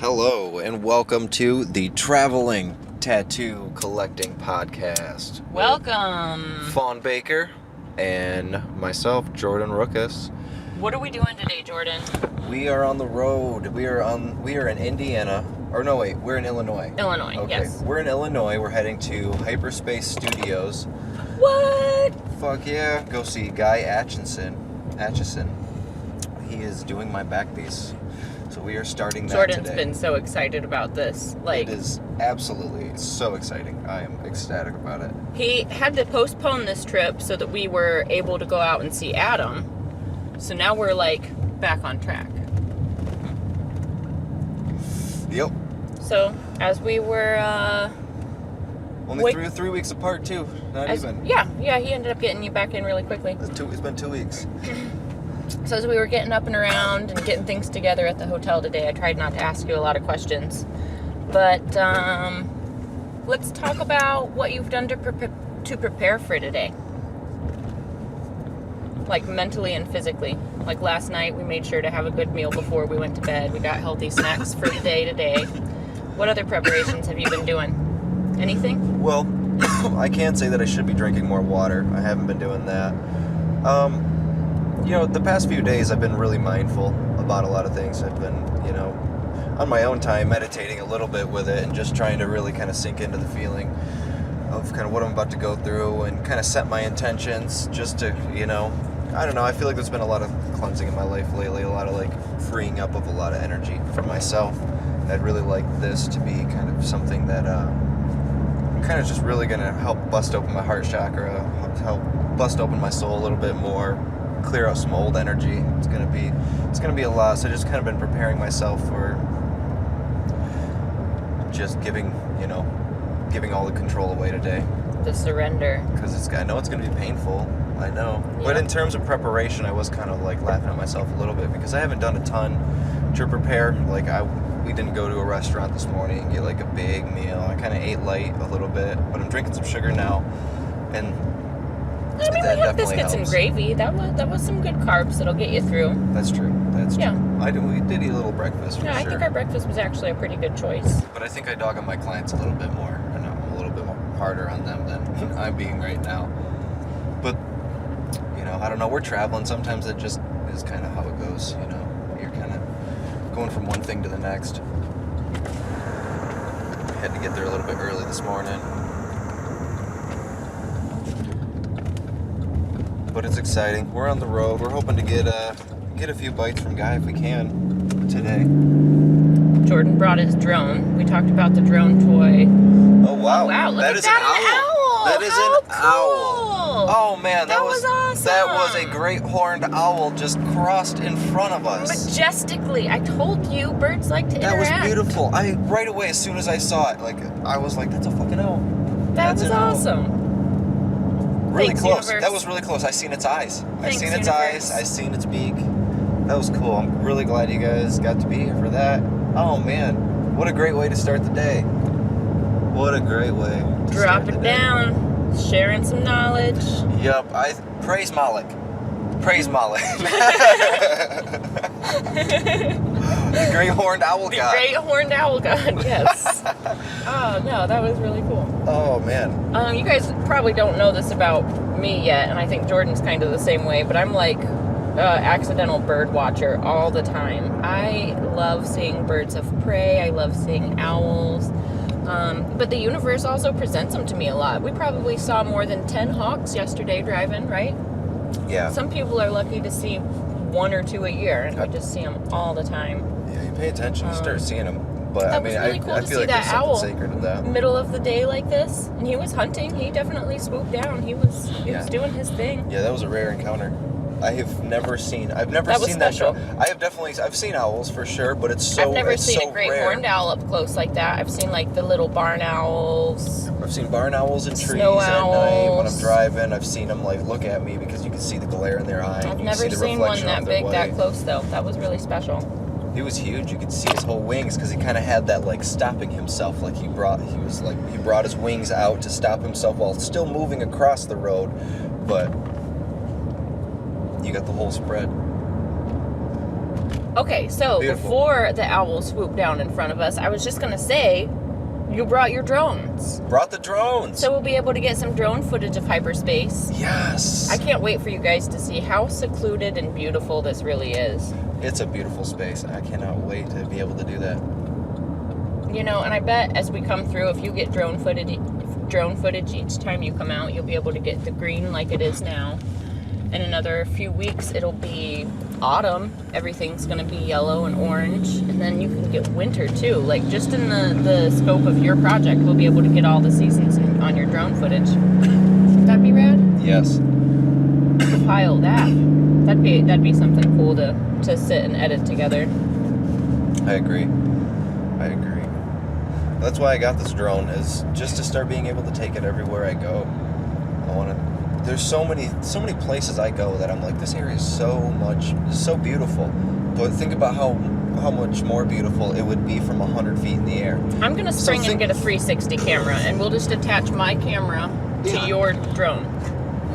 Hello, and welcome to the Traveling Tattoo Collecting Podcast. Welcome. Fawn Baker and myself, Jordan Rookus. What are we doing today, Jordan? We are on the road. We are in Indiana. Or no, wait, we're in Illinois. Illinois, Okay, yes. we're in Illinois. We're heading to Hyperspace Studios. What? Fuck yeah. Go see Guy Aitchison. He is doing my back piece. So we are starting that Jordan's today. been so excited about this. It is absolutely so exciting. I am ecstatic about it. He had to postpone this trip so that we were able to go out and see Adam. So now we're back on track. Yep. So as we were Only three weeks apart too. Not even. Yeah, he ended up getting you back in really quickly. It's been 2 weeks. So as we were getting up and around and getting things together at the hotel today, I tried not to ask you a lot of questions. But let's talk about what you've done to prepare for today. Like mentally and physically. Like last night, we made sure to have a good meal before we went to bed. We got healthy snacks for the day today. What other preparations have you been doing? Anything? Well, I can say that I should be drinking more water. I haven't been doing that. The past few days I've been really mindful about a lot of things. I've been, on my own time meditating a little bit with it and just trying to really kind of sink into the feeling of kind of what I'm about to go through and kind of set my intentions just to, I don't know, I feel like there's been a lot of cleansing in my life lately, a lot of freeing up of a lot of energy for myself. I'd really like this to be kind of something that kind of just really going to help bust open my heart chakra, help bust open my soul a little bit more, clear out some old energy. It's gonna be a lot. So I just kind of been preparing myself for just giving all the control away today. The surrender. Because I know it's gonna be painful. I know. Yeah. But in terms of preparation, I was kind of laughing at myself a little bit because I haven't done a ton to prepare. We didn't go to a restaurant this morning and get a big meal. I kind of ate light a little bit, but I'm drinking some sugar now, and I mean, we had biscuits and gravy. That was some good carbs that'll get you through. That's true. Yeah. We did eat a little breakfast for sure. Yeah, I think our breakfast was actually a pretty good choice. But I think I dog on my clients a little bit more, and I'm a little bit harder on them than I'm being right now. But, I don't know. We're traveling. Sometimes it just is kind of how it goes, You're kind of going from one thing to the next. I had to get there a little bit early this morning. But it's exciting. We're on the road. We're hoping to get a few bites from Guy if we can today. Jordan brought his drone. We talked about the drone toy. Oh wow! Oh, wow! Look that at is that, an owl. That is How an cool. owl. Oh man, that was awesome. That was a great horned owl just crossed in front of us. Majestically. I told you, birds like to interact. That was beautiful. Right away as soon as I saw it, I was like, that's a fucking owl. That was awesome. Really Thanks, close. universe. That was really close. I seen its eyes. Thanks, I seen its universe. eyes. I seen its beak. That was cool. I'm really glad you guys got to be here for that. Oh man, what a great way to start the day. What a great way. Drop it down. Sharing some knowledge. Yup. Praise Malik. Praise Malik. The great horned owl god. The great horned owl god, yes. Oh, no, that was really cool. Oh, man. You guys probably don't know this about me yet, and I think Jordan's kind of the same way, but I'm accidental bird watcher all the time. I love seeing birds of prey. I love seeing owls. But the universe also presents them to me a lot. We probably saw more than 10 hawks yesterday driving, right? Yeah. Some people are lucky to see one or two a year, and I just see them all the time. Yeah, you pay attention, you start seeing them. But That was really cool I to feel see like there's that something owl sacred in that. middle of the day like this, and he was hunting. He definitely swooped down. He was doing his thing. Yeah, that was a rare encounter. I've never seen that special. show. I've seen owls for sure, but I've never seen a great rare. horned owl up close like that. I've seen the little barn owls. I've seen barn owls in trees Snow at night when I'm owls. driving. I've seen them look at me because you can see the glare in their eye. I've You never can see the seen one reflection that of their big, that white. close though. That was really special. He was huge. You could see his whole wings because he kind of had that stopping himself. He brought his wings out to stop himself while still moving across the road, but you got the whole spread. Okay, so Beautiful. before the owl swooped down in front of us, I was just going to say, you brought your drones. Brought the drones. So we'll be able to get some drone footage of hyperspace. Yes. I can't wait for you guys to see how secluded and beautiful this really is. It's a beautiful space. I cannot wait to be able to do that. You know, and I bet as we come through, if you get drone footage each time you come out, you'll be able to get the green like it is now. In another few weeks, it'll be autumn. Everything's going to be yellow and orange. And then you can get winter, too. Like, just in the scope of your project, we'll be able to get all the seasons on your drone footage. Would that be rad? Yes. Compile that. That'd be something cool to sit and edit together. I agree. That's why I got this drone, is just to start being able to take it everywhere I go. I want to. There's so many places I go that I'm like, this area is so beautiful. But think about how much more beautiful it would be from 100 feet in the air. I'm gonna spring and get a 360 camera, and we'll just attach my camera to your drone.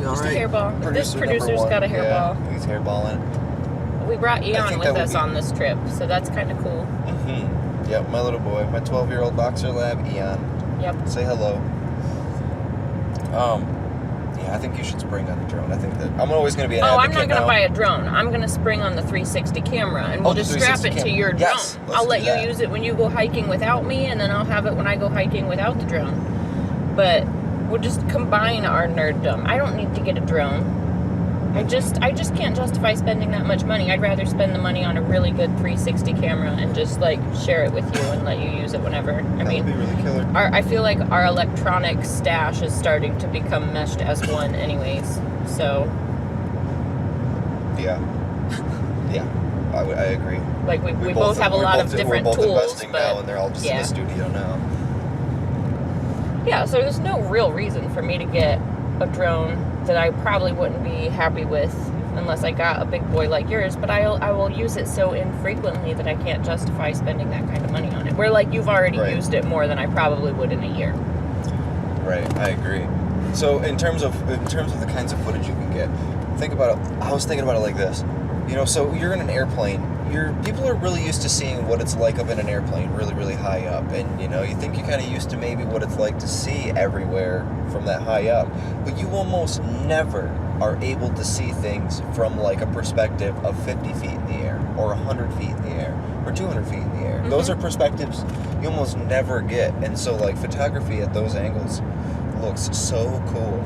Just a hairball. This producer's got a hairball. Yeah, he's hairballing. We brought Eon with us on this trip, so that's kind of cool. Mm-hmm. Yep, my little boy, my 12-year-old boxer lab, Eon. Yep. Say hello. Yeah, I think you should spring on the drone. I think that I'm always going to be an advocate. I'm not going to buy a drone. I'm going to spring on the 360 camera, and we'll just strap it to your drone. Yes, I'll let you use it when you go hiking without me, and then I'll have it when I go hiking without the drone. But we'll just combine our nerddom. I don't need to get a drone. I just can't justify spending that much money. I'd rather spend the money on a really good 360 camera and just like share it with you and let you use it whenever. That would be really killer. I feel like our electronic stash is starting to become meshed as one anyways. So yeah, I agree. Like we both have a lot of different tools. We're both investing now, and they're all just in the studio now. Yeah, so there's no real reason for me to get a drone that I probably wouldn't be happy with unless I got a big boy like yours, but I will use it so infrequently that I can't justify spending that kind of money on it. Where like you've already used it more than I probably would in a year. Right, I agree. So in terms of the kinds of footage you can get, think about it. I was thinking about it like this. You know, so you're in an airplane. People are really used to seeing what it's like up in an airplane, really, really high up. And, you know, you think you're kind of used to maybe what it's like to see everywhere from that high up. But you almost never are able to see things from, like, a perspective of 50 feet in the air, or 100 feet in the air, or 200 feet in the air. Mm-hmm. Those are perspectives you almost never get. And so, like, photography at those angles looks so cool.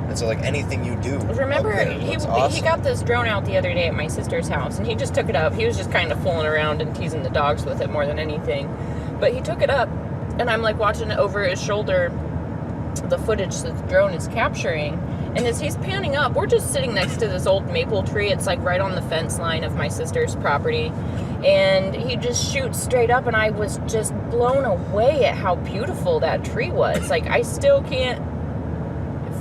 And so, like, anything you do. Remember, he awesome. got this drone out the other day at my sister's house, and he just took it up. He was just kind of fooling around and teasing the dogs with it more than anything. But he took it up, and I'm, like, watching it over his shoulder, the footage that the drone is capturing. And as he's panning up, we're just sitting next to this old maple tree. It's, like, right on the fence line of my sister's property. And he just shoots straight up, and I was just blown away at how beautiful that tree was. Like, I still can't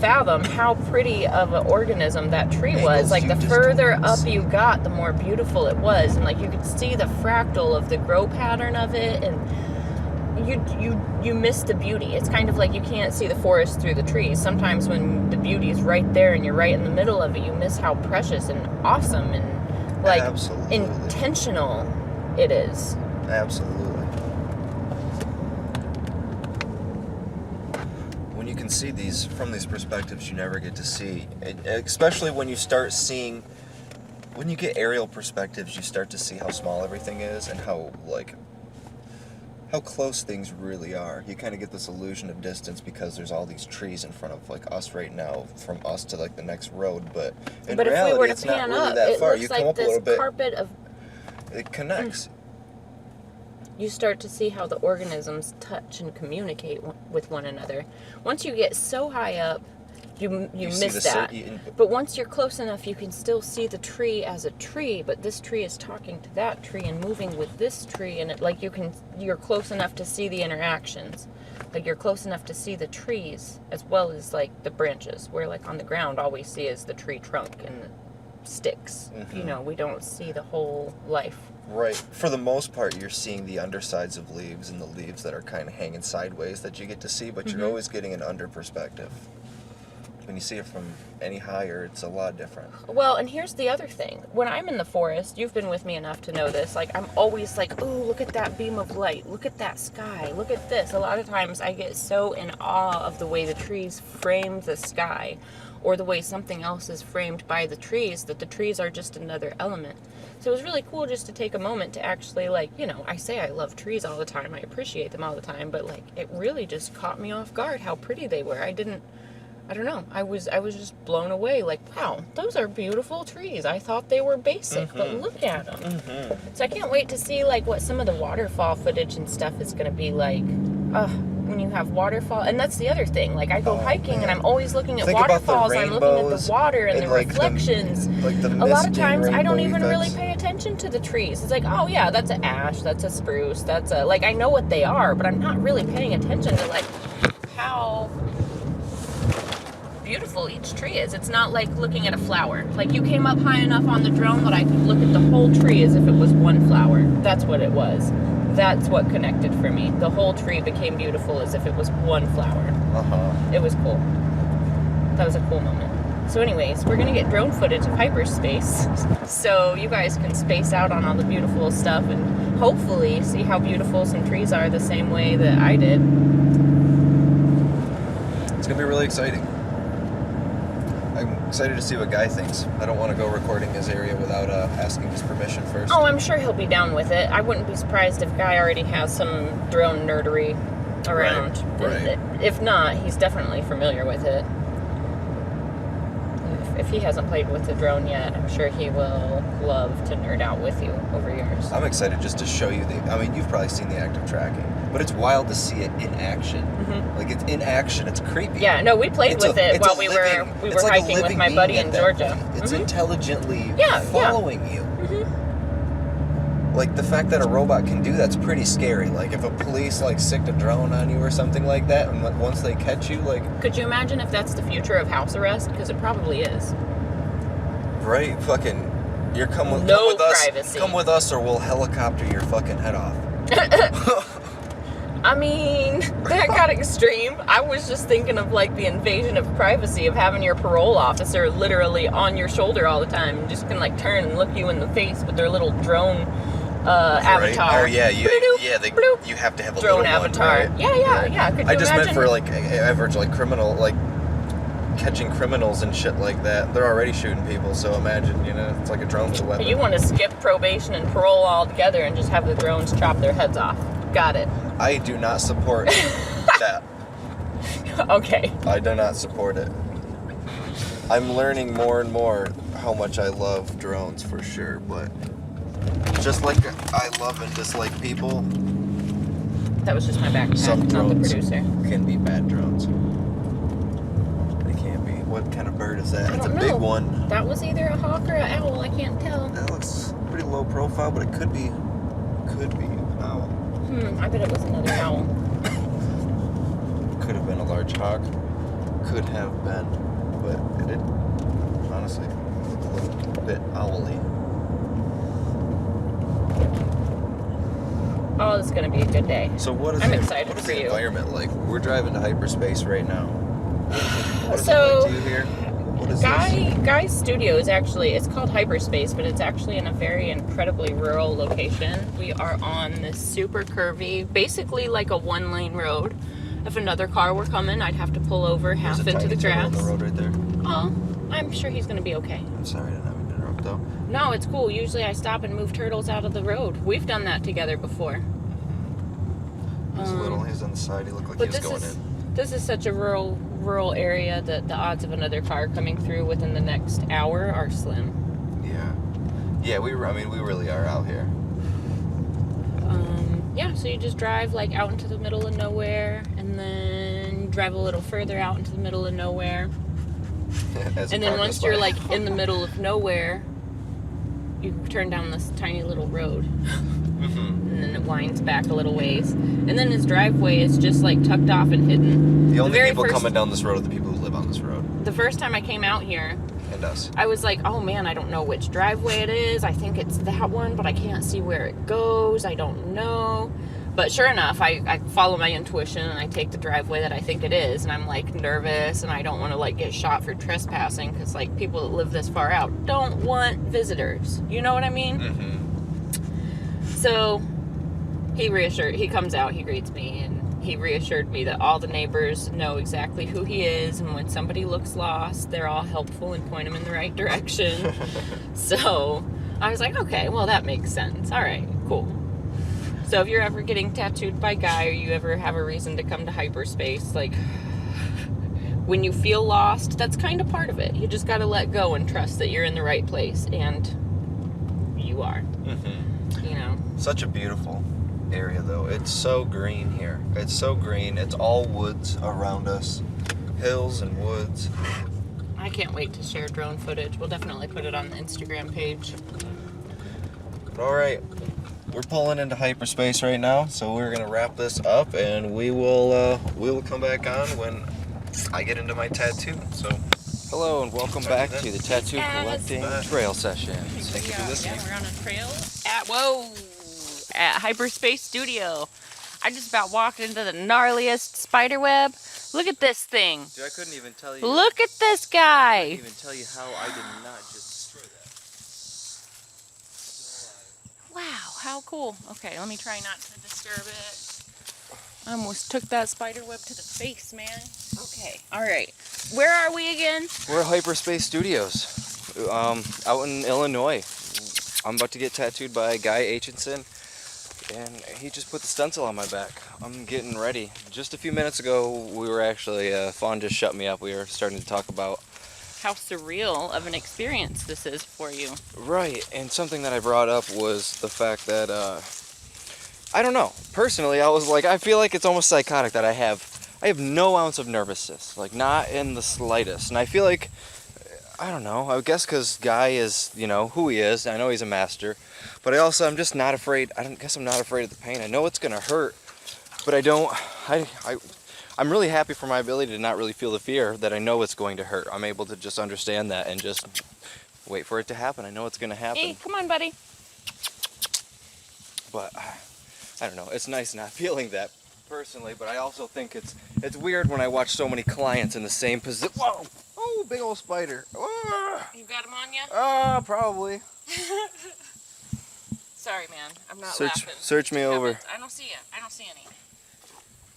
fathom how pretty of an organism that tree was. Like, the further up you got, the more beautiful it was, and like you could see the fractal of the grow pattern of it, and you miss the beauty. It's kind of like you can't see the forest through the trees. Sometimes when the beauty is right there and you're right in the middle of it, you miss how precious and awesome and like intentional it is. Absolutely. You can see these from these perspectives you never get to see, especially when you start seeing, when you get aerial perspectives, you start to see how small everything is and how close things really are. You kind of get this illusion of distance because there's all these trees in front of like us right now, from us to like the next road, but in reality, if we were to it's not pan really up, that it far. looks You like come up a this little bit, carpet of it connects. You start to see how the organisms touch and communicate with one another. Once you get so high up, you miss that. But once you're close enough, you can still see the tree as a tree, but this tree is talking to that tree and moving with this tree, and you're close enough to see the interactions. Like, you're close enough to see the trees as well as like the branches, where like on the ground all we see is the tree trunk and the sticks. Mm-hmm. You know, we don't see the whole life. Right. For the most part, you're seeing the undersides of leaves and the leaves that are kind of hanging sideways that you get to see, but you're always getting an under perspective. when you see it from any higher, it's a lot different. Well, and here's the other thing. When I'm in the forest, you've been with me enough to know this, like, I'm always like, oh, look at that beam of light. Look at that sky. Look at this. A lot of times I get so in awe of the way the trees frame the sky, or the way something else is framed by the trees, that the trees are just another element. So it was really cool just to take a moment to actually, like, you know, I say I love trees all the time. I appreciate them all the time. But, like, it really just caught me off guard how pretty they were. I don't know. I was just blown away. Like, wow, those are beautiful trees. I thought they were basic, but look at them. So I can't wait to see, like, what some of the waterfall footage and stuff is going to be like. When you have waterfall, and that's the other thing. Like, I go hiking, and I'm always looking at waterfalls. I'm looking at the water and the like reflections. The a lot of times, I don't even effects. really pay attention to the trees. It's like, oh yeah, that's an ash, that's a spruce, that's a, like, I know what they are, but I'm not really paying attention to, like, how beautiful each tree is. It's not like looking at a flower. Like, you came up high enough on the drone that I could look at the whole tree as if it was one flower. That's what it was. That's what connected for me. The whole tree became beautiful as if it was one flower. It was cool. That was a cool moment. So anyways, we're going to get drone footage of hyperspace so you guys can space out on all the beautiful stuff and hopefully see how beautiful some trees are the same way that I did. It's going to be really exciting. I'm excited to see what Guy thinks. I don't want to go recording his area without asking his permission first. Oh, I'm sure he'll be down with it. I wouldn't be surprised if Guy already has some drone nerdery around. Right. If not, he's definitely familiar with it. If he hasn't played with the drone yet, I'm sure he will love to nerd out with you over yours. I'm excited just to show you you've probably seen the active tracking, but it's wild to see it in action. Like, it's in action, it's creepy. Yeah, no, we played with it while we were like hiking with my buddy in Georgia. It's intelligently following you. Like, the fact that a robot can do that's pretty scary. Like, if a police, like, sicked a drone on you or something like that, and once they catch you, like... Could you imagine if that's the future of house arrest? Because it probably is. Right? Fucking... Come with privacy. us. Come with us or we'll helicopter your fucking head off. I mean, that got extreme. I was just thinking of, like, the invasion of privacy of having your parole officer literally on your shoulder all the time. And just can, like, turn and look you in the face with their little drone avatar. Oh, yeah, you have to have a drone little avatar. One, right? Yeah. Could you I just imagine? meant for, like, average, like, criminal, like, catching criminals and shit like that. They're already shooting people, so imagine, it's like a drone with a weapon. You want to skip probation and parole altogether and just have the drones chop their heads off. Got it. I do not support that. Okay. I do not support it. I'm learning more and more how much I love drones, for sure, but just like I love and dislike people, that was just my backpack, some not the drones producer. can be bad drones. They can be. What kind of bird is that? It's a big one. That was either a hawk or an owl, I can't tell. That looks pretty low profile, but it could be an owl. I bet it was another owl. Could have been a large hawk. Could have been. But it did, honestly, look a little bit owly. Oh, this is going to be a good day. So what is I'm excited what is for the you. environment like? We're driving to hyperspace right now. What is So, it like to you here? What is this? Guy's studio is actually, it's called Hyperspace, but it's actually in a very incredibly rural location. We are on this super curvy, basically like a one-lane road. If another car were coming, I'd have to pull over half There's a into the tiny turtle grass. on the road right there. Oh, I'm sure he's going to be okay. I'm sorry, I didn't have to interrupt though. No, it's cool. Usually I stop and move turtles out of the road. We've done that together before. He's little. He's on the side. He looked like he was going in. This is such a rural area that the odds of another car coming through within the next hour are slim. Yeah, we really are out here. Yeah, so you just drive like out into the middle of nowhere, and then drive a little further out into the middle of nowhere. And then once you're like in the middle of nowhere, you turn down this tiny little road. And then it winds back a little ways. And then his driveway is just like tucked off and hidden. The only people coming down this road are the people who live on this road. The first time I came out here, And us. I was like, oh man, I don't know which driveway it is. I think it's that one, but I can't see where it goes. I don't know. But sure enough, I follow my intuition and I take the driveway that I think it is, and I'm like nervous and I don't want to like get shot for trespassing because like people that live this far out don't want visitors. You know what I mean? Mm-hmm. So he comes out, he greets me, and he reassured me that all the neighbors know exactly who he is, and when somebody looks lost, they're all helpful and point them in the right direction. So I was like, okay, well that makes sense. All right, cool. So if you're ever getting tattooed by Guy, or you ever have a reason to come to hyperspace, like, when you feel lost, that's kind of part of it. You just got to let go and trust that you're in the right place, and you are. Mm-hmm. You know. Such a beautiful area, though. It's so green here. It's so green. It's all woods around us. Hills and woods. I can't wait to share drone footage. Will definitely put it on the Instagram page. All right. We're pulling into hyperspace right now, so we're gonna wrap this up, and we will come back on when I get into my tattoo. So, hello and welcome back to the tattoo collecting trail sessions. Thank you for listening. Yeah, we're on a trail at Hyperspace Studio. I just about walked into the gnarliest spider web. Look at this thing. Dude, I couldn't even tell you. Look at this I guy. couldn't even tell you how I did not just destroy that. Wow, how cool. Okay, let me try not to disturb it. I almost took that spider web to the face, man. Okay, all right. Where are we again? We're at Hyperspace Studios, out in Illinois. I'm about to get tattooed by Guy Aitchison, and he just put the stencil on my back. I'm getting ready. Just a few minutes ago, we were actually, Fawn just shut me up. We were starting to talk about how surreal of an experience this is for you. Right, and something that I brought up was the fact that, I don't know. Personally, I was like, I feel like it's almost psychotic that I have no ounce of nervousness, like not in the slightest. And I feel like, I don't know, I guess because Guy is, you know, who he is. I know he's a master, but I'm just not afraid. I'm not afraid of the pain. I know it's gonna hurt, but I'm really happy for my ability to not really feel the fear that I know it's going to hurt. I'm able to just understand that and just wait for it to happen. I know it's going to happen. Hey, come on, buddy. But I don't know. It's nice not feeling that personally, but I also think it's weird when I watch so many clients in the same position. Whoa! Oh, big old spider. Oh. You got him on you? Probably. Sorry, man. I'm not laughing. Search me over. I don't see you. I don't see any.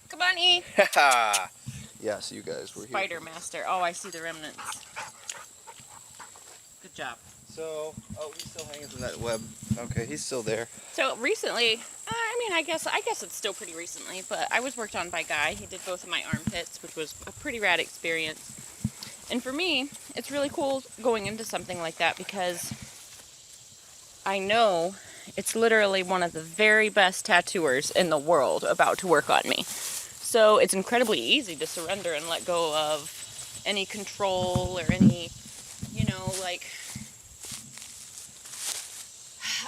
Come on, E. Yes, you guys were here. Spider Master. Oh, I see the remnants. Good job. So, he's still hanging from that web. Okay, he's still there. So recently, I guess it's still pretty recently, but I was worked on by Guy. He did both of my armpits, which was a pretty rad experience. And for me, it's really cool going into something like that because I know it's literally one of the very best tattooers in the world about to work on me. So it's incredibly easy to surrender and let go of any control or any, like,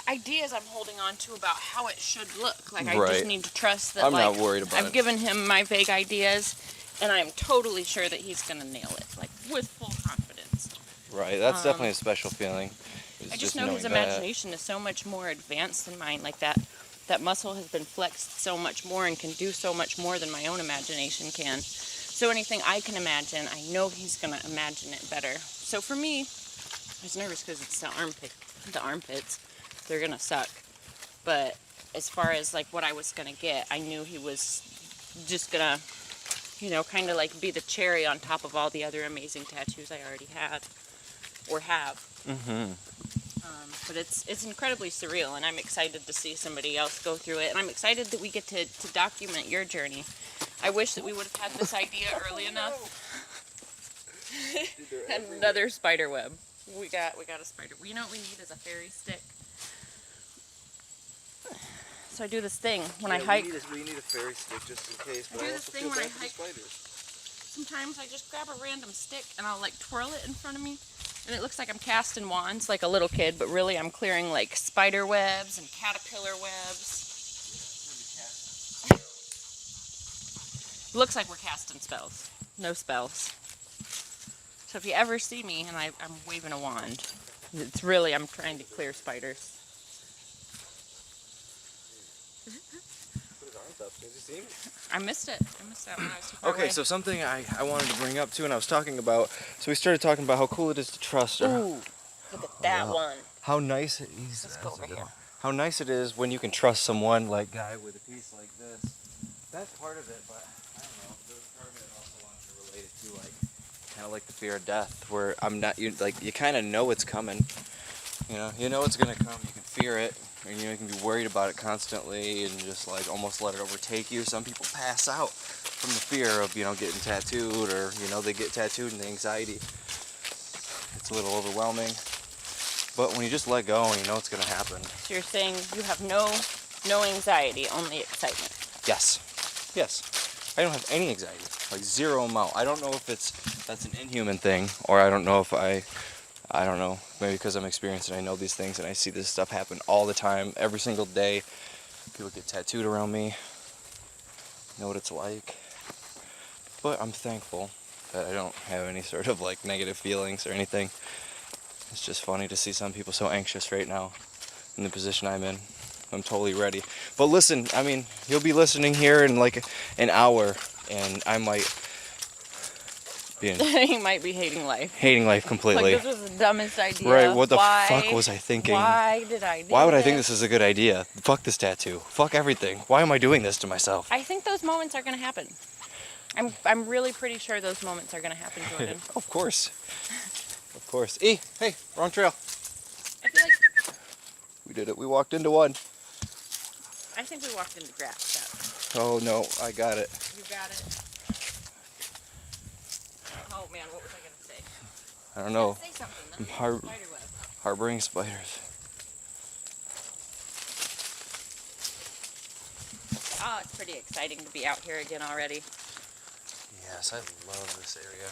ideas I'm holding on to about how it should look. Like, I just need to trust that, I'm not worried about it. I've given him my vague ideas, and I'm totally sure that he's going to nail it, like, with full confidence. Right, that's definitely a special feeling. I just know his imagination is so much more advanced than mine. Like, that muscle has been flexed so much more and can do so much more than my own imagination can. So anything I can imagine, I know he's going to imagine it better. So for me, I was nervous because it's the armpits. They're going to suck. But as far as, like, what I was going to get, I knew he was just going to, kind of, like, be the cherry on top of all the other amazing tattoos I already had or have. Mm-hmm. But it's incredibly surreal, and I'm excited to see somebody else go through it, and I'm excited that we get to document your journey. I wish that we would have had this idea early enough. Another spider web. We got a spider. You know what we need is a fairy stick. So I do this thing when I hike. We need a fairy stick just in case. I do this thing when I hike. Sometimes I just grab a random stick and I'll like twirl it in front of me. And it looks like I'm casting wands like a little kid, but really I'm clearing like spider webs and caterpillar webs. It looks like we're casting spells. No spells. So if you ever see me and I'm waving a wand, it's really I'm trying to clear spiders. you seen it? I missed it. I missed that when I was too far Okay, away. so something I wanted to bring up too, and I was talking about. So we started talking about how cool it is to trust. Ooh, look at that one. How nice it is. Let's go over here. How nice it is when you can trust someone like Guy with a piece like this. That's part of it, but I don't know. There's part of it I also wanted to relate it to, like, kind of like the fear of death, where I'm not, you kind of know it's coming. You know it's gonna come. You can fear it, and you can be worried about it constantly, and just like almost let it overtake you. Some people pass out from the fear of getting tattooed, or they get tattooed and the anxiety. It's a little overwhelming, but when you just let go and you know it's gonna happen. So you're saying you have no anxiety, only excitement. Yes. I don't have any anxiety, like zero amount. I don't know if that's an inhuman thing, or I don't know if I don't know, maybe because I'm experienced and I know these things and I see this stuff happen all the time, every single day. People get tattooed around me. I know what it's like. But I'm thankful that I don't have any sort of like negative feelings or anything. It's just funny to see some people so anxious right now in the position I'm in. I'm totally ready. But listen, I mean, you'll be listening here in like an hour, and I might be You might be hating life. hating life completely. Like, this was the dumbest idea. Right, what the fuck was I thinking? Why did I do Why would I think this is a good idea? Fuck this tattoo. Fuck everything. Why am I doing this to myself? I think those moments are going to happen. I'm really pretty sure those moments are going to happen, Jordan. Of course. Of course. Hey, wrong trail. I feel like... We did it. We walked into one. I think we walked into grass. Oh no, I got it. You got it. Oh man, what was I going to say? I don't know. Say something. I'm Spider web. harboring spiders. Oh, it's pretty exciting to be out here again already. Yes, I love this area.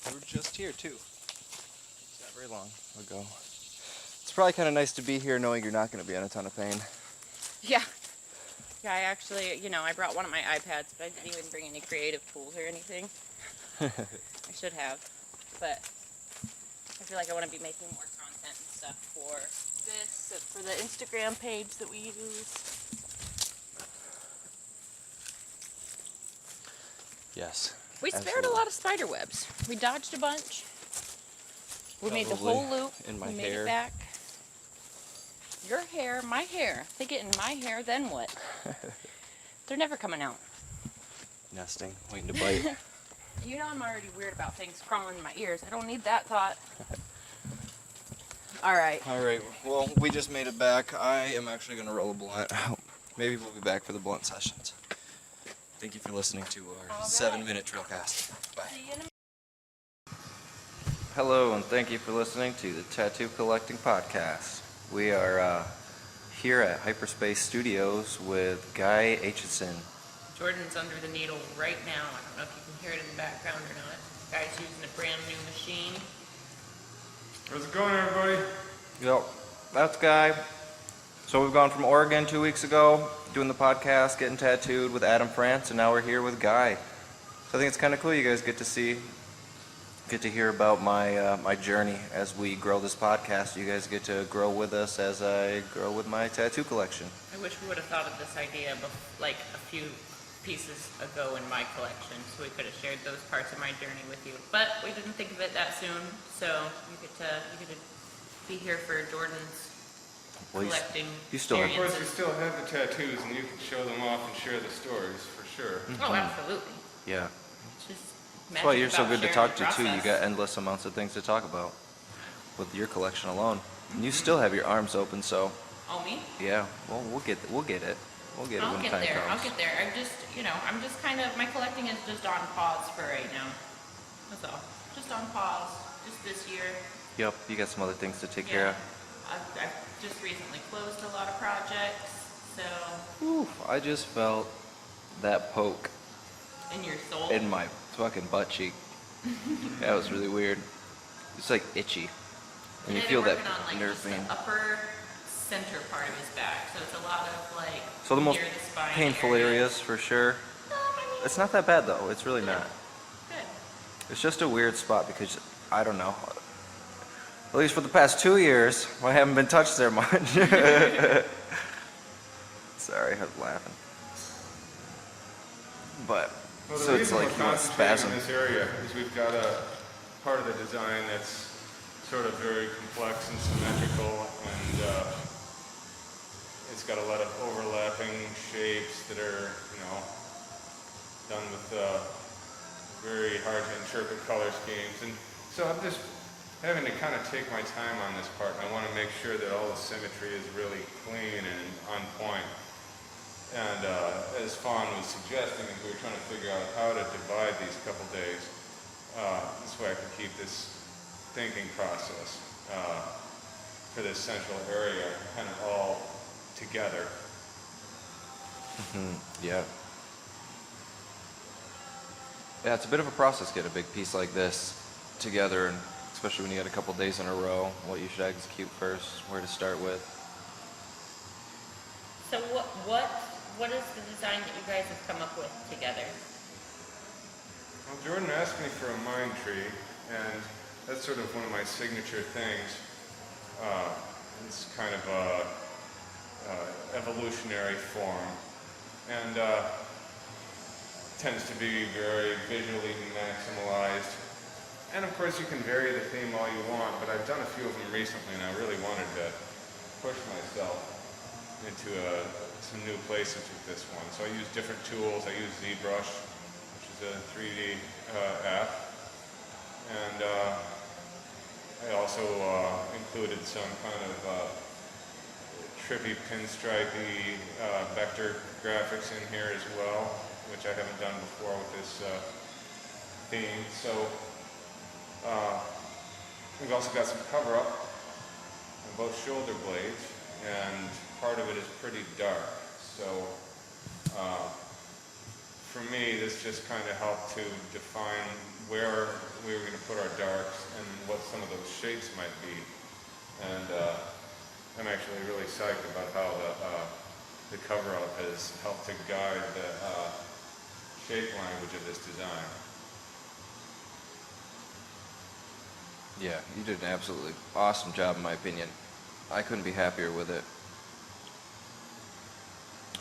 We were just here too. It's not very long ago. It's probably kind of nice to be here knowing you're not going to be in a ton of pain. Yeah. Yeah, I actually, I brought one of my iPads, but I didn't even bring any creative tools or anything. I should have, but I feel like I want to be making more content and stuff for this, for the Instagram page that we use. Yes. We spared absolutely. a lot of spider webs. We dodged a bunch. We made the whole Probably loop. in my we made hair. it back. Your hair, my hair. They get in my hair, then what? They're never coming out. Nesting, waiting to bite. You know I'm already weird about things crawling in my ears. I don't need that thought. All right. All right. Well, we just made it back. I am actually going to roll a blunt. Maybe we'll be back for the blunt sessions. Thank you for listening to our 7-minute trailcast. Bye. See you in a Hello, and thank you for listening to the Tattoo Collecting Podcast. We are here at Hyperspace Studios with Guy Aitchison. Jordan's under the needle right now. I don't know if you can hear it in the background or not. Guy's using a brand new machine. How's it going, everybody? Yep, that's Guy. So we've gone from Oregon 2 weeks ago, doing the podcast, getting tattooed with Adam France, and now we're here with Guy. So I think it's kind of cool. You guys get to hear about my journey as we grow this podcast. You guys get to grow with us as I grow with my tattoo collection. I wish we would have thought of this idea like a few pieces ago in my collection, so we could have shared those parts of my journey with you. But we didn't think of it that soon, so you get to be here for Jordan's collecting you still have- Of course, we still have the tattoos, and you can show them off and share the stories, for sure. Oh, absolutely. Yeah. It's just That's why you're so good to talk to too. You got. got endless amounts of things to talk about with your collection alone. And you still have your arms open, so Oh, me? yeah. Well, we'll get it. We'll get it I'll when get time there. comes. I'll get there. I'm just kind of, my collecting is just on pause for right now. That's all. Just on pause. Just this year. Yep. You got some other things to take care of. I've just recently closed a lot of projects, so. Oof, I just felt that poke In your soul. in my fucking butt cheek. That was really weird. It's like itchy. And you Today feel they're that working on, like, nerve just pain. the upper center part of his back, so it's a lot of like So the most near the spine painful areas for sure. It's not that bad though. It's really not. Good. It's just a weird spot because I don't know. At least for the past 2 years, I haven't been touched there much. Sorry, I was laughing. But Well, the so it's reason like we're you want concentrating spasm. in this area is we've got a part of the design that's sort of very complex and symmetrical, and it's got a lot of overlapping shapes that are, done with very hard to interpret color schemes. And so I'm just having to kind of take my time on this part, and I want to make sure that all the symmetry is really clean and on point. And as Fawn was suggesting, as we were trying to figure out how to divide these couple days, this way I can keep this thinking process for this central area kind of all together. Yeah. Yeah, it's a bit of a process to get a big piece like this together, and especially when you got a couple days in a row, what you should execute first, where to start with. So what is the design that you guys have come up with together? Well, Jordan asked me for a mind tree, and that's sort of one of my signature things. It's kind of a evolutionary form, and tends to be very visually maximalized. And of course, you can vary the theme all you want, but I've done a few of them recently, and I really wanted to push myself into some new places with this one. So I use different tools. I use ZBrush, which is a 3D app, and I also included some kind of trippy pinstripey vector graphics in here as well, which I haven't done before with this theme. So we've also got some cover up on both shoulder blades, and part of it is pretty dark. So for me, this just kind of helped to define where we were going to put our darks and what some of those shapes might be. And I'm actually really psyched about how the cover-up has helped to guide the shape language of this design. Yeah, you did an absolutely awesome job in my opinion. I couldn't be happier with it.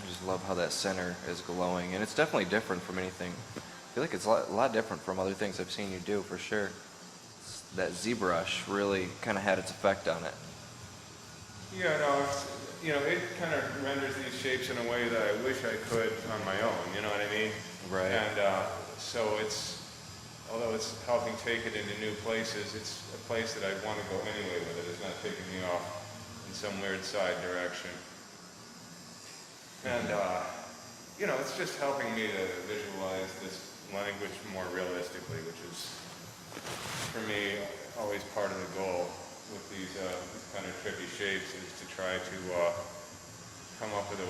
I just love how that center is glowing, and it's definitely different from anything. I feel like it's a lot different from other things I've seen you do, for sure. That ZBrush really kind of had its effect on it. Yeah, no, it kind of renders these shapes in a way that I wish I could on my own, you know what I mean? Right. And so although it's helping take it into new places, it's a place that I want to go anyway with it. It's not taking me off in some weird side direction. And, it's just helping me to visualize this language more realistically, which is, for me, always part of the goal with these kind of trippy shapes, is to try to come up with a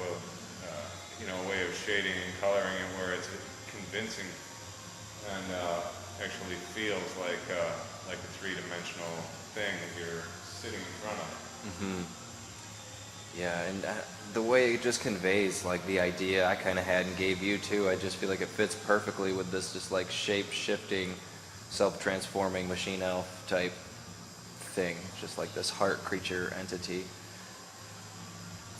way of shading and coloring it where it's convincing and actually feels like a three-dimensional thing that you're sitting in front of. Mm-hmm. Yeah, and the way it just conveys like the idea I kind of had and gave you too, I just feel like it fits perfectly with this just like shape-shifting, self-transforming machine elf type thing, just like this heart creature entity.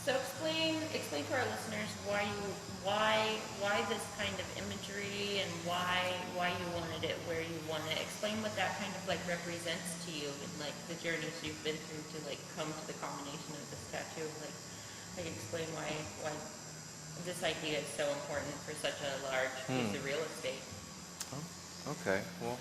So explain to our listeners why this kind of imagery and why you wanted it where you want it. Explain what that kind of like represents to you and like the journeys you've been through to like come to the combination of this tattoo. Like explain why this idea is so important for such a large piece of real estate. Oh, okay, well,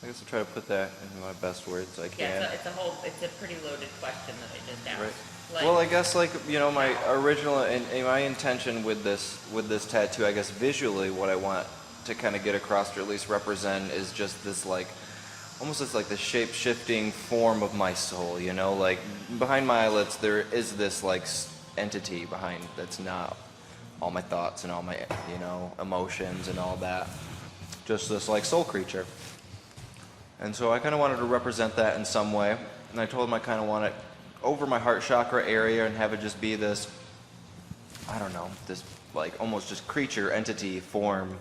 I guess I'll try to put that in my best words I can. Yeah, it's a pretty loaded question that I just asked. Right. Like, Well, I guess my original and my intention with this tattoo, I guess visually what I want to kind of get across or at least represent is just this like almost this like the shape-shifting form of my soul, like behind my eyelids there is this like entity behind that's not all my thoughts and all my emotions and all that, just this like soul creature. And so I kind of wanted to represent that in some way, and I told him I kind of want it over my heart chakra area and have it just be this, I don't know, this like almost just creature entity form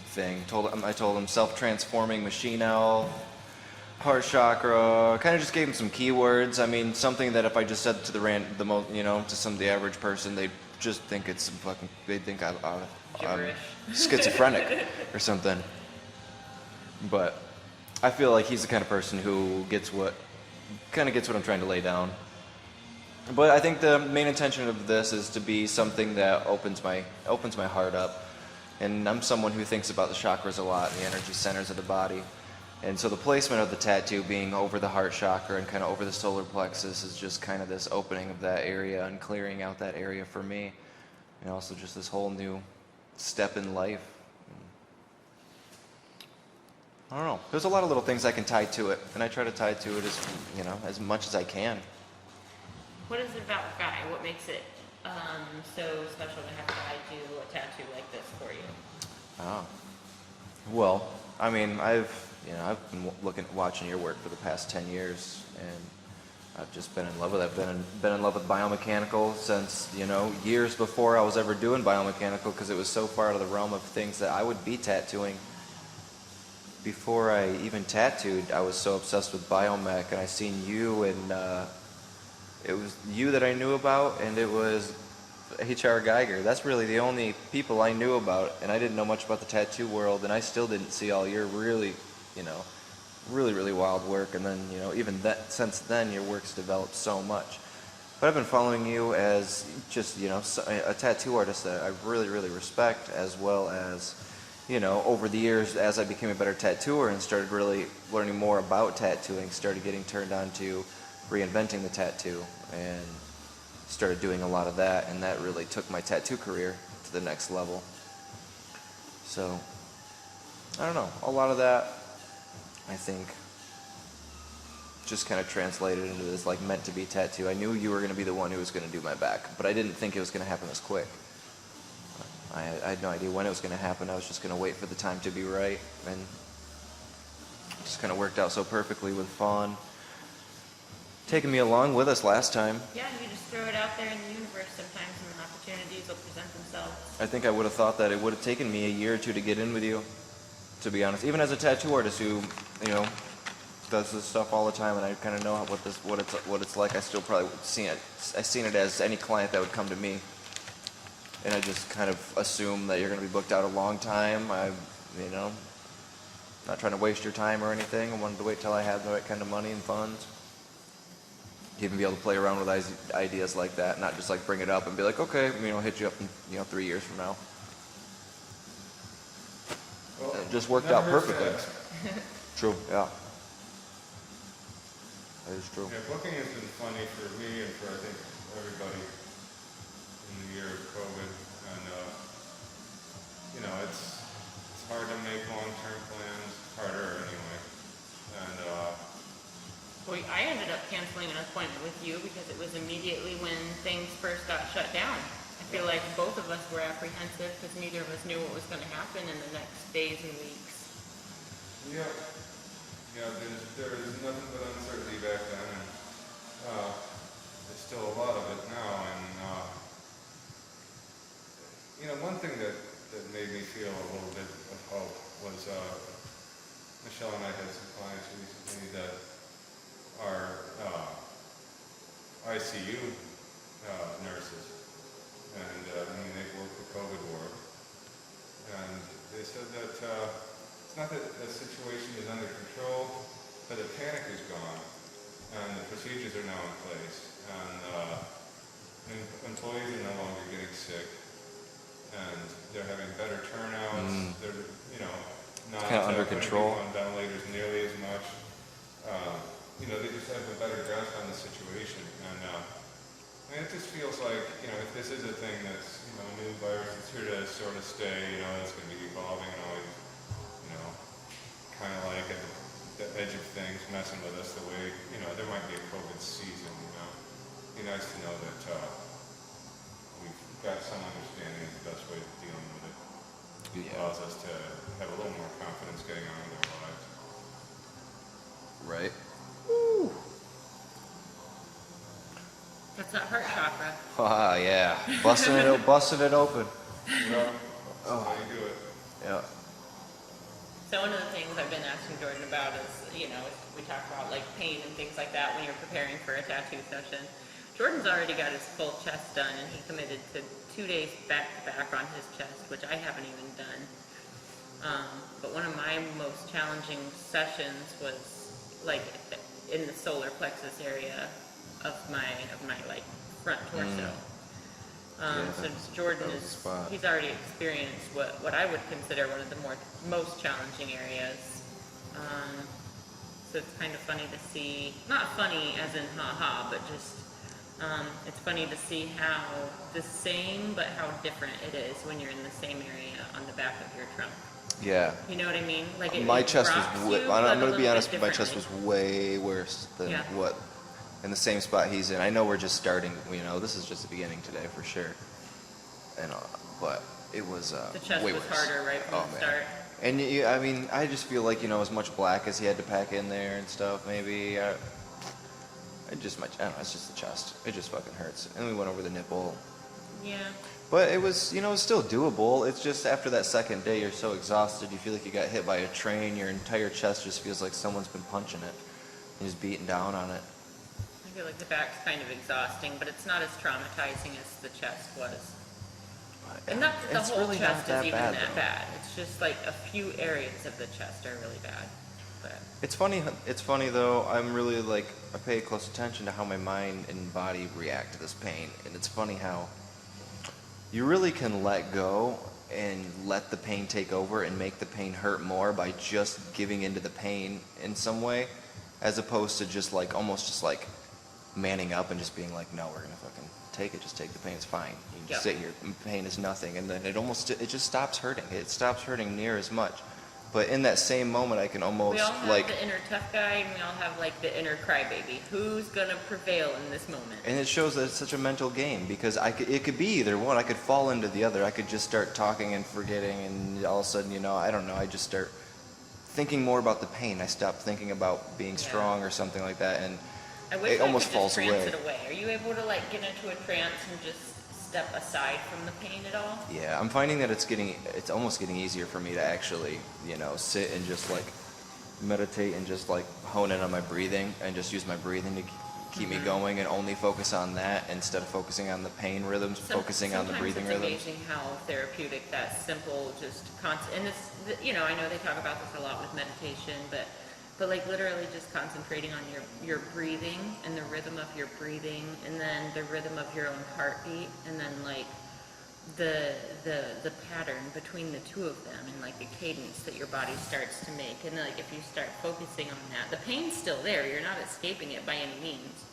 thing. I told him self-transforming machine elf, heart chakra, kind of just gave him some keywords. I mean, something that if I just said to to the average person, they'd just think it's some fucking. They think I'm Gibberish. schizophrenic or something. But I feel like he's the kind of person who gets what I'm trying to lay down. But I think the main intention of this is to be something that opens my heart up. And I'm someone who thinks about the chakras a lot, and the energy centers of the body. And so the placement of the tattoo being over the heart chakra and kind of over the solar plexus is just kind of this opening of that area and clearing out that area for me. And also just this whole new step in life. I don't know. There's a lot of little things I can tie to it, and I try to tie to it as much as I can. What is it about Guy? What makes it so special to have Guy do a tattoo like this for you? Oh. Well, I mean, I've been watching your work for the past 10 years, and I've just been in love with it. I've been in love with biomechanical since, years before I was ever doing biomechanical, because it was so far out of the realm of things that I would be tattooing. Before I even tattooed, I was so obsessed with biomech, and I seen you, and it was you that I knew about, and it was H.R. Geiger. That's really the only people I knew about, and I didn't know much about the tattoo world, and I still didn't see all your really, really, really wild work. And then, since then, your work's developed so much. But I've been following you as just, a tattoo artist that I really, really respect, as well as, over the years, as I became a better tattooer and started really learning more about tattooing, started getting turned on to reinventing the tattoo, and started doing a lot of that, and that really took my tattoo career to the next level. So, I don't know, a lot of that, I think, just kind of translated into this like meant to be tattoo. I knew you were going to be the one who was going to do my back, but I didn't think it was going to happen as quick. I had no idea when it was going to happen. I was just going to wait for the time to be right, and it just kind of worked out so perfectly with Fawn taking me along with us last time. Yeah, you just throw it out there in the universe sometimes, and opportunities will present themselves. I think I would have thought that it would have taken me a year or two to get in with you, to be honest. Even as a tattoo artist who, does this stuff all the time, and I kind of know what it's like. I still probably seen it as any client that would come to me, and I just kind of assume that you're going to be booked out a long time. Not trying to waste your time or anything. I wanted to wait till I had the right kind of money and funds. Even be able to play around with ideas like that, not just like bring it up and be like, okay, I'll hit you up in 3 years from now. Well, it just worked out perfectly. True, yeah. That is true. Yeah, booking has been funny for me and for I think everybody in the year of COVID, and it's hard to make long-term plans, harder anyway, and Well, I ended up canceling an appointment with you because it was immediately when things first got shut down. I feel like both of us were apprehensive because neither of us knew what was going to happen in the next days and weeks. yeah, there was nothing but uncertainty back then, and there's still a lot of it now. And one thing that made me feel a little bit of hope was Michelle and I had some clients recently that are ICU nurses, and they've worked the COVID ward, and they said that it's not that the situation is under control, but the panic is gone, and the procedures are now in place, and employees are no longer getting sick, and they're having better turnouts. They're not kind of under control on ventilators nearly as much. They just have a better grasp on the situation, and it just feels like, if this is a thing that's, a new virus that's here to sort of stay, it's going to be evolving and always, kind of like at the edge of things, messing with us the way, there might be a COVID season, It'd be nice to know that we've got some understanding of the best way of dealing with it. It allows us to have a little more confidence getting on with our lives. Right. Woo. That's that heart chakra. Ah, yeah. Busting it open. Yeah, that's how you do it. Yeah. So one of the things I've been asking Jordan about is, we talk about like pain and things like that when you're preparing for a tattoo session. Jordan's already got his full chest done, and he committed to 2 days back to back on his chest, which I haven't even done. But one of my most challenging sessions was like in the solar plexus area of my like front torso. So Jordan he's already experienced what I would consider one of the most challenging areas. So it's kind of funny to see, not funny as in haha, but just it's funny to see how the same but how different it is when you're in the same area on the back of your trunk. Yeah. You know what I mean? Like My chest was. I'm going to be honest. My chest differently. was way worse than what in the same spot he's in. I know we're just starting. You know, this is just the beginning today for sure. And but it was the chest way was worse. harder right from the start. And I mean, I just feel like, you know, as much black as he had to pack in there and stuff. Maybe I don't know. It's just the chest. It just fucking hurts. And we went over the nipple. Yeah. But it was, you know, it's still doable. It's just after that second day, you're so exhausted. You feel like you got hit by a train. Your entire chest just feels like someone's been punching it. And just beating down on it. I feel like the back's kind of exhausting, but it's not as traumatizing as the chest was. And not that the whole really chest not is even bad, that though. bad. It's just like a few areas of the chest are really bad. But It's funny though. I'm really like, I pay close attention to how my mind and body react to this pain. And it's funny how you really can let go and let the pain take over and make the pain hurt more by just giving into the pain in some way, as opposed to just like almost just like manning up and just being like, no, we're gonna fucking take it. Just take the pain. It's fine. You can just sit here. Pain is nothing, and then it just stops hurting. It stops hurting near as much. But in that same moment, I can almost we all have like. the inner tough guy, and we all have like the inner crybaby. Who's gonna prevail in this moment? And it shows that it's such a mental game, because it could be either one. I could fall into the other. I could just start talking and forgetting, and all of a sudden, you know, I don't know. I just start thinking more about the pain. I stop thinking about being strong or something like that, and I wish it almost I could just falls trance away. it away. Are you able to like get into a trance and just step aside from the pain at all? Yeah, I'm finding that it's almost getting easier for me to actually, you know, sit and just like meditate and just like hone in on my breathing and just use my breathing to keep me going and only focus on that instead of focusing on the pain rhythms, focusing on the breathing rhythms. Sometimes it's amazing how therapeutic that simple, just constant, and it's, you know, I know they talk about this a lot with meditation, but like literally just concentrating on your breathing and the rhythm of your breathing, and then the rhythm of your own heartbeat, and then like the pattern between the two of them, and like the cadence that your body starts to make. And like if you start focusing on that, the pain's still there, you're not escaping it by any means,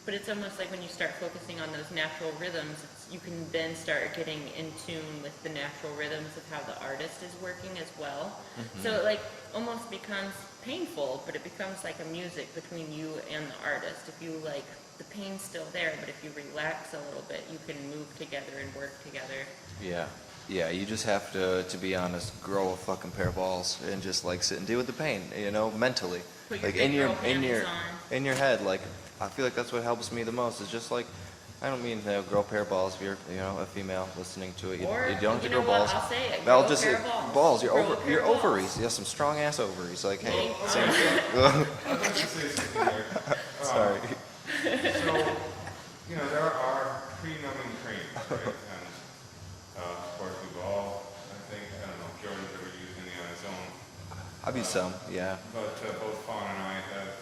but it's almost like when you start focusing on those natural rhythms, you can then start getting in tune with the natural rhythms of how the artist is working as well. So it like almost becomes painful, but it becomes like a music between you and the artist. If you like, the pain's still there, but if you relax a little bit, you can move together and work together. Yeah, you just have to be honest, grow a fucking pair of balls and just like sit and deal with the pain, you know, mentally. Put your Like big girl panties on. in your head, like I feel like that's what helps me the most. Is just like, I don't mean to grow a pair of balls if you're, you know, a female listening to it. You don't have to grow balls. I'll say it. I'll Grow a just pair of balls. Grow a pair Your of balls. ovaries. You have some strong ass ovaries. Like, hey, Well, same thing. I'd like to say something there. Sorry. So, you know, there are pre-numbing creams, right? And of course, we've all, I don't know if Jordan's ever used any on his own. I've used some, yeah. But both Fawn and I have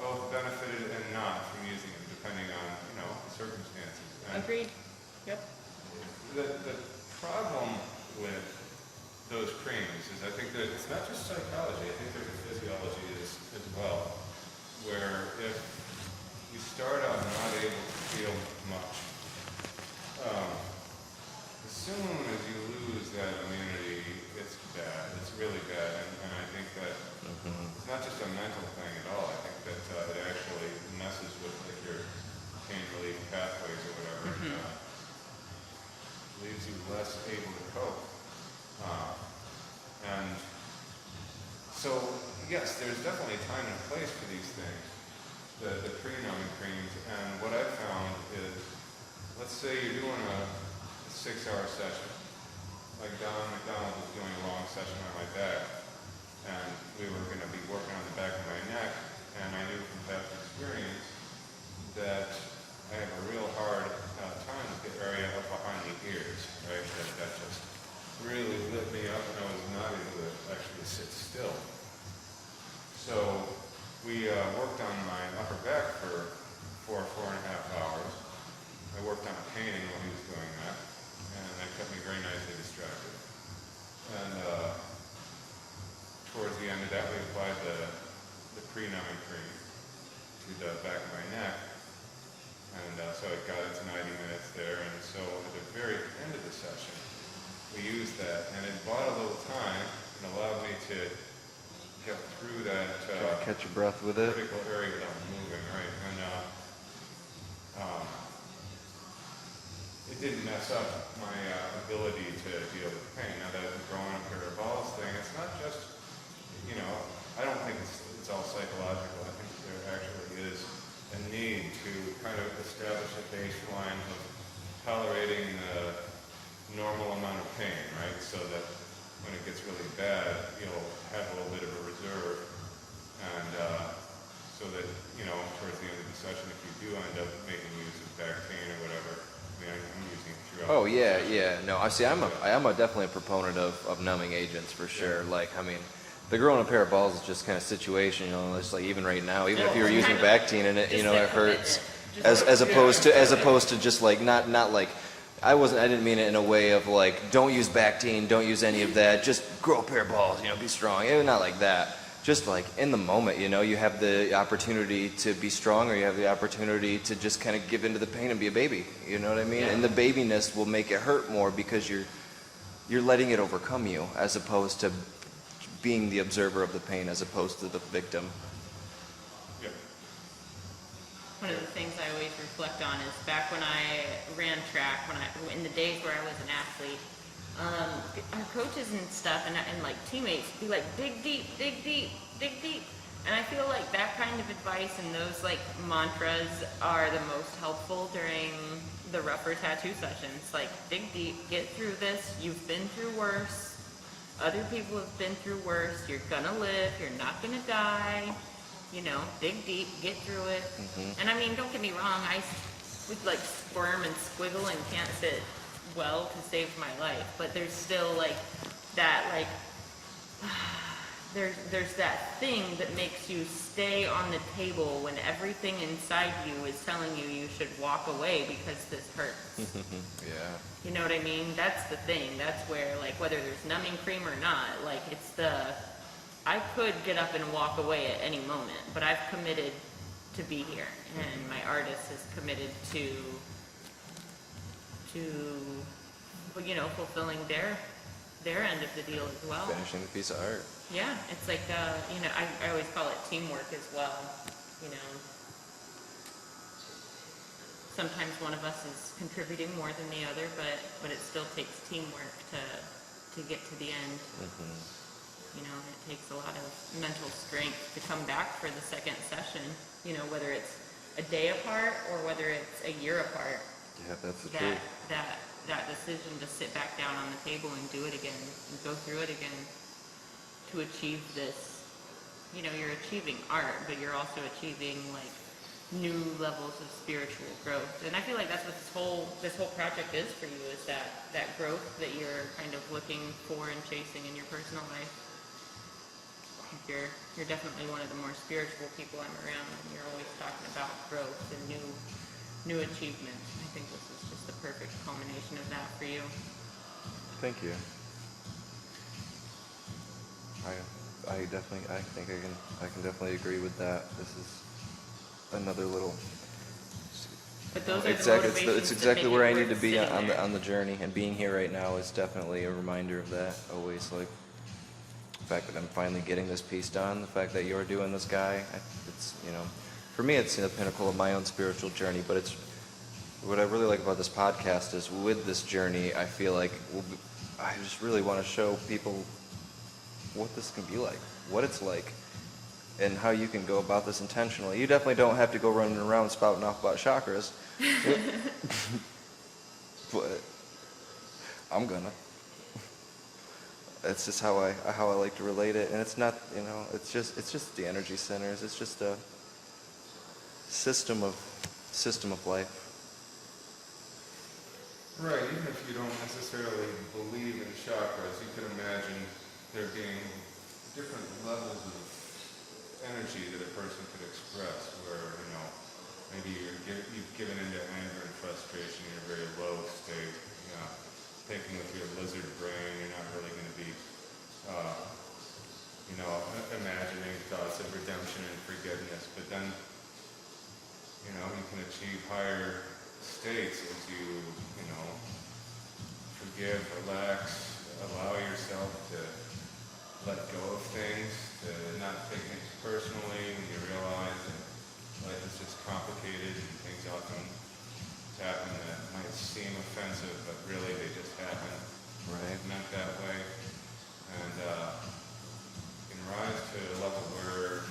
both benefited and not from using them, depending on, you know, the circumstances. And Agreed. Yep. the problem with those creams is I think that it's not just psychology, I think there's a physiology as well, where if you start out not able to feel much, as soon as you lose that immunity, it's bad. It's really bad, and I think that it's not just a mental thing at all. I think that it actually messes with like your pain relief pathways or whatever, and leaves you less able to cope. And so, yes, there's definitely a time and a place for these things, the pre-numbing creams. And what I've found is, let's say you're doing a 6-hour session, like Don McDonald was doing a long session on my back, and we were going to be working on the back of my neck, and I knew from past experience that I have a real hard time with the area up behind the ears, right? That just really lit me up, and I was not able to actually sit still. So we worked on my upper back for 4.5 hours. I worked on painting while he was doing that, and that kept me very nicely distracted. And towards the end of that, we applied the pre-numbing cream to the back of my neck. And so it got it to 90 minutes there. And so at the very end of the session, we used that. And it bought a little time and allowed me to get through that Catch your breath with it. critical area without moving, right? And it didn't mess up my ability to deal with pain. Now that the growing a pair of balls thing, it's not just, I don't think it's all psychological. I think there actually is a need to kind of establish a baseline of tolerating the normal amount of pain, right? So that when it gets really bad, you'll have a little bit of a reserve. And so that, towards the end of the session, if you do end up making use of back pain or whatever, I'm using it throughout. Oh yeah. No, I see. I'm definitely a proponent of numbing agents for sure. Yeah. Like, I mean, the growing a pair of balls is just kind of situation. It's like even right now, even if you were using Bactine and it, it hurts. As opposed to just like not like. I didn't mean it in a way of like, don't use Bactine, don't use any of that. Just grow a pair of balls. Be strong. It was not like that. Just like in the moment, you have the opportunity to be strong, or you have the opportunity to just kind of give into the pain and be a baby. You know what I mean? Yeah. And the babiness will make it hurt more because you're letting it overcome you, as opposed to being the observer of the pain, as opposed to the victim. Yep. One of the things I always reflect on is back when I ran track, in the days where I was an athlete, our coaches and stuff and like teammates be like, dig deep, dig deep, dig deep. And I feel like that kind of advice and those like mantras are the most helpful during the rougher tattoo sessions. Like, dig deep, get through this, you've been through worse, other people have been through worse, you're gonna live, you're not gonna die, dig deep, get through it. Mm-hmm. And I mean, don't get me wrong, I would like squirm and squiggle and can't sit well to save my life, but there's still like that, like there's that thing that makes you stay on the table when everything inside you is telling you should walk away because this hurts. Yeah. You know what I mean? That's the thing. That's where, like, whether there's numbing cream or not, like, I could get up and walk away at any moment, but I've committed to be here, and my artist is committed to fulfilling their end of the deal as well. Finishing the piece of art. Yeah, it's like, I always call it teamwork as well, Sometimes one of us is contributing more than the other, but it still takes teamwork to get to the end. Mm-hmm. It takes a lot of mental strength to come back for the second session, whether it's a day apart or whether it's a year apart. Yeah, that's the truth. That decision to sit back down on the table and do it again and go through it again to achieve this. You're achieving art, but you're also achieving like new levels of spiritual growth. And I feel like that's what this whole project is for you, is that growth that you're kind of looking for and chasing in your personal life. You're definitely one of the more spiritual people I'm around, and you're always talking about growth and new achievements. I think this is just the perfect culmination of that for you. Thank you. I can definitely agree with that. This is another little. But those are It's exactly where I need to be on the journey, and being here right now is definitely a reminder of that. Always, like, the fact that I'm finally getting this piece done, the fact that you're doing this, guy. It's for me, it's the pinnacle of my own spiritual journey. But it's what I really like about this podcast is with this journey, I feel like I just really want to show people what this can be like, what it's like, and how you can go about this intentionally. You definitely don't have to go running around spouting off about chakras. But I'm gonna. It's just how I like to relate it, and it's not, it's just the energy centers. It's just a system of life. Right, even if you don't necessarily believe in chakras, you can imagine there being different levels of energy that a person could express where, maybe you've given into anger and frustration in a very low state. Thinking with your lizard brain, you're not really going to be, imagining thoughts of redemption and forgiveness. But then, you can achieve higher states as you, forgive, relax, allow yourself to let go of things, to not take things personally when you realize that life is just complicated and things often happen that might seem offensive, but really they just happen. Right. Meant that way. And you can rise to a level where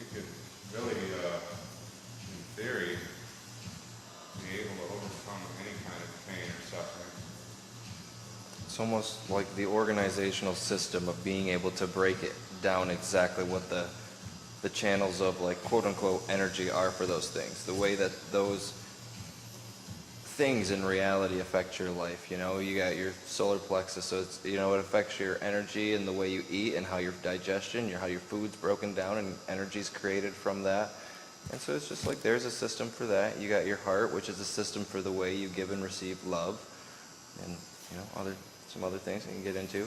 you could really, in theory, be able to overcome any kind of pain or suffering. It's almost like the organizational system of being able to break it down exactly what the channels of, like, quote-unquote energy are for those things. The way that those things in reality affect your life. You got your solar plexus, so it's, it affects your energy and the way you eat and how your digestion, how your food's broken down and energy's created from that. And so it's just like there's a system for that. You got your heart, which is a system for the way you give and receive love, and some other things you can get into.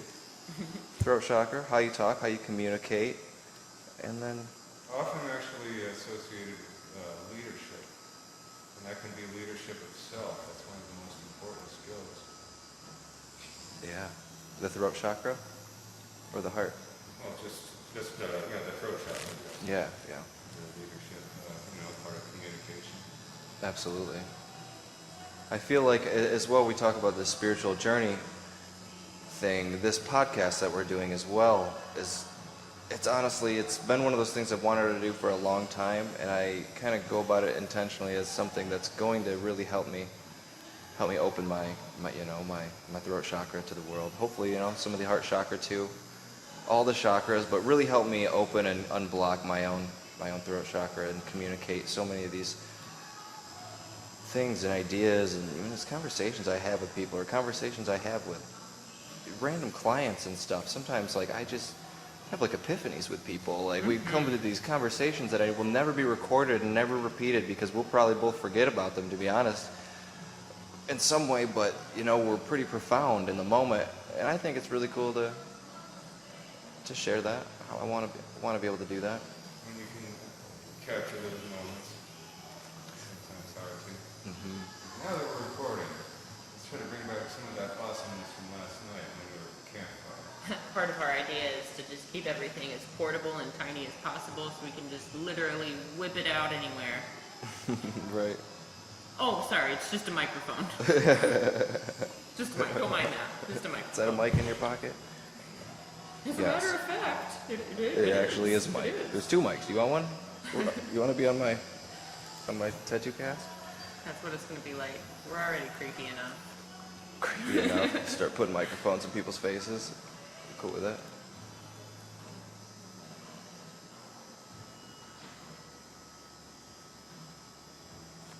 Throat chakra, how you talk, how you communicate, and then Often actually associated with leadership, and that can be leadership itself. That's one of the most important skills. yeah, the throat chakra or the heart. Well, just the throat chakra. Yeah. The leadership, part of communication. Absolutely. I feel like as well, we talk about the spiritual journey thing. This podcast that we're doing as well it's been one of those things I've wanted to do for a long time, and I kind of go about it intentionally as something that's going to really help me open my throat chakra to the world. Hopefully, some of the heart chakra too, all the chakras, but really help me open and unblock my own throat chakra and communicate so many of these things and ideas and even just conversations I have with people or conversations I have with random clients and stuff. Sometimes, like, I just have like epiphanies with people. Like, we come to these conversations that will never be recorded and never repeated because we'll probably both forget about them, to be honest, in some way, but we're pretty profound in the moment, and I think it's really cool to share that. I want to be able to do that. When you can capture those moments, sometimes hard to. Now that we're recording, let's try to bring back some of that awesomeness from last night when we were at the campfire. Part of our idea is to just keep everything as portable and tiny as possible so we can just literally whip it out anywhere. Right. Oh, sorry, it's just a microphone. Just a mic, don't mind that. Just a microphone. Is that a mic in your pocket? As a Yes. matter of fact, it is. It actually is a mic. It is. There's two mics. You want one? You want to be on my tattoo cast? That's what it's going to be like. We're already creepy enough. Creepy enough. Start putting microphones in people's faces. Cool with that?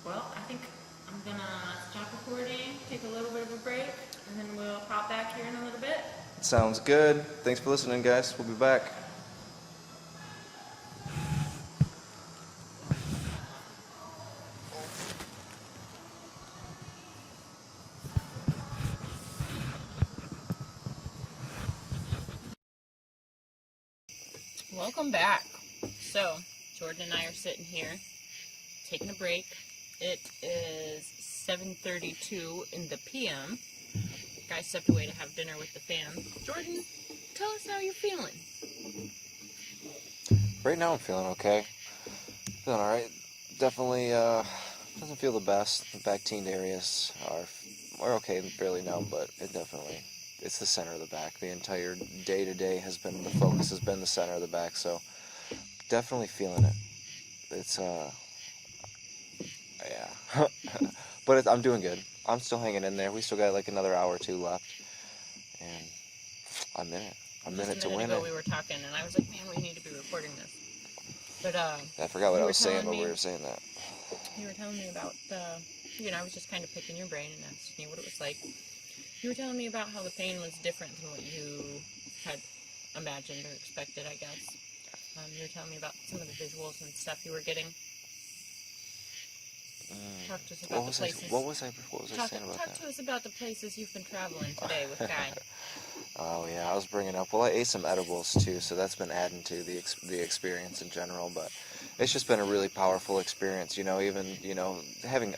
Well, I think I'm going to stop recording, take a little bit of a break, and then we'll pop back here in a little bit. Sounds good. Thanks for listening, guys. We'll be back. Welcome back. So, Jordan and I are sitting here, taking a break. It is 7:32 in the p.m. Guys stepped away to have dinner with the fam. Jordan, tell us how you're feeling. Right now I'm feeling okay. Feeling alright. Definitely doesn't feel the best. The back teen areas are okay and fairly numb, but it's the center of the back. The entire day-to-day the focus has been the center of the back, so definitely feeling it. It's yeah. But I'm doing good. I'm still hanging in there. We still got like another hour or two left, and I'm in it. I'm in it to win it. We were talking, and I was like, man, we need to be recording this. But I forgot what I was saying when we were saying that. You were telling me about I was just kind of picking your brain and asking you what it was like. You were telling me about how the pain was different than what you had imagined or expected, I guess. You were telling me about some of the visuals and stuff you were getting. Talk to us about the places. What was I saying about that? Talk to us about the places you've been traveling today with Guy. Oh yeah, I was bringing up. Well, I ate some edibles too, so that's been adding to the experience in general. But it's just been a really powerful experience. Even having.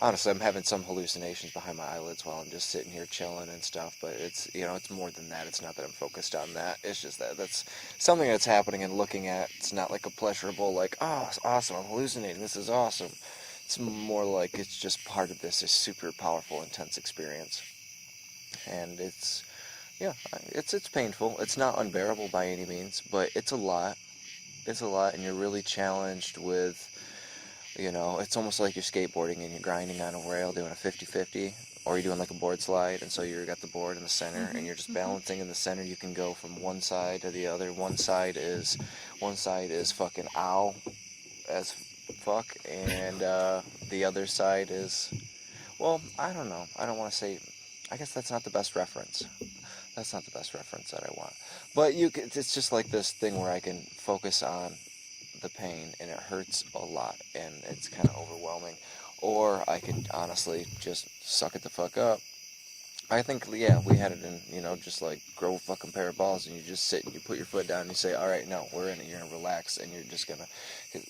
Honestly, I'm having some hallucinations behind my eyelids while I'm just sitting here chilling and stuff. But it's it's more than that. It's not that I'm focused on that. It's just that's something that's happening and looking at. It's not like a pleasurable oh, it's awesome. I'm hallucinating. This is awesome. It's more like it's just part of this super powerful, intense experience. And it's painful. It's not unbearable by any means, but it's a lot. It's a lot, and you're really challenged with, it's almost like you're skateboarding and you're grinding on a rail doing a 50-50, or you're doing like a board slide, and so you got the board in the center, and you're just balancing in the center. You can go from one side to the other. One side is fucking ow as fuck, and the other side is, well, I don't know. I don't want to say, I guess that's not the best reference. That's not the best reference that I want. But it's just like this thing where I can focus on the pain, and it hurts a lot, and it's kind of overwhelming. Or I could honestly just suck it the fuck up. I think, yeah, we had it in, just like grow a fucking pair of balls, and you just sit and you put your foot down and you say, all right, no, we're in it. You're going to relax, and you're just going to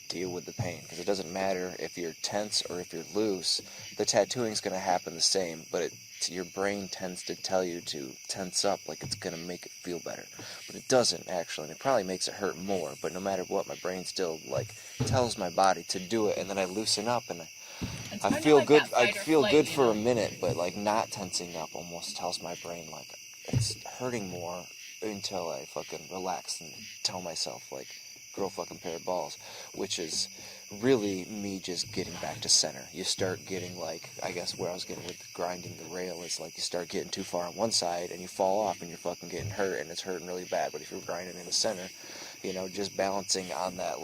deal with the pain. Because it doesn't matter if you're tense or if you're loose. The tattooing's going to happen the same, but your brain tends to tell you to tense up, like it's going to make it feel better. But it doesn't, actually, and it probably makes it hurt more. But no matter what, my brain still, tells my body to do it, and then I loosen up, and I feel good. I feel good for a minute, but not tensing up almost tells my brain it's hurting more until I fucking relax and tell myself grow a fucking pair of balls, which is really me just getting back to center. You start getting I guess where I was getting with grinding the rail is you start getting too far on one side and you fall off and you're fucking getting hurt and it's hurting really bad. But if you're grinding in the center, just balancing on that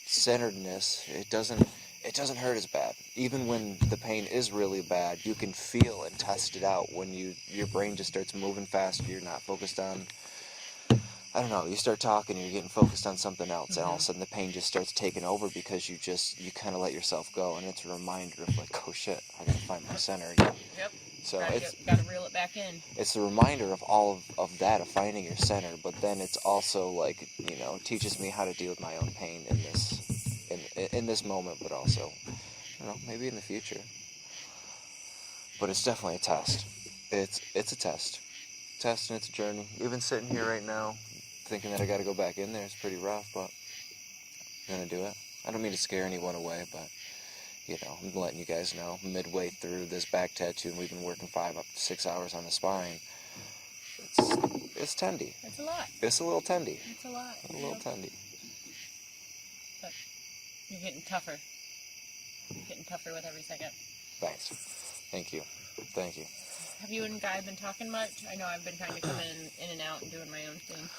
centeredness, it doesn't hurt as bad. Even when the pain is really bad, you can feel and test it out when your brain just starts moving faster. You're not focused on, I don't know, you start talking and you're getting focused on something else, and all of a sudden the pain just starts taking over because you kind of let yourself go, and it's a reminder of oh shit, I gotta find my center again. Yep. So gotta reel it back in. It's a reminder of all of that, of finding your center, but then it's also teaches me how to deal with my own pain in this moment, but also, maybe in the future. But it's definitely a test. It's a test. And it's a journey. Even sitting here right now, thinking that I got to go back in there is pretty rough, but I'm gonna do it. I don't mean to scare anyone away, but I'm letting you guys know midway through this back tattoo, and we've been working 5 up to 6 hours on the spine. It's tendy. It's a lot. It's a little tendy. It's a lot. A little tendy. But you're getting tougher. You're getting tougher with every second. Thanks. Thank you. Have you and Guy been talking much? I know I've been kind of coming in and out and doing my own thing.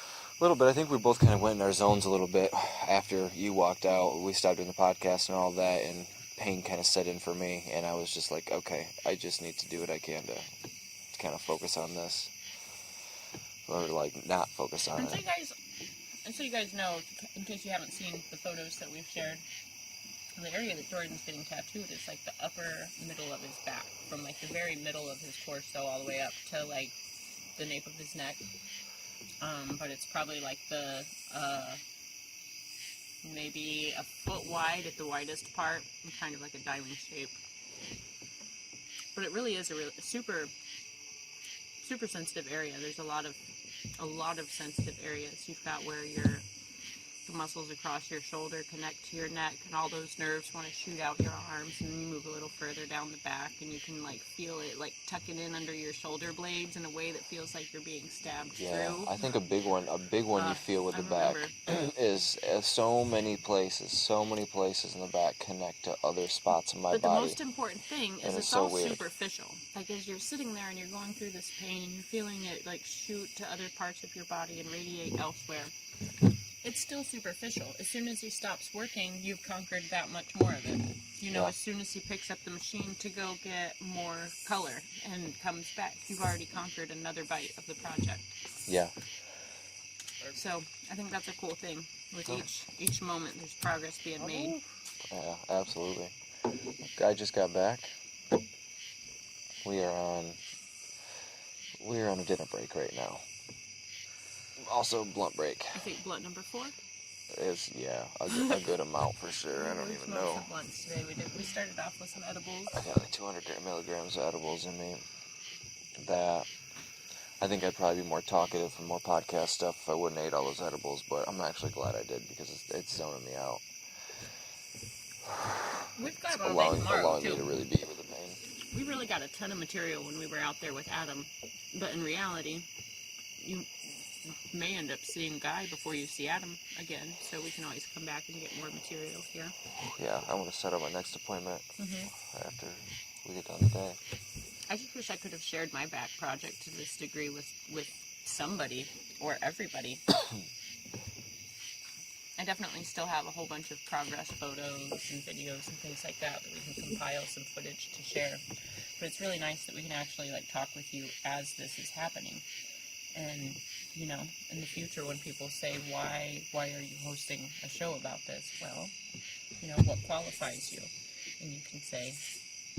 A little bit. I think we both kind of went in our zones a little bit after you walked out. We stopped doing the podcast and all that, and pain kind of set in for me, and I was just okay, I just need to do what I can to kind of focus on this, or not focus on it. And so you guys know, in case you haven't seen the photos that we've shared, the area that Jordan's getting tattooed is the upper middle of his back, from the very middle of his torso all the way up to the nape of his neck. But it's probably the maybe a foot wide at the widest part, and kind of a diamond shape. But it really is a super sensitive area. There's a lot of sensitive areas. You've got where the muscles across your shoulder connect to your neck, and all those nerves want to shoot out your arms, and then you move a little further down the back, and you can feel it tucking in under your shoulder blades in a way that feels like you're being stabbed through. I think a big one you feel with the back is so many places in the back connect to other spots in my body. But the most important thing is it's all weird. superficial. As you're sitting there and you're going through this pain and you're feeling it shoot to other parts of your body and radiate elsewhere, it's still superficial. As soon as he stops working, you've conquered that much more of it. You know, Yeah. as soon as he picks up the machine to go get more color and comes back, you've already conquered another bite of the project. Yeah. So I think that's a cool thing. With each moment, there's progress being made. Yeah, absolutely. Guy just got back. We are on a dinner break right now. Also, blunt break. I think blunt number 4. Is a good amount for sure. I don't We even smoked know. some blunts today. We started off with some edibles. I got like 200 milligrams of edibles in me. That I think I'd probably be more talkative for more podcast stuff if I wouldn't ate all those edibles. But I'm actually glad I did because it's zoning me out. We've got It's all day tomorrow allowing me too. to really be with the pain. We really got a ton of material when we were out there with Adam, but in reality, you may end up seeing Guy before you see Adam again, so we can always come back and get more material here. Yeah, I want to set up my next appointment after we get done today. I just wish I could have shared my back project to this degree with somebody or everybody. I definitely still have a whole bunch of progress photos and videos and things like that we can compile some footage to share. But it's really nice that we can actually talk with you as this is happening. And, you know, in the future when people say, why are you hosting a show about this? Well, you know, what qualifies you? And you can say,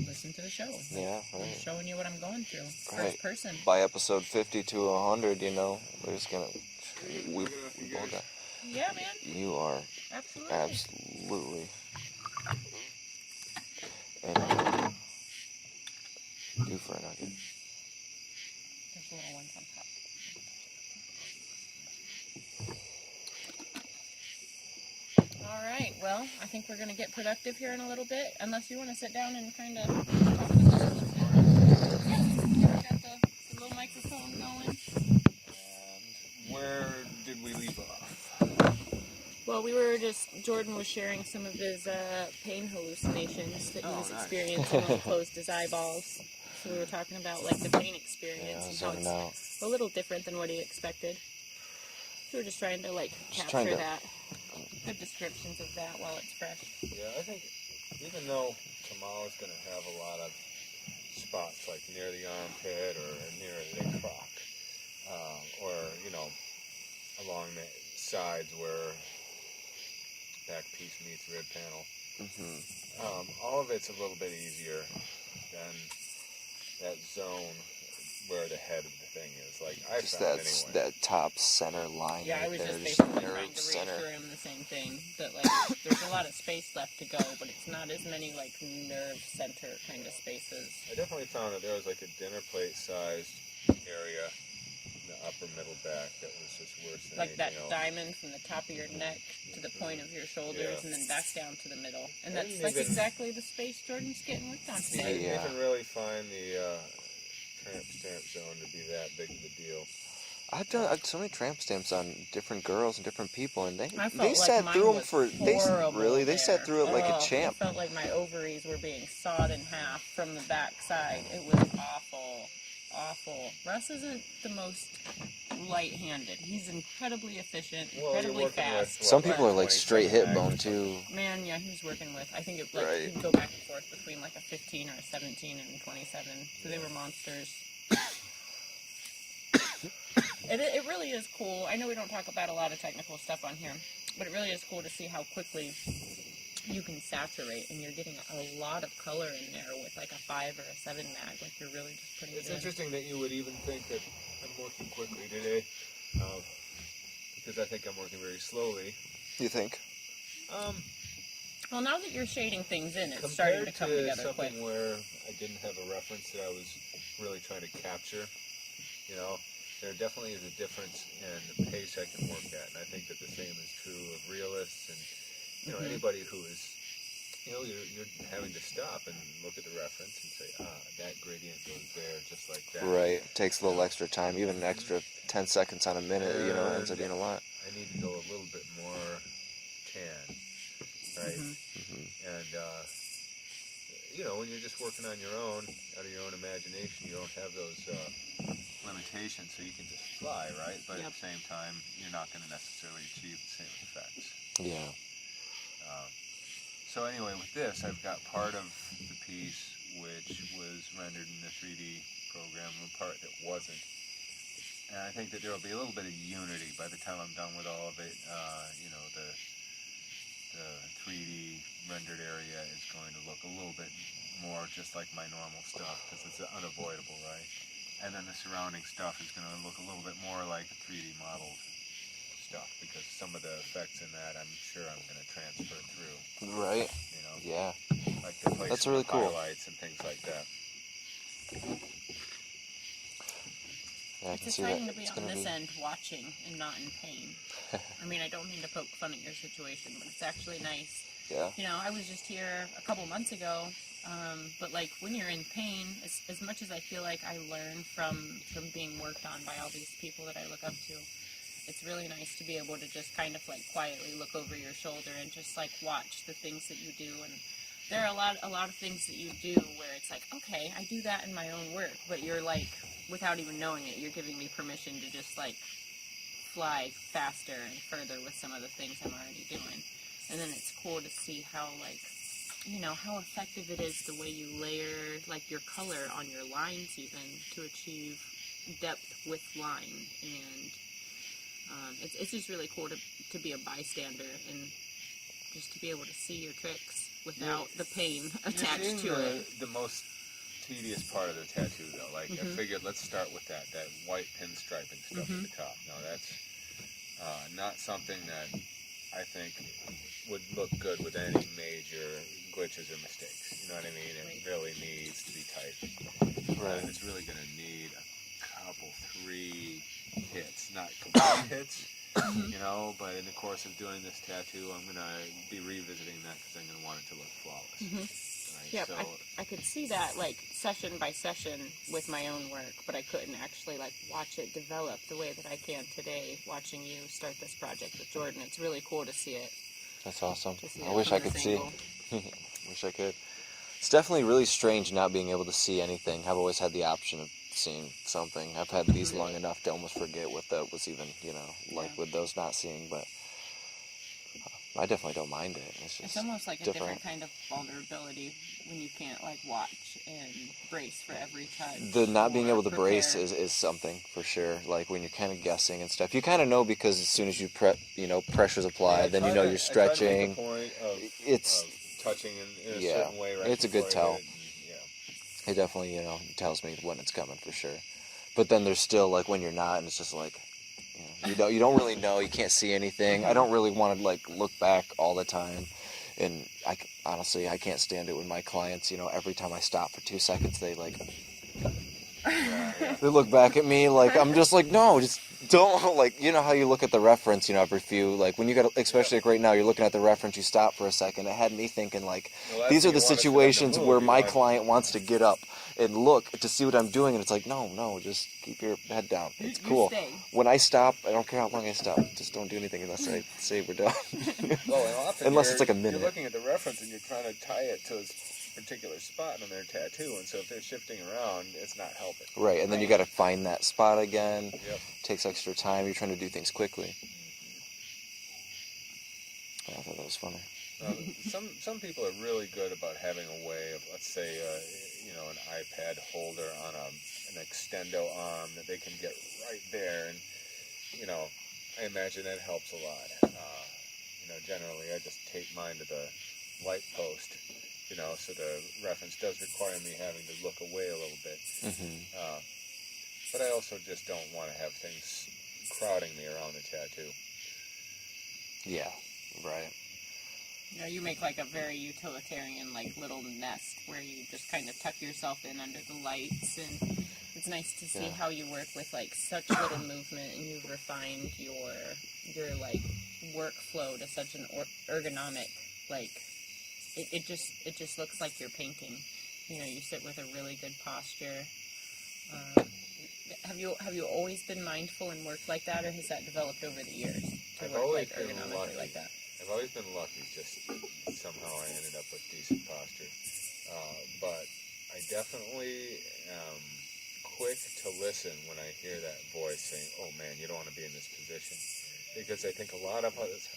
listen to the show. Yeah, I'm right. showing you what I'm going through. Right. First person. By episode 50 to 100, you know, we're just gonna. We both got. Yeah, man. You are Absolutely. absolutely. And due for a nugget. There's little ones on top. All right. Well, I think we're going to get productive here in a little bit, unless you want to sit down and kind of talk with us. Yeah, got the little microphone going. And where did we leave off? Well, Jordan was sharing some of his pain hallucinations that he was nice. experiencing when he closed his eyeballs. So we were talking about the pain experience and how zoning out. it's a little different than what he expected. So we're just trying to Just capture trying to- that. Good descriptions of that while it's fresh. Yeah, I think even though tomorrow's going to have a lot of spots like near the armpit or near the crock, or, you know, along the sides where back piece meets rib panel, all of it's a little bit easier than that zone where the head of the thing is. Like, I Just found that anyway. top center line. Yeah, I right was there, just basically nerve trying to center. reassure him the same thing. That there's a lot of space left to go, but it's not as many nerve center kind of spaces. I definitely found that there was like a dinner plate sized area in the upper middle back that was just worse than Like that anything else. diamond from the top of your neck to the point of your shoulders, and then back down to the middle. And I that's didn't even- exactly the space Jordan's getting worked on I today. didn't Yeah. even really find the tramp stamp zone to be that big of a deal. I've done so many tramp stamps on different girls and different people, and I they felt like sat mine through them was for horrible they there. sat through it like a champ. I felt like my ovaries were being sawed in half from the backside. It was awful. Russ isn't the most light-handed. He's incredibly efficient, Well, you're incredibly working with, fast. what, Some people are like 20 straight hip mags bone or too. Man, yeah, he was working with, I think it Right. you can go back and forth between a 15 or a 17 and a 27. So they were monsters. It really is cool. I know we don't talk about a lot of technical stuff on here, but it really is cool to see how quickly you can saturate, and you're getting a lot of color in there with a 5 or a 7 mag. You're really just putting It's it in. interesting that you would even think that I'm working quickly today, because I think I'm working very slowly. You think? Well, now that you're shading things in, it's starting to come Compared together quick. something where I didn't have a reference that I was really trying to capture, you know, there definitely is a difference in the pace I can work at, and I think that the same is true of realists and, you know, anybody who is, you know, you're having to stop and look at the reference and say, that gradient goes there just like that. Right. Takes a little extra time, even an extra 10 seconds on a minute, ends up being a lot. I need to go a little bit more tan, right? And, you know, when you're just working on your own, out of your own imagination, you don't have those limitations, so you can just fly, right? But at the same time, you're not going to necessarily achieve the same effects. Yeah. So anyway, with this, I've got part of the piece which was rendered in the 3D program, and part that wasn't. And I think that there will be a little bit of unity by the time I'm done with all of it. You know, the 3D rendered area is going to look a little bit more just like my normal stuff because it's unavoidable, right? And then the surrounding stuff is going to look a little bit more like the 3D modeled stuff because some of the effects in that I'm sure I'm going to transfer through. Right. You know, Yeah. like the placement That's really of cool. highlights and things like that. Yeah, I It's can see that. exciting to be It's on gonna this be. end watching and not in pain. I mean, I don't mean to poke fun at your situation, but it's actually nice. Yeah. You know, I was just here a couple months ago, but like when you're in pain, as much as I feel like I learn from being worked on by all these people that I look up to, it's really nice to be able to just kind of like quietly look over your shoulder and just like watch the things that you do. And there are a lot of things that you do where it's like, okay, I do that in my own work, but you're like, without even knowing it, you're giving me permission to just like fly faster and further with some of the things I'm already doing. And then it's cool to see how, like, you know, how effective it is the way you layer like your color on your lines even to achieve depth with line. And it's just really cool to be a bystander and just to be able to see your tricks without the pain attached to it. The most tedious part of the tattoo, though. Like, I figured, let's start with that white pinstriping stuff at the top. Now, that's not something that I think would look good with any major glitches or mistakes. You know what I mean? It really needs to be tight. Right. And it's really going to need a couple, 3 hits. Not complete hits, you know, but in the course of doing this tattoo, I'm going to be revisiting that because I'm going to want it to look flawless. Right? Yeah, So, I could see that like session by session with my own work, but I couldn't actually like watch it develop the way that I can today watching you start this project with Jordan. It's really cool to see it. That's awesome. To see I it wish from I could this see. angle. Wish I could. It's definitely really strange not being able to see anything. I've always had the option of seeing something. I've had these long enough to almost forget what that was even, you know, like with those not seeing, but I definitely don't mind it. It's just It's almost like a different. different kind of vulnerability when you can't like watch and brace for every touch. The not being or able to brace prepare. is something for sure. Like when you're kind of guessing and stuff, you kind of know because as soon as you pressure's applied, then you know you're stretching. I try to make a point It's of touching in a yeah, certain way, right? it's a good before I tell. hit it, and, It definitely tells me when it's coming for sure. But then there's still like when you're not, and it's just like you don't really know. You can't see anything. I don't really want to like look back all the time. And honestly, I can't stand it when my clients, every time I stop for 2 seconds, they like, they look back at me like, I'm just like, no, just don't, like, you know how you look at the reference, every few, like when you got, especially like right now, you're looking at the reference, you stop for a second. It had me thinking like, Well, these are the you want us to have situations the move, where you my want- client wants to get up and look to see what I'm doing. And it's like, no, just keep your head down. It's You cool. stay. When I stop, I don't care how long I stop. Just don't do anything unless I say we're done. Well, and often Unless it's like a minute. You're looking at the reference and you're trying to tie it to a particular spot on their tattoo, and so if they're shifting around, it's not helping. Right, and then you got to find that spot again. Yep. Takes extra time. You're trying to do things quickly. Yeah, I thought that was funny. Some people are really good about having a way of, let's say, an iPad holder on an extendo arm that they can get right there, and I imagine that helps a lot. Generally I just tape mine to the light post, so the reference does require me having to look away a little bit. But I also just don't want to have things crowding me around the tattoo. Yeah, right. You make like a very utilitarian like little nest where you just kind of tuck yourself in under the lights, and it's nice to see how you work with like such little movement, and you've refined your like workflow to such an ergonomic, like it just looks like you're painting. You sit with a really good posture. Have you always been mindful and worked like that, or has that developed over the years to I've work always like been ergonomically lucky. like that? I've always been lucky, just somehow I ended up with decent posture. But I definitely am quick to listen when I hear that voice saying, oh man, you don't want to be in this position. Because I think a lot of us,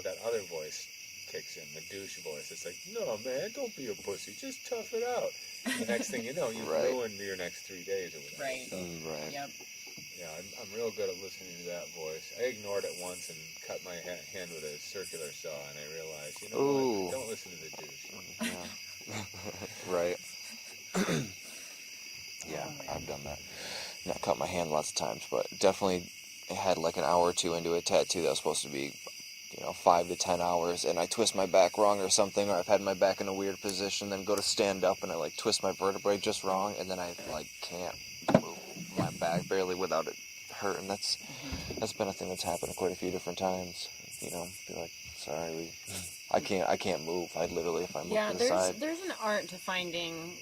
that other voice kicks in, the douche voice. It's like, no, man, don't be a pussy. Just tough it out. The next thing you know, you've Right. ruined your next 3 days or whatever. Right. So, Right. Yep. yeah, I'm real good at listening to that voice. I ignored it once and cut my hand with a circular saw, and I realized, you know Ooh. what? Don't listen to the douche. Yeah. Right. Yeah, I've done that. Not cut my hand lots of times, but definitely had like an hour or two into a tattoo that was supposed to be, 5 to 10 hours, and I twist my back wrong or something, or I've had my back in a weird position, then go to stand up and I like twist my vertebrae just wrong, and then I like can't move my back barely without it hurting. That's been a thing that's happened quite a few different times. Be like, sorry, I can't move. I literally, if I move to the side. There's an art to finding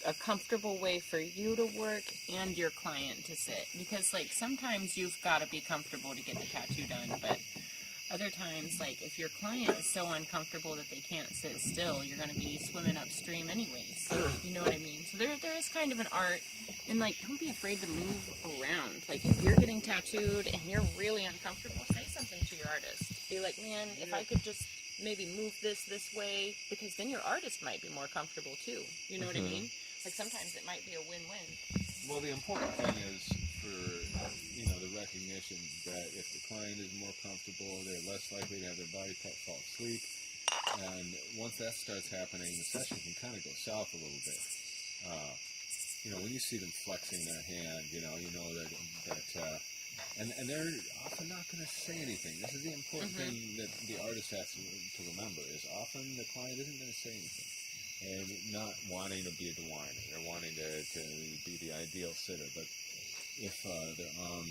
a comfortable way for you to work and your client to sit, because like sometimes you've got to be comfortable to get the tattoo done, but other times, like if your client is so uncomfortable that they can't sit still, you're going to be swimming upstream anyways. So, you know what I mean? So there is kind of an art, and like don't be afraid to move around. Like if you're getting tattooed and you're really uncomfortable, say something to your artist. Be like, man, if I could just maybe move this way, because then your artist might be more comfortable too. You know what I mean? Like sometimes it might be a win-win. Well, the important thing is for, the recognition that if the client is more comfortable, they're less likely to have their body part fall asleep. And once that starts happening, the session can kind of go south a little bit. When you see them flexing their hand, you know that and they're often not going to say anything. This is the important thing that the artist has to remember, is often the client isn't going to say anything. And not wanting to be the whiner. They're wanting to be the ideal sitter. But if their arm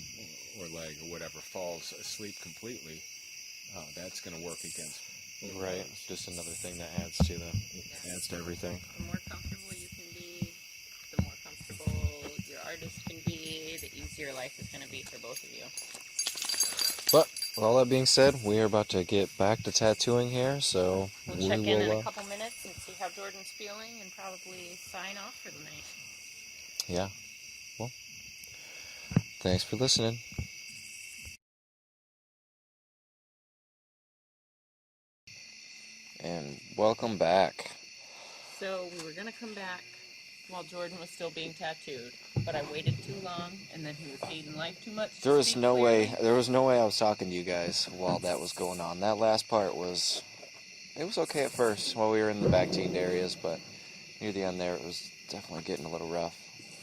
or leg or whatever falls asleep completely, that's going to work against them. Right. Just another thing that adds to everything. The more comfortable you can be, the more comfortable your artist can be, the easier life is going to be for both of you. But with all that being said, we are about to get back to tattooing here, so We'll check in a couple minutes and see how Jordan's feeling, and probably sign off for the night. Yeah. Well, thanks for listening. And welcome back. So we were going to come back while Jordan was still being tattooed, but I waited too long, and then he was hating life too much. There was no way I was talking to you guys while that was going on. That last part it was okay at first while we were in the back teamed areas, but near the end there it was definitely getting a little rough.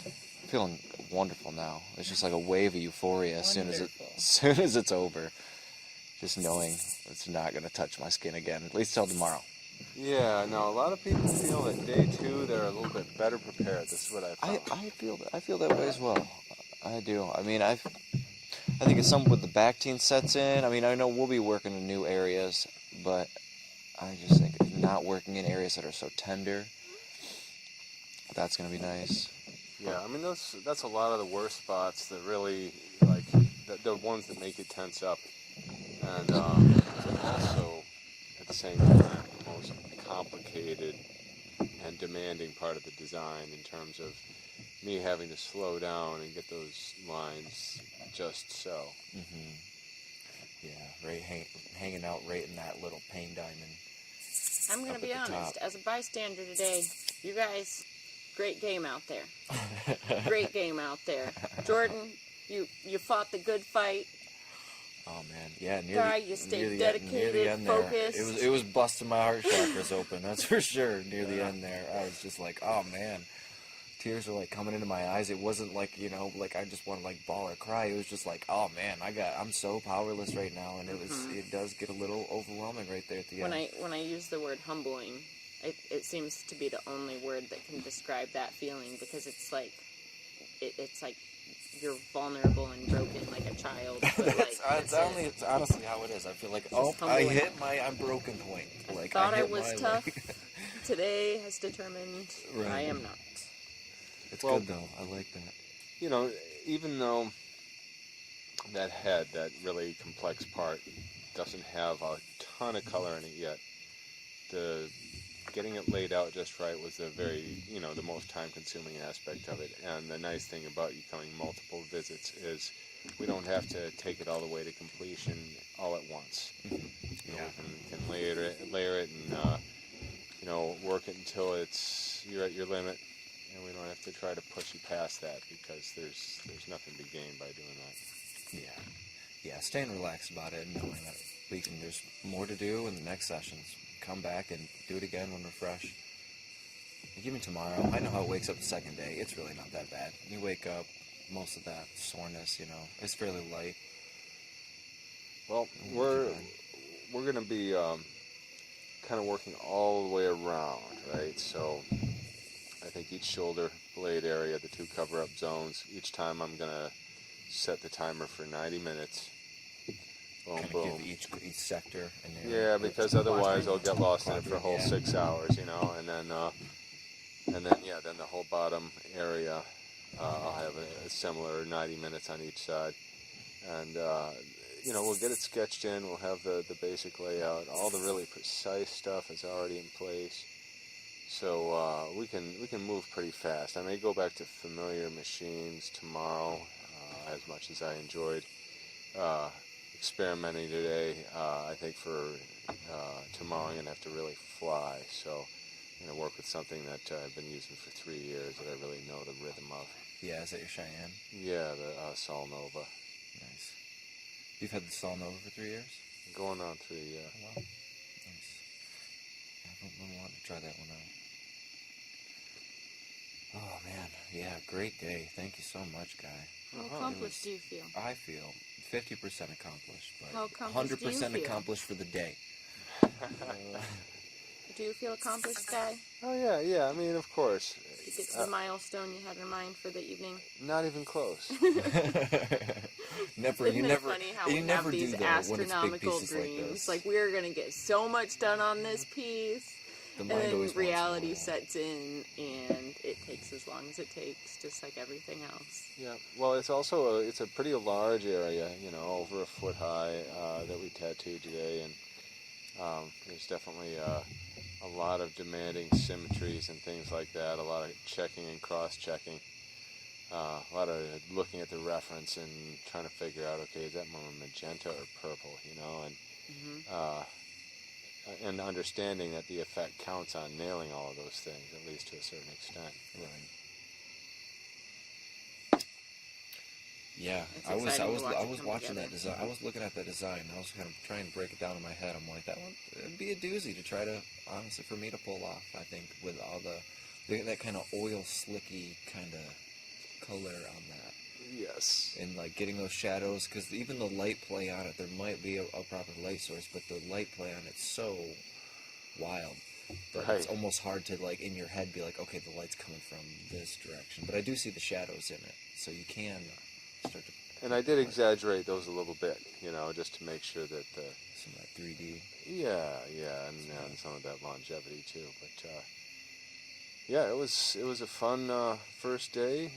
I'm feeling wonderful now. It's just like a wave of euphoria as soon as it's over. Just knowing it's not going to touch my skin again, at least till tomorrow. Yeah, no, a lot of people feel that day 2 they're a little bit better prepared. This is what I found. I feel that way as well. I do. I mean, I think it's something with the back team sets in. I mean, I know we'll be working in new areas, but I just think not working in areas that are so tender, that's going to be nice. Yeah, I mean, that's a lot of the worst spots that really, the ones that make you tense up. And also, at the same time, the most complicated and demanding part of the design in terms of me having to slow down and get those lines just so. Mm-hmm. Yeah, right, hanging out right in that little pain diamond. I'm going to be honest, as a bystander today, you guys, great game out there. Great game out there. Jordan, you fought the good fight. Oh man, yeah, You stayed dedicated, focused. It was busting my heart chakras open. That's for sure. Near the end there, I was just like, oh man, tears were like coming into my eyes. It wasn't like like I just want to like bawl or cry. It was just like, oh man, I'm so powerless right now, and it does get a little overwhelming right there at the end. When I use the word humbling, it seems to be the only word that can describe that feeling, because it's like you're vulnerable and broken like a child. But it's honestly how it is. I feel like, I hit I'm broken point. Like thought I was tough. Today has determined I am not. It's good though. I like that. Even though that head, that really complex part, doesn't have a ton of color in it yet, getting it laid out just right was the the most time-consuming aspect of it. And the nice thing about you coming multiple visits is we don't have to take it all the way to completion all at once. Mm-hmm. You know, Yeah. we can layer it, and you know, work it until you're at your limit, and we don't have to try to push you past that because there's nothing to gain by doing that. Yeah, staying relaxed about it and knowing that there's more to do in the next sessions. Come back and do it again when we're fresh. Like even tomorrow, I know how it wakes up the second day. It's really not that bad. You wake up, most of that soreness, you know, is fairly light. Well, we're going to be kind of working all the way around, right? So I think each shoulder blade area, the 2 cover-up zones, each time I'm going to set the timer for 90 minutes. Boom, Kind of boom. give each sector an area. Yeah, because otherwise I'll get lost in it for a whole 6 hours, you know, and then the whole bottom area, I'll have a similar 90 minutes on each side, and you know, we'll get it sketched in. We'll have the basic layout. All the really precise stuff is already in place, so we can move pretty fast. I may go back to familiar machines tomorrow, as much as I enjoyed experimenting today. I think for tomorrow I'm going to have to really fly, so I'm going to work with something that I've been using for 3 years that I really know the rhythm of. Yeah, is that your Cheyenne? Yeah, the Sol Nova. Nice. You've had the Sol Nova for 3 years? Going on 3, yeah. Oh, wow. Nice. I've been wanting to try that one out. Oh, man. Yeah, great day. Thank you so much, Guy. How accomplished do you feel? I feel 50% accomplished, but How accomplished 100% do you feel? accomplished for the day. Do you feel accomplished, Guy? Oh, yeah, I mean, of course. Did you get to the milestone you had in mind for the evening? Not even close. Never, Isn't you it never, funny how you we never have these do that when it's big astronomical pieces like dreams? this. Like we're gonna get so much done on this piece, The and mind then always wants reality more. sets in, and it takes as long as it takes, just like everything else. Yeah, well, it's also it's a pretty large area, you know, over a foot high that we tattooed today, and there's definitely a lot of demanding symmetries and things like that, a lot of checking and cross-checking, a lot of looking at the reference and trying to figure out, okay, is that more magenta or purple, you know, and understanding that the effect counts on nailing all of those things, at least to a certain extent. Right. Yeah, It's I was exciting to watch it come watching together. that design. I was looking at the design. I was kind of trying to break it down in my head. I'm like, it'd be a doozy to try to, honestly, for me to pull off. I think with all that kind of oil slicky kind of color on that, Yes. and like getting those shadows, because even the light play on it, there might be a proper light source, but the light play on it's so wild that it's Right. almost hard to like in your head be like, okay, the light's coming from this direction. But I do see the shadows in it, so you can start to And I did exaggerate those a little bit, you know, just to make sure that some of that 3D. yeah, and some of that longevity too. But yeah, it was a fun first day,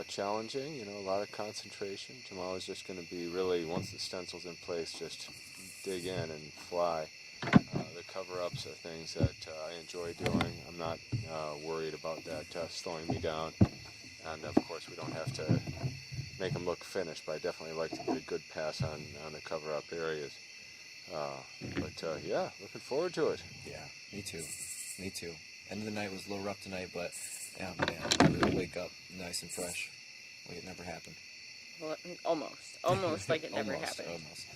challenging, you know, a lot of concentration. Tomorrow's just going to be really, once the stencil's in place, just dig in and fly. The cover-ups are things that I enjoy doing. I'm not worried about that slowing me down. And of course, we don't have to make them look finished, but I definitely like to get a good pass on the cover-up areas. But yeah, looking forward to it. Yeah, me too. End of the night was a little rough tonight, but yeah, man, I really wake up nice and fresh, like it never happened. Well, almost like it never happened. Almost.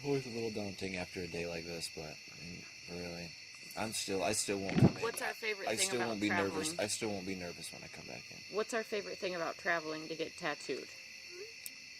Always a little daunting after a day like this, but really, I still won't come in. What's our favorite I thing still about won't be traveling? nervous. I still won't be nervous when I come back in. What's our favorite thing about traveling to get tattooed?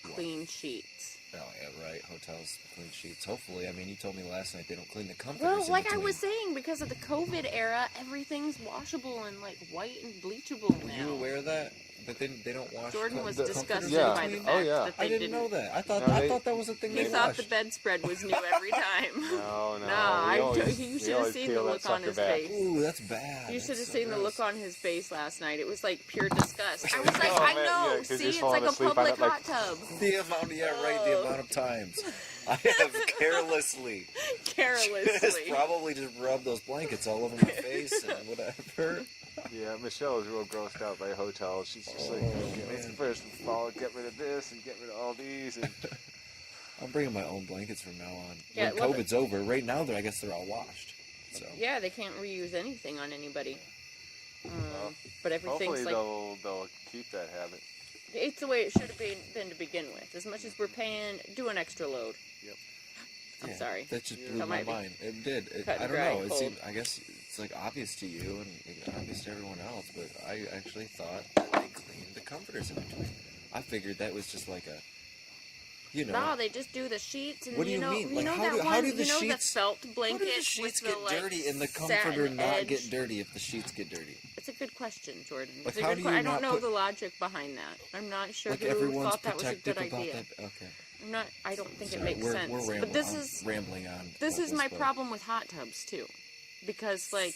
What? Clean sheets. Oh yeah, right. Hotels clean sheets. Hopefully, I mean, you told me last night they don't clean the comforters. Well, in like I between. was saying, because of the COVID era, everything's washable and like white and bleachable Were now. you aware of that? But they don't wash. Jordan was The- disgusted yeah. by the Oh, fact yeah. that they I didn't know that. I thought No, I they- thought that was a thing He they thought washed. the bedspread was new every time. No. Nah, we always- you we should have always seen peel the that look on sucker his back. face. Ooh, that's bad. You should That's have so seen the gross. look on his face last night. It was like pure disgust. I was like, Oh, I man, know. yeah, 'cause See, he's it's falling like a asleep on public it, like- hot tub. The amount, yeah, right. The amount of times I have carelessly, just Carelessly. probably just rubbed those blankets all over my face and whatever. Yeah, Michelle is real grossed out by hotels. She's just like, Oh, okay, let's man. first of all get rid of this and get rid of all these. And I'm bringing my own blankets from now on. Yeah, when well, COVID's over, right now, I guess they're all washed. So. Yeah, they can't reuse anything on anybody. But Hopefully everything's like they'll keep that habit. it's the way it should have been to begin with. As much as we're paying, do an extra load. Yep. I'm sorry. That just blew That my might be mind. It did. cut I and don't dry know. It cold. seemed, I guess it's like obvious to you and obvious to everyone else, but I actually thought that they cleaned the comforters in between. I figured that was just like a, No, they just do the sheets and What do you mean? You Like, know how that do- one, how do the you know that sheets- felt how blanket do the sheets with get the like dirty and the satin comforter not edge? get dirty if the sheets get dirty? It's a good question, Jordan. Like, It's a how good do you I don't not know put- the logic behind that. I'm not sure Like who everyone's thought that was a protective good about idea. that. Okay. I don't think Sorry, it makes sense. We're But this I'm is rambling on. this about is my but- problem with hot tubs too, because like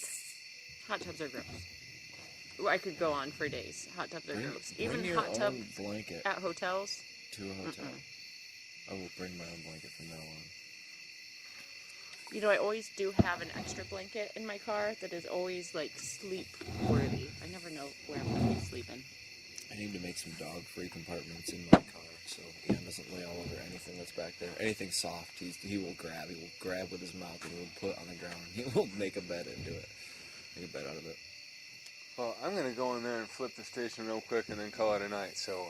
hot tubs are gross. I could go on for days. Hot tubs are gross. Bring Even your hot tub own blanket at hotels. to a hotel. I will bring my own blanket from now on. You know, I always do have an extra blanket in my car that is always like sleep worthy. I never know where I'm going to be sleeping. I need to make some dog-free compartments in my car, so Ian doesn't lay all over anything that's back there. Anything soft, he will grab. He will grab with his mouth and he will put on the ground. He will make a bed into it. Make a bed out of it. Well, I'm gonna go in there and flip the station real quick and then call it a night. So,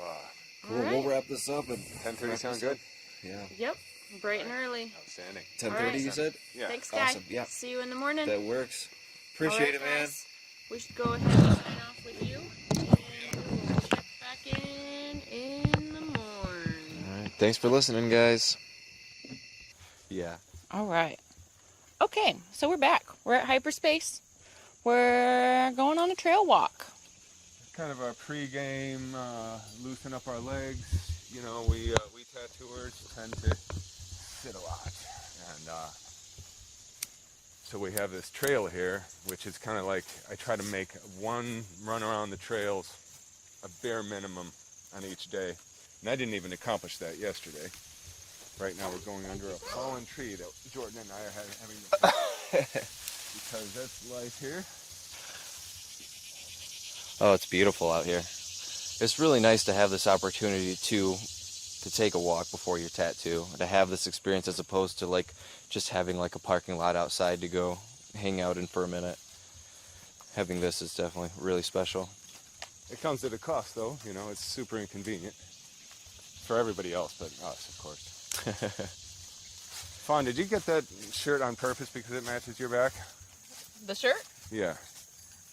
Cool. All right. We'll wrap this up. 10:30 sound good? Yeah. Yep, bright and early. Outstanding. 10:30. right. You said Yeah. Thanks, guy. Awesome, yeah. See you in the morning. that works. All Appreciate right, it, man. guys. We should go ahead and sign off with you, and we'll check back in the morning. All right. Thanks for listening, guys. Yeah. All right. Okay, so we're back. We're at hyperspace. We're going on a trail walk. Kind of our pre-game, loosen up our legs. You know, we tattooers tend to sit a lot, and so we have this trail here, which is kind of like I try to make one run around the trails a bare minimum on each day, and I didn't even accomplish that yesterday. Right now we're going under a fallen tree that Jordan and I are having to because that's life here. Oh, it's beautiful out here. It's really nice to have this opportunity to take a walk before your tattoo, to have this experience as opposed to like just having like a parking lot outside to go hang out in for a minute. Having this is definitely really special. It comes at a cost, though. You know, it's super inconvenient for everybody else, but us, of course. Fawn, did you get that shirt on purpose because it matches your back? The shirt? Yeah.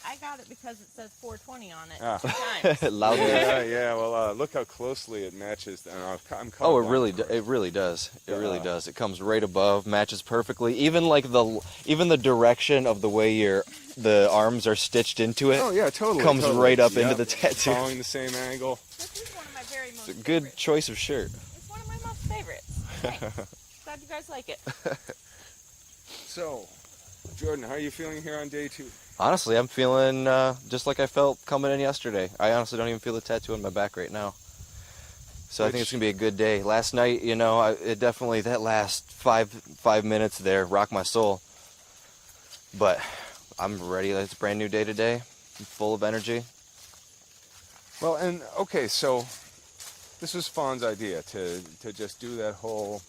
I got it because it says 420 on it. Ah. 2 times. Loudly. Yeah. Well, look how closely it matches. I'm Oh, it colorblind, really, of course. it really does. It really Uh, does. It comes right above, matches perfectly. Even like the direction of the way the arms are stitched into it Oh yeah, totally. comes totally. right up into Yep. the tattoo. Following the same angle. This is one of my very most It's a good favorite. choice of shirt. It's one of my most favorites. Thanks. Glad you guys like it. So, Jordan, how are you feeling here on day 2? Honestly, I'm feeling just like I felt coming in yesterday. I honestly don't even feel the tattoo on my back right now. So I think it's gonna be a good day. Last night, you know, it definitely that last five minutes there rocked my soul. But I'm ready. It's a brand new day today. I'm full of energy. Well, and okay, so this was Fawn's idea to just do that whole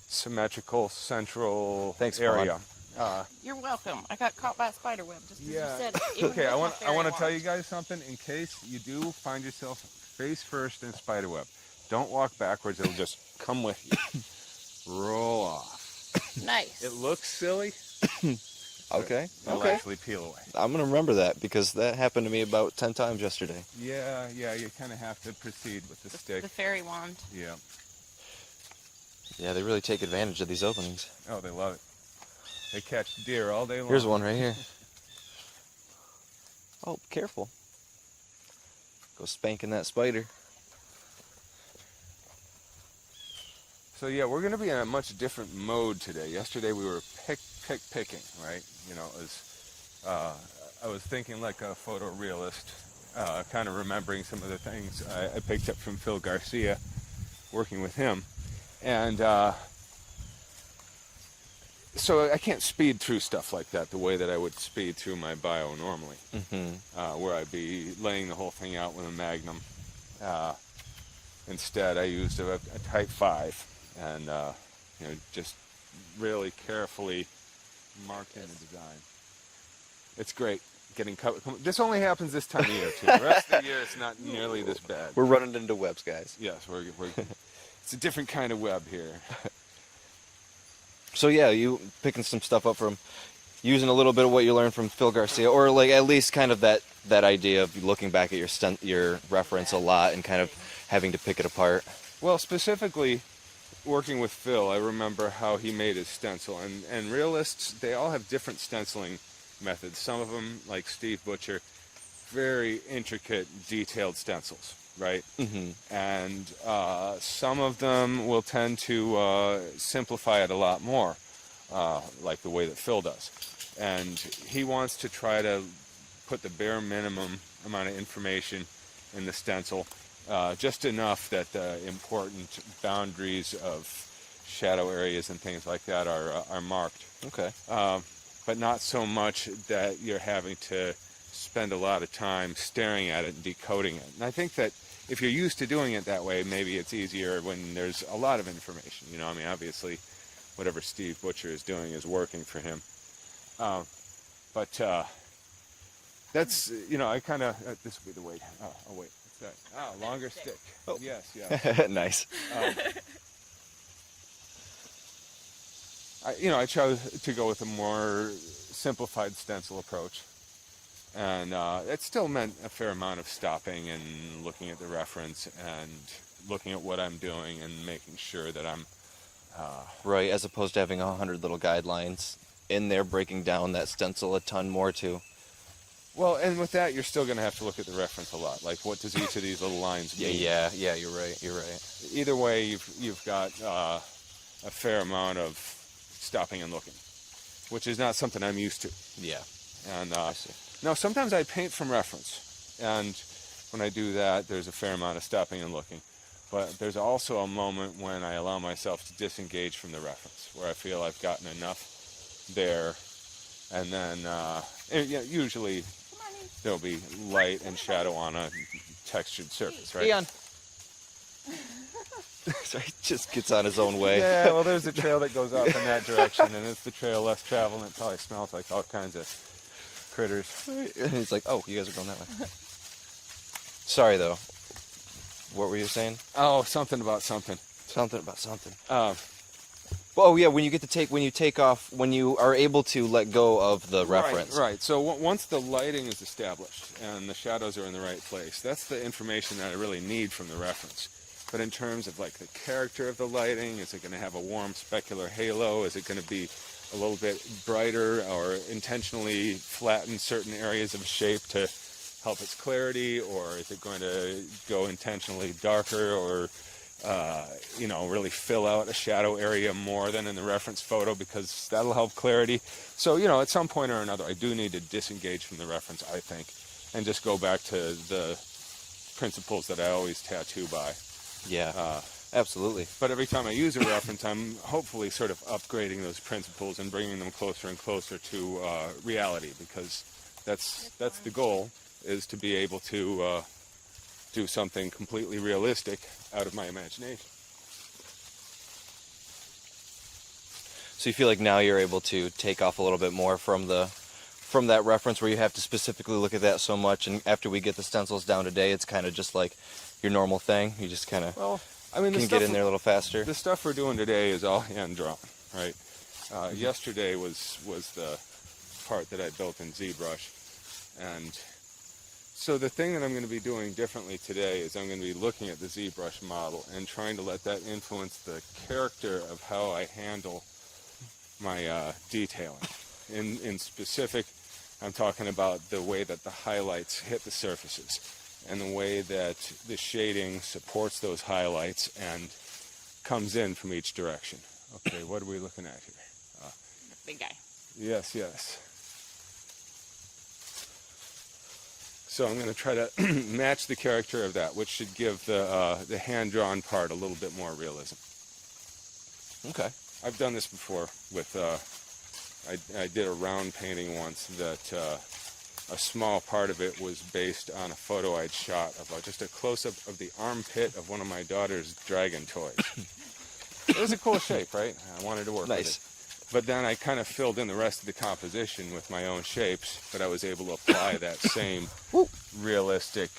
symmetrical central Thanks, area. You're welcome. I got caught by a spider web just as Yeah. you said. Even Okay, with I my want fairy to tell wand. you guys something in case you do find yourself face first in a spider web. Don't walk backwards; it'll just come with you. Roll off. Nice. It looks silly. Okay. It'll Okay. actually peel away. I'm gonna remember that because that happened to me about 10 times yesterday. Yeah. You kind of have to proceed with the stick. The fairy wand. Yeah. Yeah, they really take advantage of these openings. Oh, they love it. They catch deer all day long. Here's one right here. Oh, careful. Go spanking that spider. So yeah, we're going to be in a much different mode today. Yesterday we were picking, right? You know, it was, I was thinking like a photorealist, kind of remembering some of the things I picked up from Phil Garcia, working with him, and so I can't speed through stuff like that the way that I would speed through my bio normally, where I'd be laying the whole thing out with a Magnum. Instead, I used a Type 5. and just really carefully marked in the design. It's great getting covered. This only happens this time of year too. The rest of the year it's not nearly this bad. We're running into webs, guys. Yes, we're it's a different kind of web here. So yeah, you picking some stuff up from using a little bit of what you learned from Phil Garcia, or like at least kind of that idea of looking back at your reference a lot and kind of having to pick it apart. Well, specifically working with Phil, I remember how he made his stencil, and realists, they all have different stenciling methods. Some of them, like Steve Butcher, very intricate, detailed stencils, right? Mm-hmm. And some of them will tend to simplify it a lot more, like the way that Phil does. And he wants to try to put the bare minimum amount of information in the stencil, just enough that the important boundaries of shadow areas and things like that are marked. Okay. But not so much that you're having to spend a lot of time staring at it and decoding it. And I think that if you're used to doing it that way, maybe it's easier when there's a lot of information. You know, I mean, obviously, whatever Steve Butcher is doing is working for him. But that's, I kind of, this would be the weight. Oh, wait, what's that? Oh, longer stick. Oh. Yes, yes. Nice. I chose to go with a more simplified stencil approach. And it still meant a fair amount of stopping and looking at the reference and looking at what I'm doing and making sure that I'm... Right, as opposed to having 100 little guidelines in there breaking down that stencil a ton more too. Well, and with that, you're still going to have to look at the reference a lot. Like, what does each of these little lines mean? Yeah, you're right. Either way, you've got a fair amount of stopping and looking, which is not something I'm used to. Yeah. And now, sometimes I paint from reference, and when I do that, there's a fair amount of stopping and looking. But there's also a moment when I allow myself to disengage from the reference, where I feel I've gotten enough there, and then usually there'll be light and shadow on a textured surface, right? Leon. Sorry, he just gets on his own way. Yeah, well, there's a trail that goes off in that direction, and it's the trail less traveled, and it probably smells like all kinds of critters. And he's like, oh, you guys are going that way. Sorry, though. What were you saying? Oh, something about something. Something about something. Oh yeah, when you are able to let go of the reference. Right. So once the lighting is established and the shadows are in the right place, that's the information that I really need from the reference. But in terms of like the character of the lighting, is it going to have a warm specular halo? Is it going to be a little bit brighter or intentionally flatten certain areas of shape to help its clarity? Or is it going to go intentionally darker or really fill out a shadow area more than in the reference photo because that'll help clarity? So, at some point or another, I do need to disengage from the reference, I think, and just go back to the principles that I always tattoo by. Yeah, absolutely. But every time I use a reference, I'm hopefully sort of upgrading those principles and bringing them closer and closer to reality, because that's the goal, is to be able to do something completely realistic out of my imagination. So you feel like now you're able to take off a little bit more from that reference where you have to specifically look at that so much, and after we get the stencils down today, it's kind of just like your normal thing. You just kind of can get in there a little faster. The stuff we're doing today is all hand-drawn, right? Yesterday was the part that I built in ZBrush, and so the thing that I'm going to be doing differently today is I'm going to be looking at the ZBrush model and trying to let that influence the character of how I handle my detailing. In specific, I'm talking about the way that the highlights hit the surfaces and the way that the shading supports those highlights and comes in from each direction. Okay, what are we looking at here? Big guy. Yes. So I'm going to try to match the character of that, which should give the hand-drawn part a little bit more realism. Okay. I've done this before with, I did a round painting once that a small part of it was based on a photo I'd shot of just a close-up of the armpit of one of my daughter's dragon toys. It was a cool shape, right? I wanted to work with Nice. it. But then I kind of filled in the rest of the composition with my own shapes, but I was able to apply that same realistic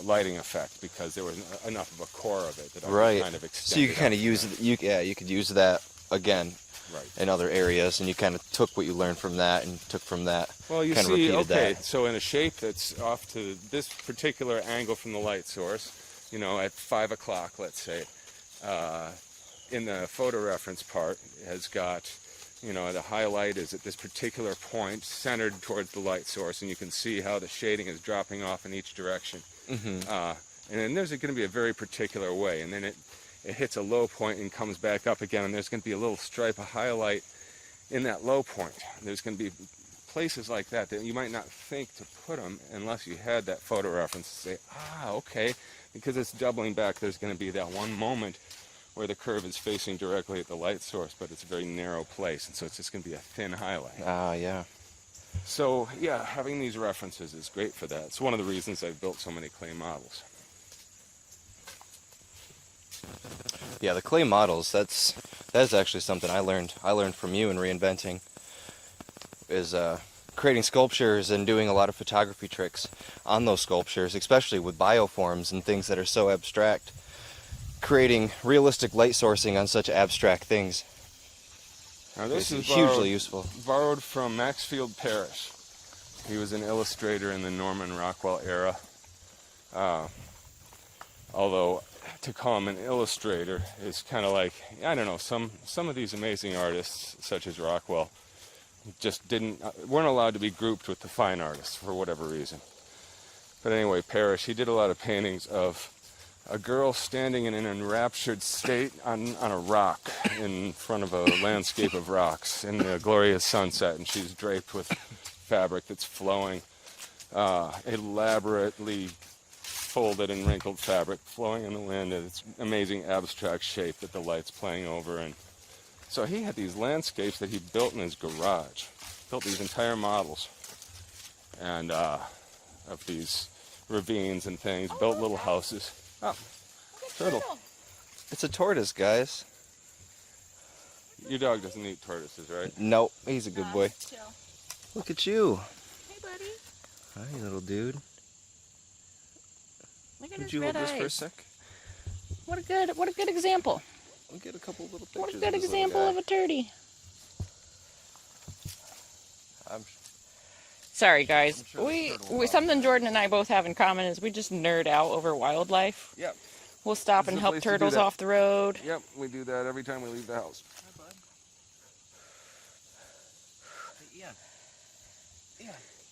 lighting effect because there was enough of a core of it that I Right. could kind of extend. So you could it kind out of use you could use that again Right. in other areas, and you kind of took what you learned from that and took from that. Well, you kind of see, repeated okay, that. so in a shape that's off to this particular angle from the light source, you know, at 5 o'clock, let's say, in the photo reference part has got, you know, the highlight is at this particular point centered towards the light source, and you can see how the shading is dropping off in each direction. Mm-hmm. And then there's going to be a very particular way, and then it hits a low point and comes back up again, and there's going to be a little stripe of highlight in that low point. There's going to be places like that that you might not think to put them unless you had that photo reference to say, okay, because it's doubling back, there's going to be that one moment where the curve is facing directly at the light source, but it's a very narrow place, and so it's just going to be a thin highlight. Yeah. So, yeah, having these references is great for that. It's one of the reasons I've built so many clay models. Yeah, the clay models, that's actually something I learned from you in reinventing, is creating sculptures and doing a lot of photography tricks on those sculptures, especially with bioforms and things that are so abstract. Creating realistic light sourcing on such abstract things Now this is is hugely useful. borrowed from Maxfield Parrish. He was an illustrator in the Norman Rockwell era. Although to call him an illustrator is kind of like, I don't know, some of these amazing artists, such as Rockwell, just weren't allowed to be grouped with the fine artists for whatever reason. But anyway, Parrish, he did a lot of paintings of a girl standing in an enraptured state on a rock in front of a landscape of rocks in the glorious sunset, and she's draped with fabric that's flowing, elaborately folded and wrinkled fabric flowing in the wind, and it's amazing abstract shape that the light's playing over. And so he had these landscapes that he built in his garage, built these entire models, and of these ravines and things, built little houses. Oh, turtle. It's a tortoise, guys. Your dog doesn't eat tortoises, right? Nope, he's a good boy. Chill. Look at you. Hey, buddy. Hi, little dude. Look at Would his you hold red this for a eyes. sec? What a good example. We'll get a couple little pictures. What a of good this little example guy. of a turdy. I'm Sorry, guys. I'm sure the We turtle will something Jordan and I both have in common is we just nerd out over wildlife. Yep. We'll stop This and is a help place to do turtles that. off the road. Yep, we do that every time we leave the house.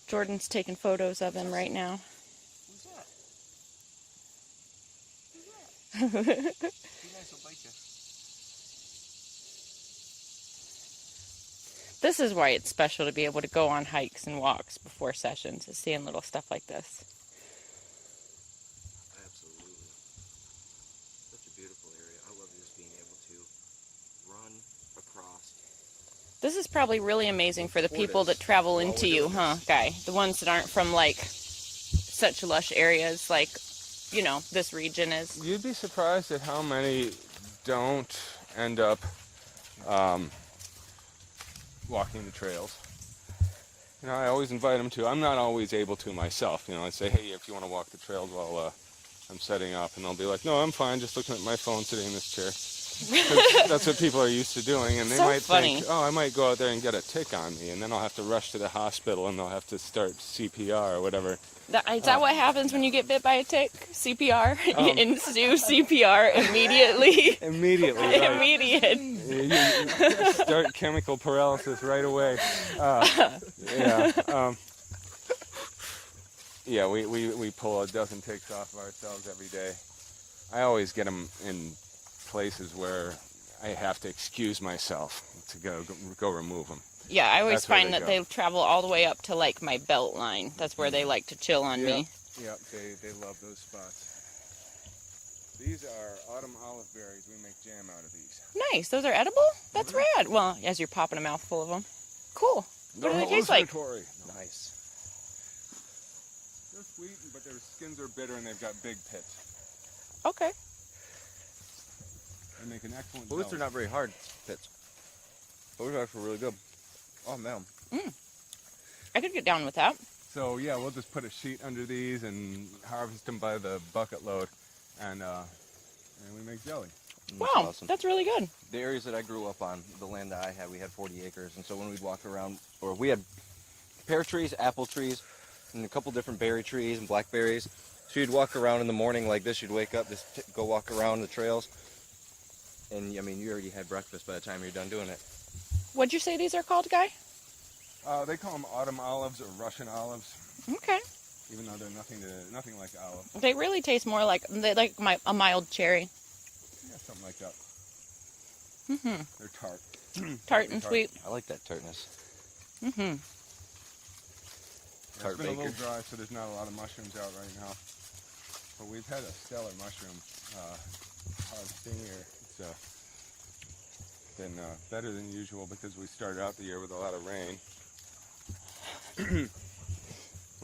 Jordan's taking photos of him right now. This is why it's special to be able to go on hikes and walks before sessions, is seeing little stuff like this. Absolutely. Such a beautiful area. I love just being able to run across. This is probably really amazing for the people that travel into you, huh, Guy? The ones that aren't from, like, such lush areas like, you know, this region is. You'd be surprised at how many don't end up walking the trails. You know, I always invite them to. I'm not always able to myself. You know, I say, hey, if you want to walk the trails while I'm setting up, and they'll be like, no, I'm fine, just looking at my phone sitting in this chair. 'Cause that's what people are used to doing, and they So might funny. think, oh, I might go out there and get a tick on me, and then I'll have to rush to the hospital, and they'll have to start CPR or whatever. Is that what happens when you get bit by a tick? CPR? You ensue CPR immediately. Immediately, right? Immediate. You start chemical paralysis right away. Yeah, we pull a dozen ticks off of ourselves every day. I always get them in places where I have to excuse myself to go remove them. Yeah, I always That's where find they that go. they travel all the way up to, like, my belt line. That's where they like to chill on me. Yep, they love those spots. These are autumn olive berries. We make jam out of these. Nice. Those are edible? That's rad. Well, as you're popping a mouthful of them. Cool. What do they taste like? Nice. They're sweet, but their skins are bitter and they've got big pits. Okay. They make an excellent Both jelly. are not very hard pits. Those are actually really good. Oh man. I could get down with that. So yeah, we'll just put a sheet under these and harvest them by the bucket load, and we make jelly. Wow, awesome. that's really good. The areas that I grew up on, the land that I had, we had 40 acres, and so when we'd walk around, or we had pear trees, apple trees, and a couple different berry trees and blackberries. So you'd walk around in the morning like this. You'd wake up, just go walk around the trails, and I mean, you already had breakfast by the time you're done doing it. What'd you say these are called, Guy? They call them autumn olives or Russian olives, Okay. even though they're nothing like olive. They really taste more like a mild cherry. Yeah, something like that. Mm-hmm. They're tart. Tart and sweet. I like that tartness. Mm-hmm. Tart It's been a baker. little dry, so there's not a lot of mushrooms out right now. But we've had a stellar mushroom harvesting here. It's been better than usual because we started out the year with a lot of rain.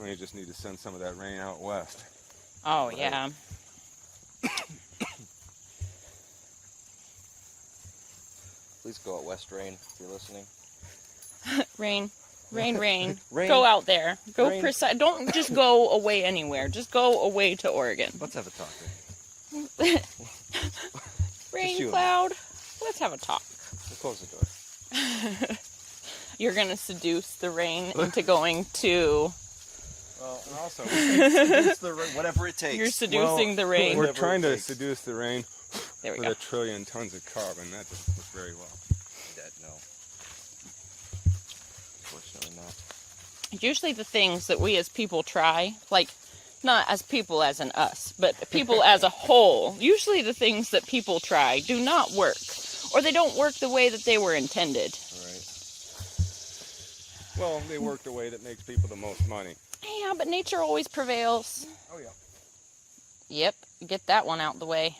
We just need to send some of that rain out west. Oh, yeah. Please go out west, Rain, if you're listening. Rain. Rain, rain. Rain. Go out there. Go Rain. Don't just go away anywhere. Just go away to Oregon. Let's have a talk. Rain. Rain you and cloud. Let's have a talk. We'll close the door. You're going to seduce the rain into going to... Well, and also, Whatever it takes. You're seducing the rain. we're Whatever trying it to takes. seduce the rain There we with go. 1 trillion tons of carbon. That doesn't work very well. Dead, no. Unfortunately not. Usually the things that we as people try, like not as people as in us, but people as a whole, usually the things that people try do not work. Or they don't work the way that they were intended. Right. Well, they work the way that makes people the most money. Yeah, but nature always prevails. Oh, yeah. Yep, get that one out the way.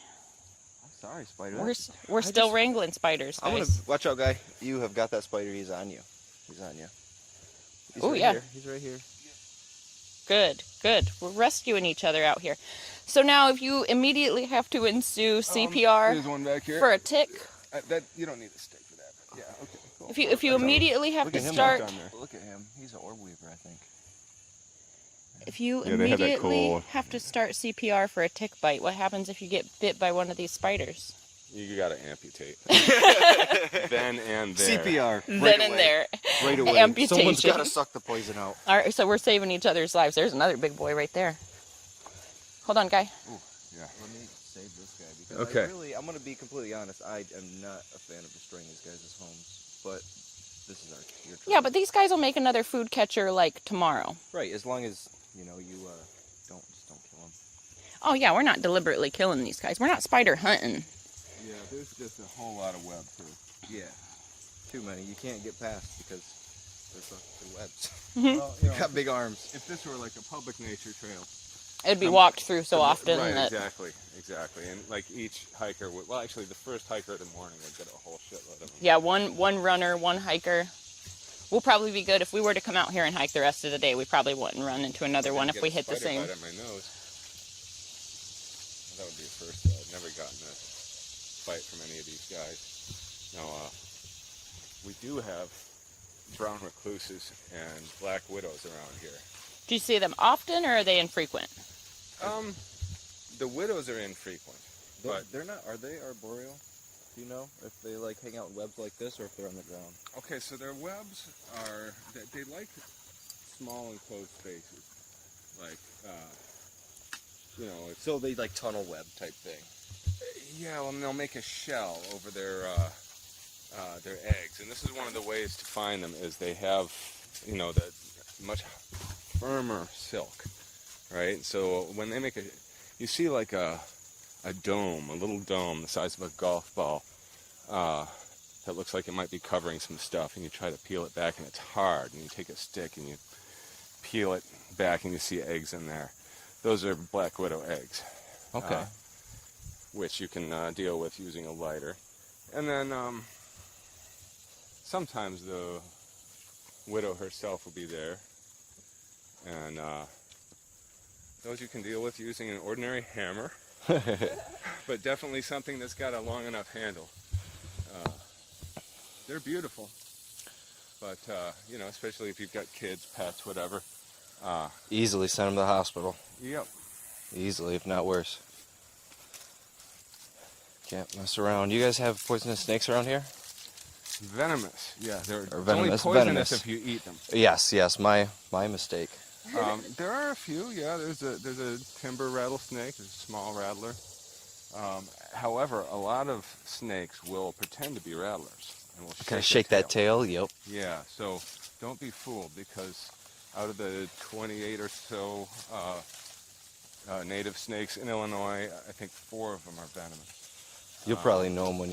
I'm sorry, Spider. We're still wrangling spiders, I'm gonna guys. watch out, guy. You have got that spider. He's on you. He's on you. He's Oh, right yeah. Here. He's right here. Good, good. We're rescuing each other out here. So now if you immediately have to ensue CPR There's one back here. for a tick, That you don't need a stick for that. But yeah, okay, cool. if you immediately have Look to at him start... down there. Look at him. He's an orb weaver, I think. If you Yeah, they have that immediately cool- have to start CPR for a tick bite, what happens if you get bit by one of these spiders? You gotta amputate. Then and there. CPR. Then right and away. there. Right away. Amputation. Someone's got to suck the poison out. All right, so we're saving each other's lives. There's another big boy right there. Hold on, guy. Yeah. Let me save this guy because Okay. I'm going to be completely honest. I am not a fan of destroying these guys' homes, but this is your turn. Yeah, but these guys will make another food catcher like tomorrow. Right, as long as you don't kill them. Oh yeah, we're not deliberately killing these guys. We're not spider hunting. Yeah, there's just a whole lot of web too. Yeah, too many. You can't get past because they're webs. Well, They got big arms. if this were like a public nature trail. It'd be walked through so often Right, that exactly. And like each hiker would, well, actually the first hiker of the morning would get a whole shitload of them. yeah, one runner, one hiker. We'll probably be good if we were to come out here and hike the rest of the day. We probably wouldn't run into another one if Get we a hit the spider same. bite at my nose. That would be a first. I've never gotten a bite from any of these guys. Now, we do have brown recluses and black widows around here. Do you see them often or are they infrequent? The widows are infrequent, but They're not. Are they arboreal? Do you know if they like hang out in webs like this or if they're on the ground? okay. So their webs are they like small enclosed spaces, like it's So they like tunnel web type thing. yeah. Well, and they'll make a shell over their eggs, and this is one of the ways to find them is they have the much firmer silk, right? So when they make you see like a dome, a little dome the size of a golf ball, that looks like it might be covering some stuff, and you try to peel it back, and it's hard, and you take a stick and you peel it back, and you see eggs in there. Those are black widow eggs. Okay. Which you can deal with using a lighter. And then sometimes the widow herself will be there. And those you can deal with using an ordinary hammer. but definitely something that's got a long enough handle. They're beautiful, but you know, especially if you've got kids, pets, whatever. Easily send them to the hospital. Yep. Easily, if not worse. Can't mess around. You guys have poisonous snakes around here? Venomous. Yeah, they're Or venomous, only poisonous venomous. if you eat them. Yes, my mistake. There are a few. Yeah, there's a timber rattlesnake, there's a small rattler. However, a lot of snakes will pretend to be rattlers and will Kind of shake that tail. Yep. Yeah, so don't be fooled, because out of the 28 or so native snakes in Illinois, I think 4 of them are venomous. You'll probably know them when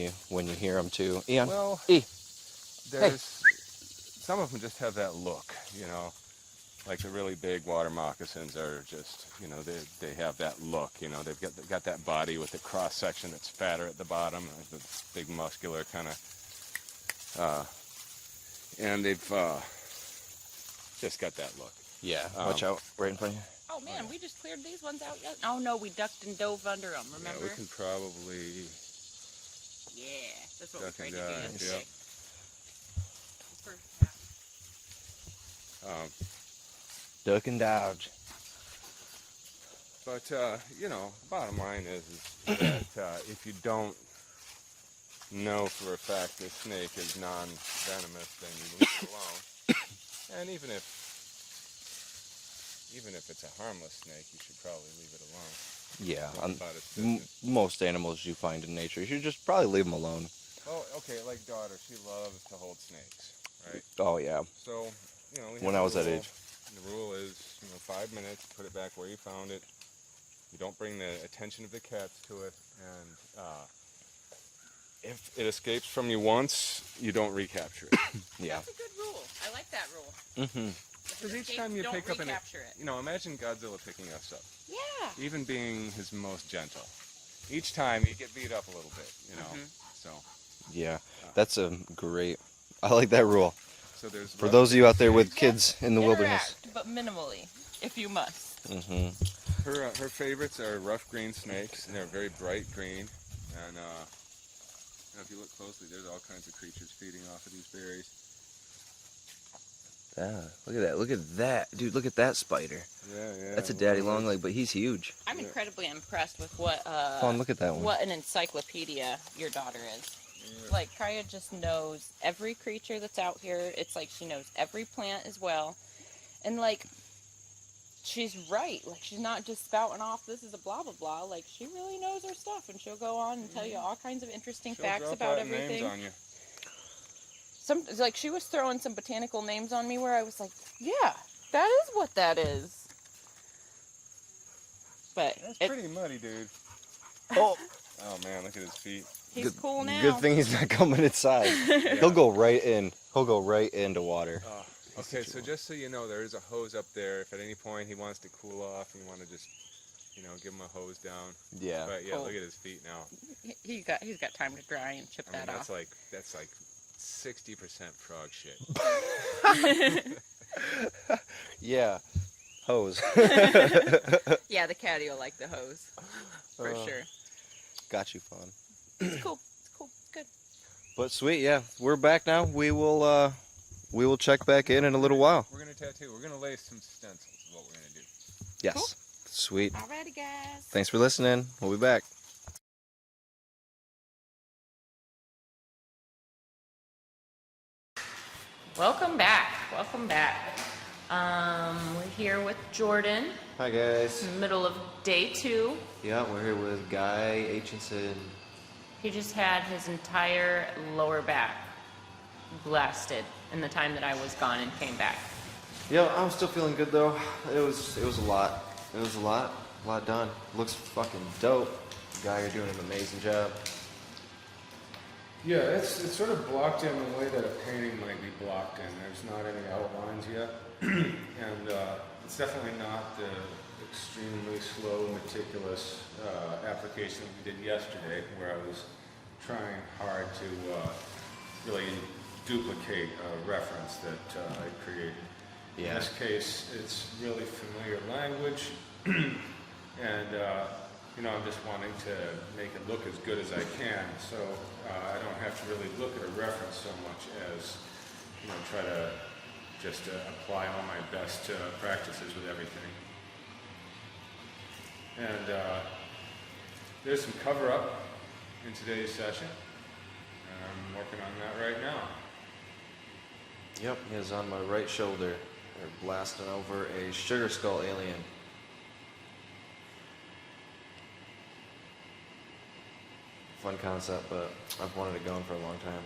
you hear them too. Ian. Well, E. there's some of them just have that look, you know, like the really big water moccasins are just, you know, they have that look, you know, they've got that body with the cross section that's fatter at the bottom, the big muscular kind of, and they've just got that look. Yeah. Watch out! Right in front of you. Oh man, we just cleared these ones out yet? Oh no, we ducked and dove under them, remember? Yeah, we can probably Yeah, that's what we duck tried and to do dive. yesterday. Yep. Duck and dodge. But you know, bottom line is that if you don't know for a fact the snake is non-venomous, then you leave it alone. And even if it's a harmless snake, you should probably leave it alone. Yeah. Go about its business. Most animals you find in nature, you should just probably leave them alone. Oh, okay. Like daughter, she loves to hold snakes, right? Oh yeah. So, you know, we When have I was a that rule. age. The rule is, you know, 5 minutes, put it back where you found it. You don't bring the attention of the cats to it, and if it escapes from you once, you don't recapture it. Yeah. That's a good rule. I like that rule. Mm-hmm. Because each time you don't pick up an, recapture it. you know, imagine Godzilla picking us up, Yeah. even being his most gentle. Each time you get beat up a little bit, you know. So Yeah. That's a great. I like that rule. there's For those of you out there with kids in the wilderness. Interact, but minimally, if you must. Mm-hmm. her favorites are rough green snakes, and they're very bright green. And you know, if you look closely, there's all kinds of creatures feeding off of these berries. Yeah. Look at that. Look at that, dude. Look at that spider. Yeah. That's a daddy longleg, but he's huge. I'm incredibly impressed with what Fawn, look at that one. what an encyclopedia your daughter is. Like, Kaya just knows every creature that's out here. It's like she knows every plant as well. And, like, she's right. Like, she's not just spouting off, this is a blah, blah, blah. Like, she really knows her stuff, and she'll go on and tell you all kinds of interesting facts about everything. Names on you. Like, she was throwing some botanical names on me where I was like, yeah, that is what that is. But That's pretty muddy, dude. Oh. Oh man, look at his feet. he's cool now. Good thing he's not coming inside. He'll go right in. He'll go right into water. Okay, so just so you know, there is a hose up there. If at any point he wants to cool off and you want to just, you know, give him a hose down. Yeah. But yeah, Cool. look at his feet now. He's got time to dry and chip I mean, that off. that's like 60% frog shit. Yeah. Hose. Yeah, the caddy will like the hose for sure. Got you, Fawn. It's cool. It's cool. It's good. But sweet, yeah. We're back now. We will check back in a little while. We're gonna tattoo. We're gonna lay some stencils. Is what we're gonna do. Yes. Cool. Sweet. Alrighty, guys. Thanks for listening. We'll be back. Welcome back. Welcome back. We're here with Jordan, Hi, guys. middle of day 2. Yeah, we're here with Guy Aitchison. He just had his entire lower back blasted in the time that I was gone and came back. Yeah, I'm still feeling good though. It was a lot. It was a lot done. Looks fucking dope. Guy, you're doing an amazing job. Yeah, it's sort of blocked in the way that a painting might be blocked in. There's not any outlines yet. And it's definitely not the extremely slow, meticulous application that we did yesterday, where I was trying hard to really duplicate a reference that I created. Yeah. In this case, it's really familiar language, and I'm just wanting to make it look as good as I can, so I don't have to really look at a reference so much as, try to just apply all my best practices with everything. And there's some cover-up in today's session, and I'm working on that right now. Yep, he is on my right shoulder. They're blasting over a sugar skull alien. Fun concept, but I've wanted it going for a long time.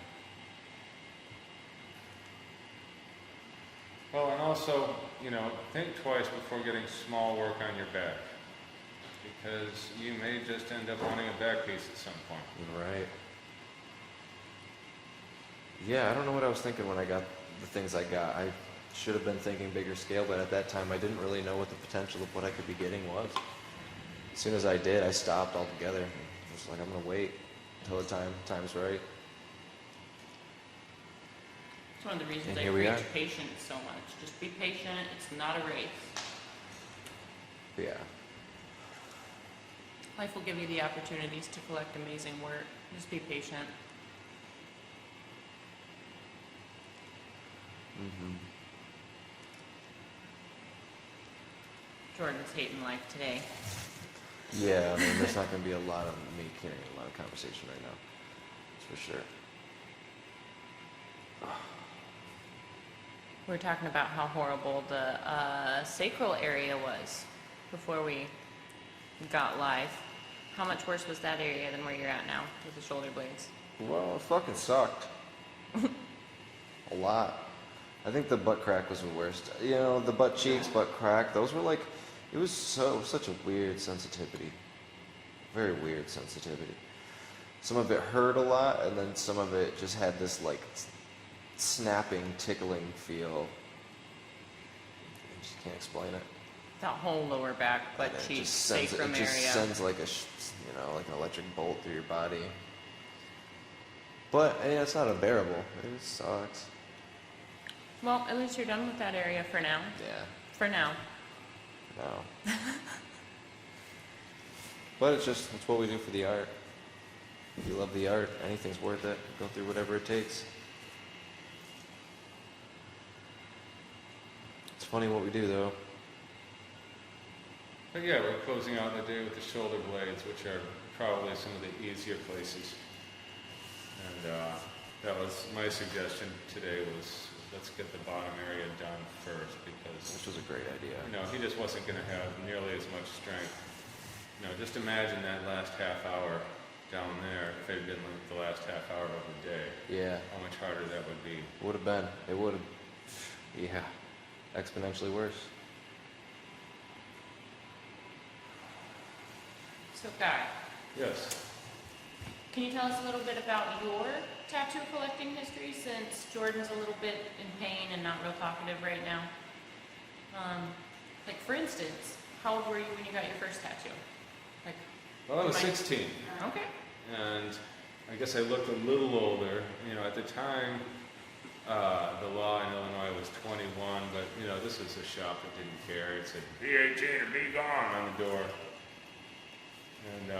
Well, and also, think twice before getting small work on your back, because you may just end up wanting a back piece at some point. Right. Yeah, I don't know what I was thinking when I got the things I got. I should have been thinking bigger scale, but at that time I didn't really know what the potential of what I could be getting was. As soon as I did, I stopped altogether. I was like, I'm gonna wait until the time's right. It's one of the reasons And I here we preach are. patience so much. Just be patient. It's not a race. Yeah. Life will give you the opportunities to collect amazing work. Just be patient. Mm-hmm. Jordan's hating life today. Yeah, I mean, there's not gonna be a lot of me carrying a lot of conversation right now. That's for sure. We were talking about how horrible the sacral area was before we got live. How much worse was that area than where you're at now with the shoulder blades? Well, it fucking sucked. A lot. I think the butt crack was the worst. The butt cheeks, butt crack, those were like, it was such a weird sensitivity. Very weird sensitivity. Some of it hurt a lot, and then some of it just had this like snapping, tickling feel. I just can't explain it. That whole lower back, butt And it cheeks, just sends, sacrum it just area. sends like like an electric bolt through your body. But it's not unbearable. It sucks. Well, at least you're done with that area for now. Yeah. For now. No. But it's what we do for the art. If you love the art, anything's worth it. Go through whatever it takes. It's funny what we do, though. But yeah, we're closing out the day with the shoulder blades, which are probably some of the easier places. And that was my suggestion today was let's get the bottom area done first, because Which was a great idea. he just wasn't going to have nearly as much strength. Just imagine that last half hour down there, if it had been like the last half hour of the day, Yeah. how much harder that would be. Would have been. It would have. Yeah. Exponentially worse. So, Guy, Yes. can you tell us a little bit about your tattoo collecting history, since Jordan's a little bit in pain and not real talkative right now? Like, for instance, how old were you when you got your first tattoo? Like, Well, I was Like- 16. okay. And I guess I looked a little older. At the time, the law in Illinois was 21, but this was a shop that didn't care. It said, be 18 or be gone on the door. And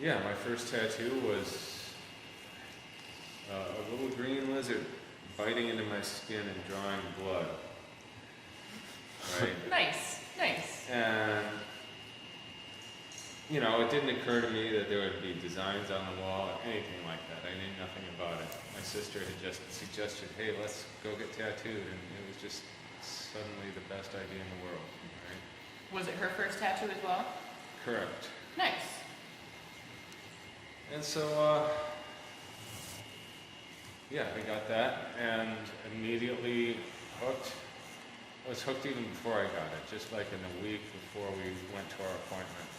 yeah, my first tattoo was a little green lizard biting into my skin and drawing blood. Right? Nice. And it didn't occur to me that there would be designs on the wall or anything like that. I knew nothing about it. My sister had just suggested, hey, let's go get tattooed, and it was just suddenly the best idea in the world. Right? Was it her first tattoo as well? Correct. Nice. And so, yeah, I got that, and immediately hooked. I was hooked even before I got it, just like in the week before we went to our appointment.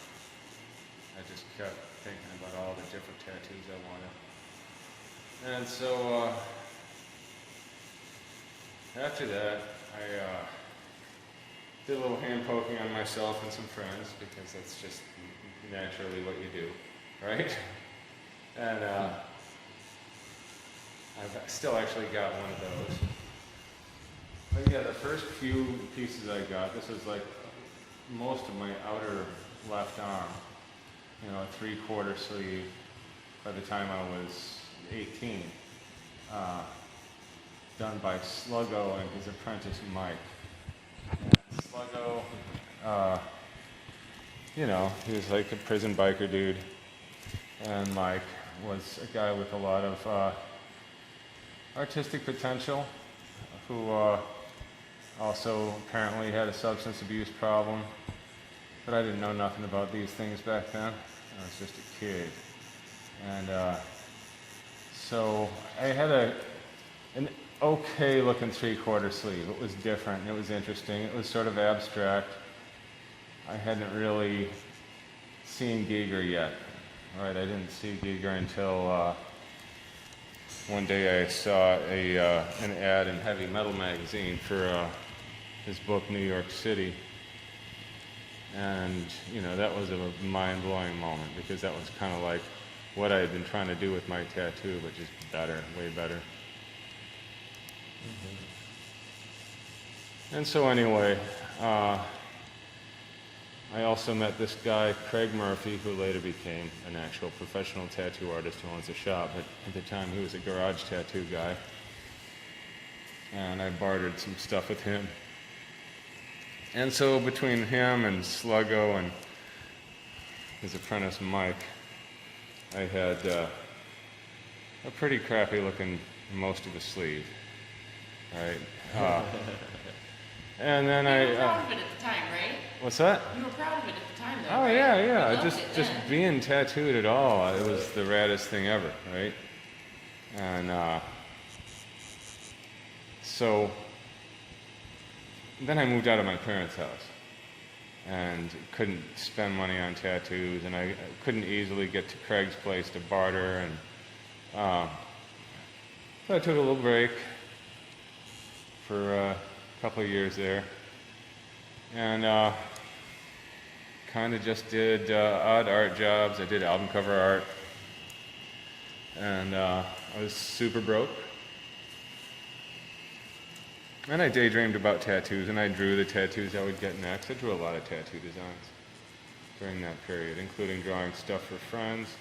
I just kept thinking about all the different tattoos I wanted. And so, after that, I did a little hand poking on myself and some friends, because that's just naturally what you do, right? And I've still actually got one of those. But yeah, the first few pieces I got, this was like most of my outer left arm, you know, a 3/4 sleeve by the time I was 18, done by Sluggo and his apprentice Mike. And Sluggo, you know, he was like a prison biker dude, and Mike was a guy with a lot of artistic potential, who also apparently had a substance abuse problem, but I didn't know nothing about these things back then. I was just a kid. And so I had an okay looking 3/4 sleeve. It was different, it was interesting, it was sort of abstract. I hadn't really seen Giger yet. Right, I didn't see Giger until one day I saw an ad in Heavy Metal magazine for his book New York City, and you know, that was a mind-blowing moment, because that was kind of like what I had been trying to do with my tattoo, but just better, way better. And so anyway, I also met this guy, Craig Murphy, who later became an actual professional tattoo artist who owns a shop, but at the time he was a garage tattoo guy. And I bartered some stuff with him. And so between him and Sluggo and his apprentice Mike, I had a pretty crappy looking most of the sleeve, right? And then You were proud of it at the time, right? What's that? You were proud of it at the time, though, Oh, right? yeah. You loved Just it just then. being tattooed at all, it was the raddest thing ever, right? And so then I moved out of my parents' house and couldn't spend money on tattoos, and I couldn't easily get to Craig's place to barter, and so I took a little break for a couple of years there, and kind of just did odd art jobs. I did album cover art, and I was super broke. And I daydreamed about tattoos, and I drew the tattoos I would get next. I drew a lot of tattoo designs during that period, including drawing stuff for friends.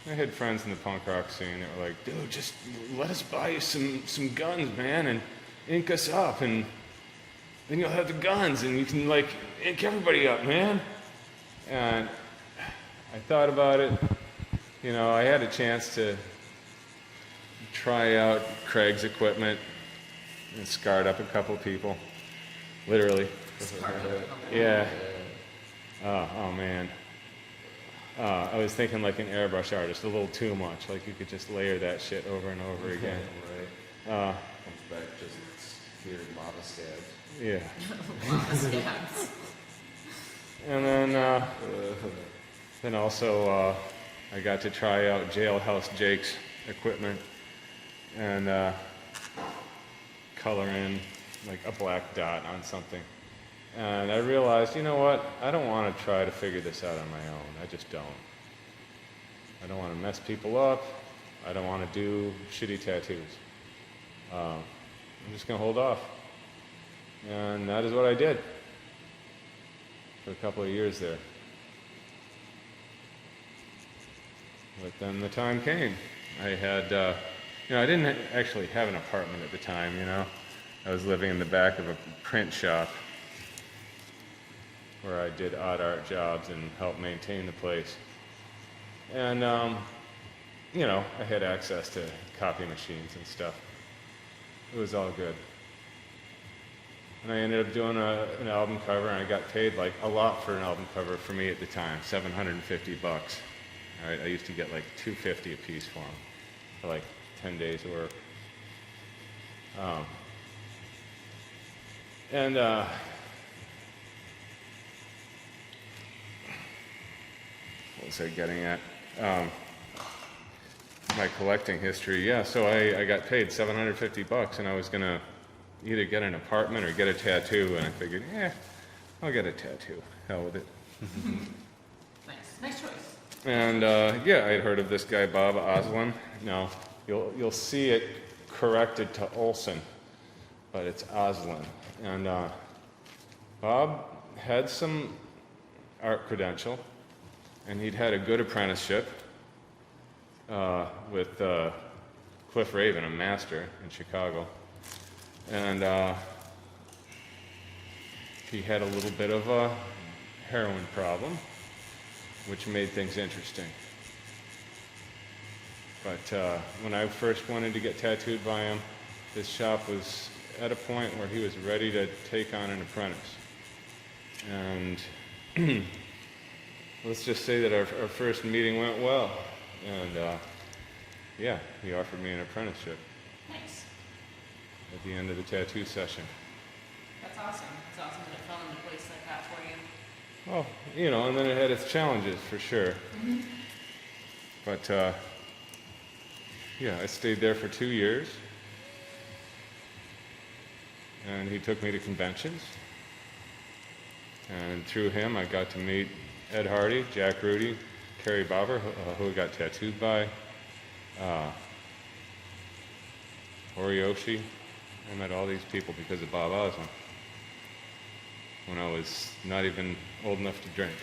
I had friends in the punk rock scene that were like, dude, just let us buy you some guns, man, and ink us up, and then you'll have the guns, and you can, like, ink everybody up, man. And I thought about it. You know, I had a chance to try out Craig's equipment and scarred up a couple people, literally. Yeah. Oh man. I was thinking like an airbrush artist, a little too much. Like you could just layer that shit over and over again. Right. Comes back just weird lava stabs. Yeah. Lava stabs. And then also I got to try out Jailhouse Jake's equipment and color in like a black dot on something. And I realized, you know what? I don't want to try to figure this out on my own. I just don't. I don't want to mess people up. I don't want to do shitty tattoos. I'm just going to hold off. And that is what I did for a couple of years there. But then the time came. I had, I didn't actually have an apartment at the time, you know. I was living in the back of a print shop where I did odd art jobs and helped maintain the place. And, I had access to copy machines and stuff. It was all good. And I ended up doing an album cover, and I got paid like a lot for an album cover for me at the time, $750. All right, I used to get like $250 a piece for them for like 10 days of work. What was I getting at? My collecting history, yeah. So I got paid $750, and I was gonna either get an apartment or get a tattoo, and I figured, I'll get a tattoo. Hell with it. Nice choice. And I had heard of this guy Bob Oslin. No, you'll see it corrected to Olson, but it's Oslin. And Bob had some art credential, and he'd had a good apprenticeship with Cliff Raven, a master in Chicago. And he had a little bit of a heroin problem, which made things interesting. But when I first wanted to get tattooed by him, his shop was at a point where he was ready to take on an apprentice. And let's just say that our first meeting went well. And yeah, he offered me an apprenticeship Nice. at the end of the tattoo session. That's awesome. It's awesome that it fell into place like that for you. Well, you know, and then it had its challenges for sure. But yeah, I stayed there for 2 years. And he took me to conventions. And through him, I got to meet Ed Hardy, Jack Rudy, Kerry Bauer, who I got tattooed by, Horiyoshi. I met all these people because of Bob Osmond when I was not even old enough to drink.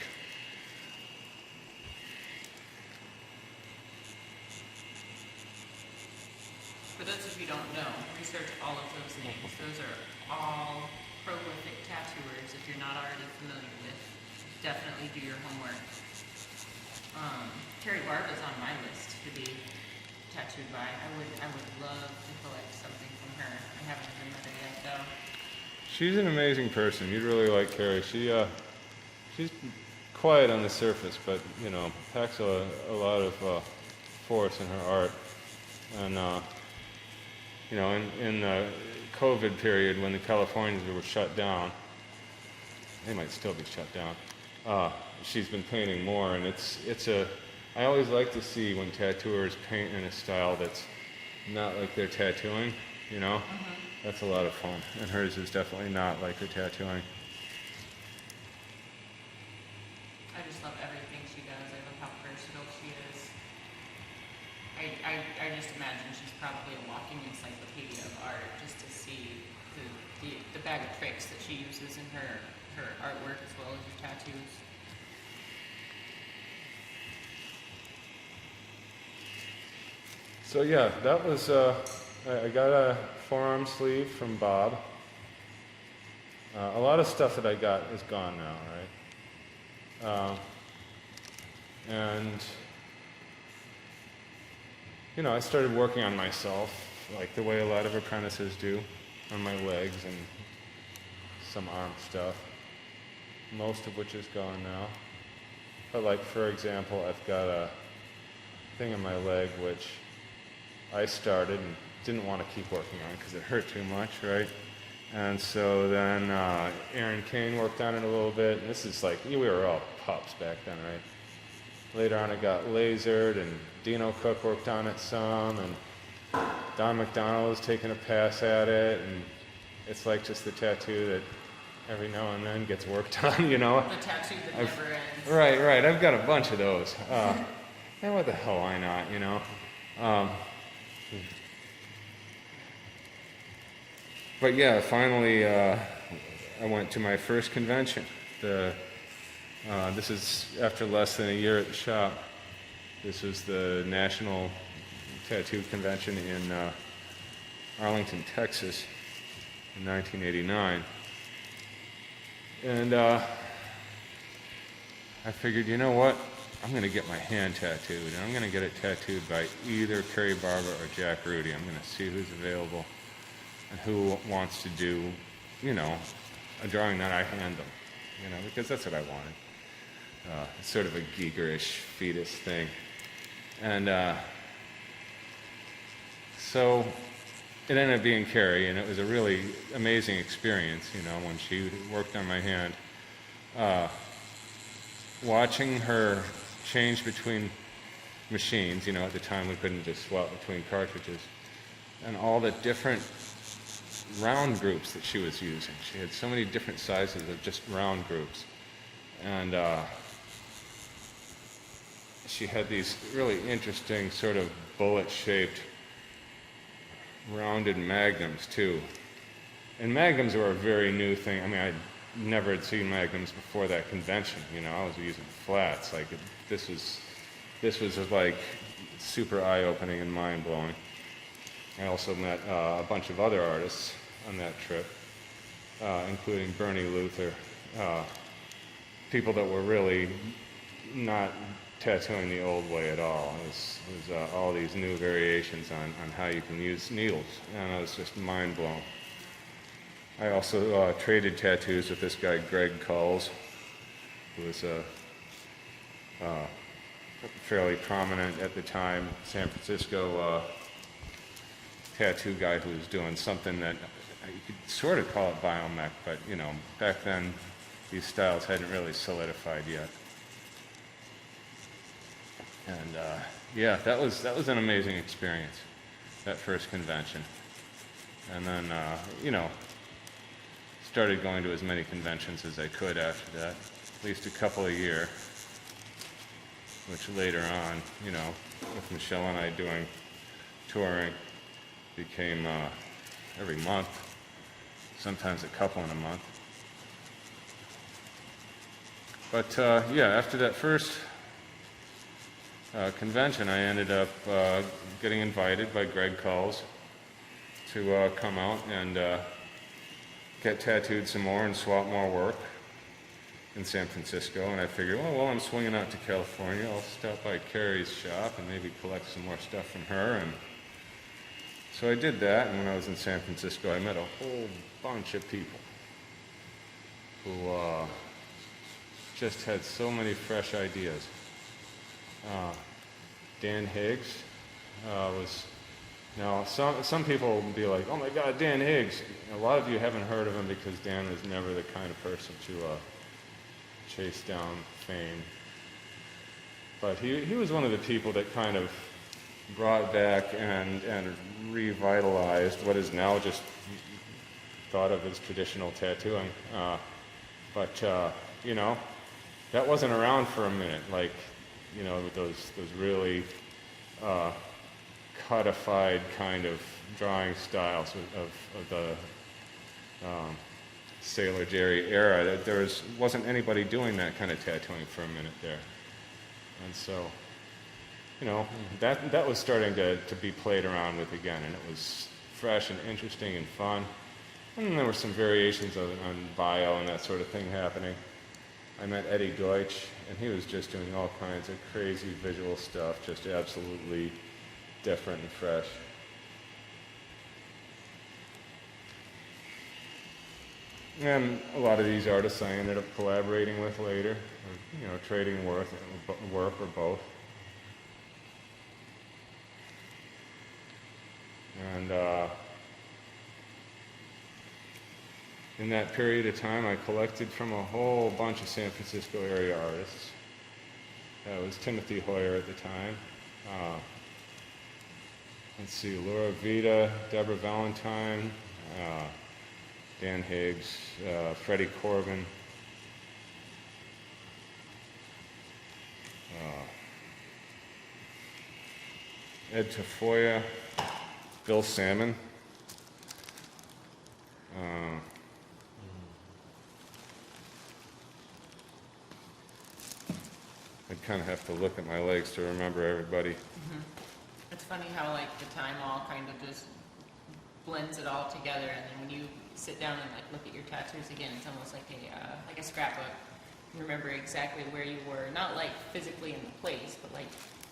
For those of you who don't know, research all of those names. Those are all prolific tattooers. If you're not already familiar with, definitely do your homework. Carrie Barba's on my list to be tattooed by. I would love to collect something from her. I haven't even met her yet though. She's an amazing person. You'd really like Carrie. She's quiet on the surface, but you know, packs a lot of force in her art. And you know, in the COVID period when the Californians were shut down, they might still be shut down. She's been painting more, and I always like to see when tattooers paint in a style that's not like they're tattooing, you know? That's a lot of fun, and hers is definitely not like her tattooing. I just love everything she does. I love how versatile she is. I just imagine she's probably a walking encyclopedia of art just to see the bag of tricks that she uses in her artwork as well as her tattoos. So yeah, that was, I got a forearm sleeve from Bob. A lot of stuff that I got is gone now, right? And, you know, I started working on myself, like the way a lot of apprentices do, on my legs and some arm stuff, most of which is gone now. But like, for example, I've got a thing on my leg which I started and didn't want to keep working on because it hurt too much, right? And so then Aaron Kane worked on it a little bit. And this is like, we were all pups back then, right? Later on it got lasered, and Dino Cook worked on it some, and Don McDonald was taking a pass at it, and it's like just the tattoo that every now and then gets worked on, you know? The tattoo that never ends. Right. I've got a bunch of those. And what the hell, why not, you know? But yeah, finally, I went to my first convention. This is after less than a year at the shop. This was the National Tattoo Convention in Arlington, Texas in 1989. And I figured, you know what? I'm going to get my hand tattooed, and I'm going to get it tattooed by either Kerry Barber or Jack Rudy. I'm going to see who's available and who wants to do, you know, a drawing that I hand them, you know, because that's what I wanted. It's sort of a geekerish fetus thing. And so it ended up being Carrie, and it was a really amazing experience, you know, when she worked on my hand. Watching her change between machines, you know, at the time we couldn't just swap between cartridges, and all the different round groups that she was using. She had so many different sizes of just round groups. And she had these really interesting sort of bullet-shaped rounded magnums too. And magnums were a very new thing. I mean, I'd never had seen magnums before that convention. You know, I was using flats. Like this was like super eye-opening and mind-blowing. I also met a bunch of other artists on that trip, including Bernie Luther, people that were really not tattooing the old way at all. It was all these new variations on how you can use needles, and I was just mind-blown. I also traded tattoos with this guy, Greg Culls, who was fairly prominent at the time San Francisco tattoo guy who was doing something that you could sort of call it biomech, but you know, back then these styles hadn't really solidified yet. And yeah, that was an amazing experience, that first convention. And then you know, started going to as many conventions as I could after that, at least a couple a year, which later on, you know, with Michelle and I doing touring, became every month, sometimes a couple in a month. But yeah, after that first convention, I ended up getting invited by Greg Culls to come out and get tattooed some more and swap more work in San Francisco. And I figured, well, while I'm swinging out to California, I'll stop by Carrie's shop and maybe collect some more stuff from her. And so I did that, and when I was in San Francisco, I met a whole bunch of people who just had so many fresh ideas. Dan Higgs was, now some people will be like, oh my God, Dan Higgs. A lot of you haven't heard of him because Dan was never the kind of person to chase down fame. But he was one of the people that kind of brought back and revitalized what is now just thought of as traditional tattooing. But you know, that wasn't around for a minute. Like, you know, those really codified kind of drawing styles of the Sailor Jerry era. There wasn't anybody doing that kind of tattooing for a minute there. And so, you know, that was starting to be played around with again, and it was fresh and interesting and fun. And there were some variations on bio and that sort of thing happening. I met Eddie Deutsch, and he was just doing all kinds of crazy visual stuff, just absolutely different and fresh. And a lot of these artists I ended up collaborating with later, or, you know, trading work or both. And in that period of time, I collected from a whole bunch of San Francisco area artists. That was Timothy Hoyer at the time. Let's see, Laura Vita, Deborah Valentine, Dan Higgs, Freddie Corbin, Ed Tafoya, Bill Salmon. I'd kind of have to look at my legs to remember everybody. Mm-hmm. It's funny how like the time all kind of just blends it all together, and then when you sit down and like look at your tattoos again, it's almost like a scrapbook. You remember exactly where you were, not like physically in the place, but like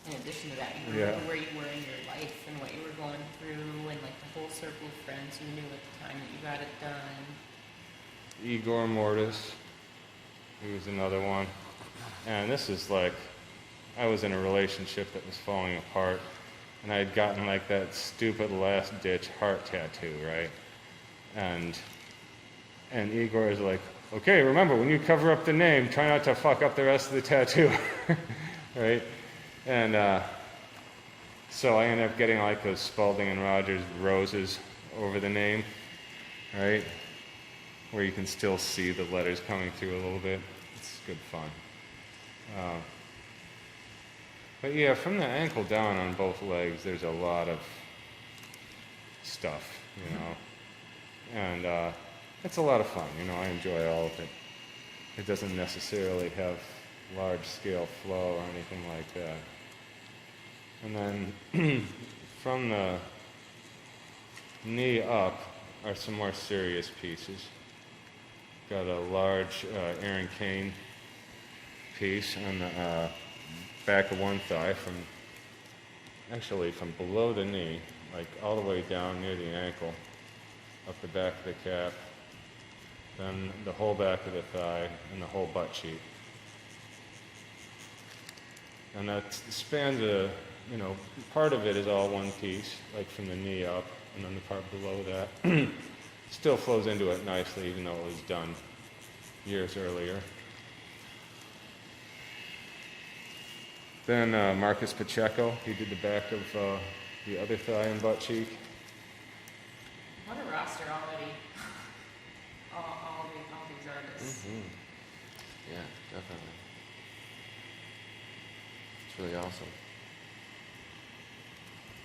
in addition to that, you remember where you were in your life and what you were going through, and like the whole circle of friends you knew at the time that you got it done. Igor Mortis, he was another one. And this is like, I was in a relationship that was falling apart, and I had gotten like that stupid last-ditch heart tattoo, right? And Igor is like, okay, remember, when you cover up the name, try not to fuck up the rest of the tattoo, right? And so I ended up getting like those Spalding and Rogers roses over the name, right? Where you can still see the letters coming through a little bit. It's good fun. But yeah, from the ankle down on both legs, there's a lot of stuff, you know. And it's a lot of fun. You know, I enjoy all of it. It doesn't necessarily have large-scale flow or anything like that. And then from the knee up are some more serious pieces. Got a large Aaron Kane piece on the back of one thigh from below the knee, like all the way down near the ankle, up the back of the calf, then the whole back of the thigh and the whole butt cheek. And that spans part of it is all one piece, like from the knee up, and then the part below that still flows into it nicely, even though it was done years earlier. Then Marcus Pacheco, he did the back of the other thigh and butt cheek. What a roster already. all these artists. Mm-hmm. Yeah, definitely. It's really awesome.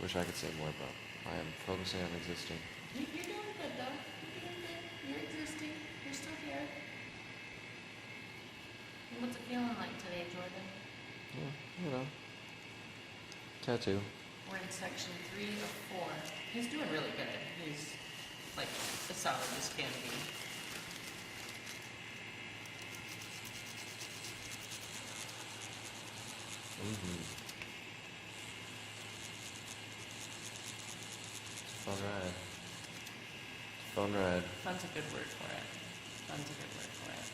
Wish I could say more, but I am focusing on existing. You're doing good though. You're doing good. You're existing. You're still here. What's it feeling like today, Jordan? Yeah, tattoo. We're in section 3 of 4. He's doing really good. He's like as solid as can be. Mm-hmm. Fun ride. Fun ride. Fun's a good word for it. Fun's a good word for it.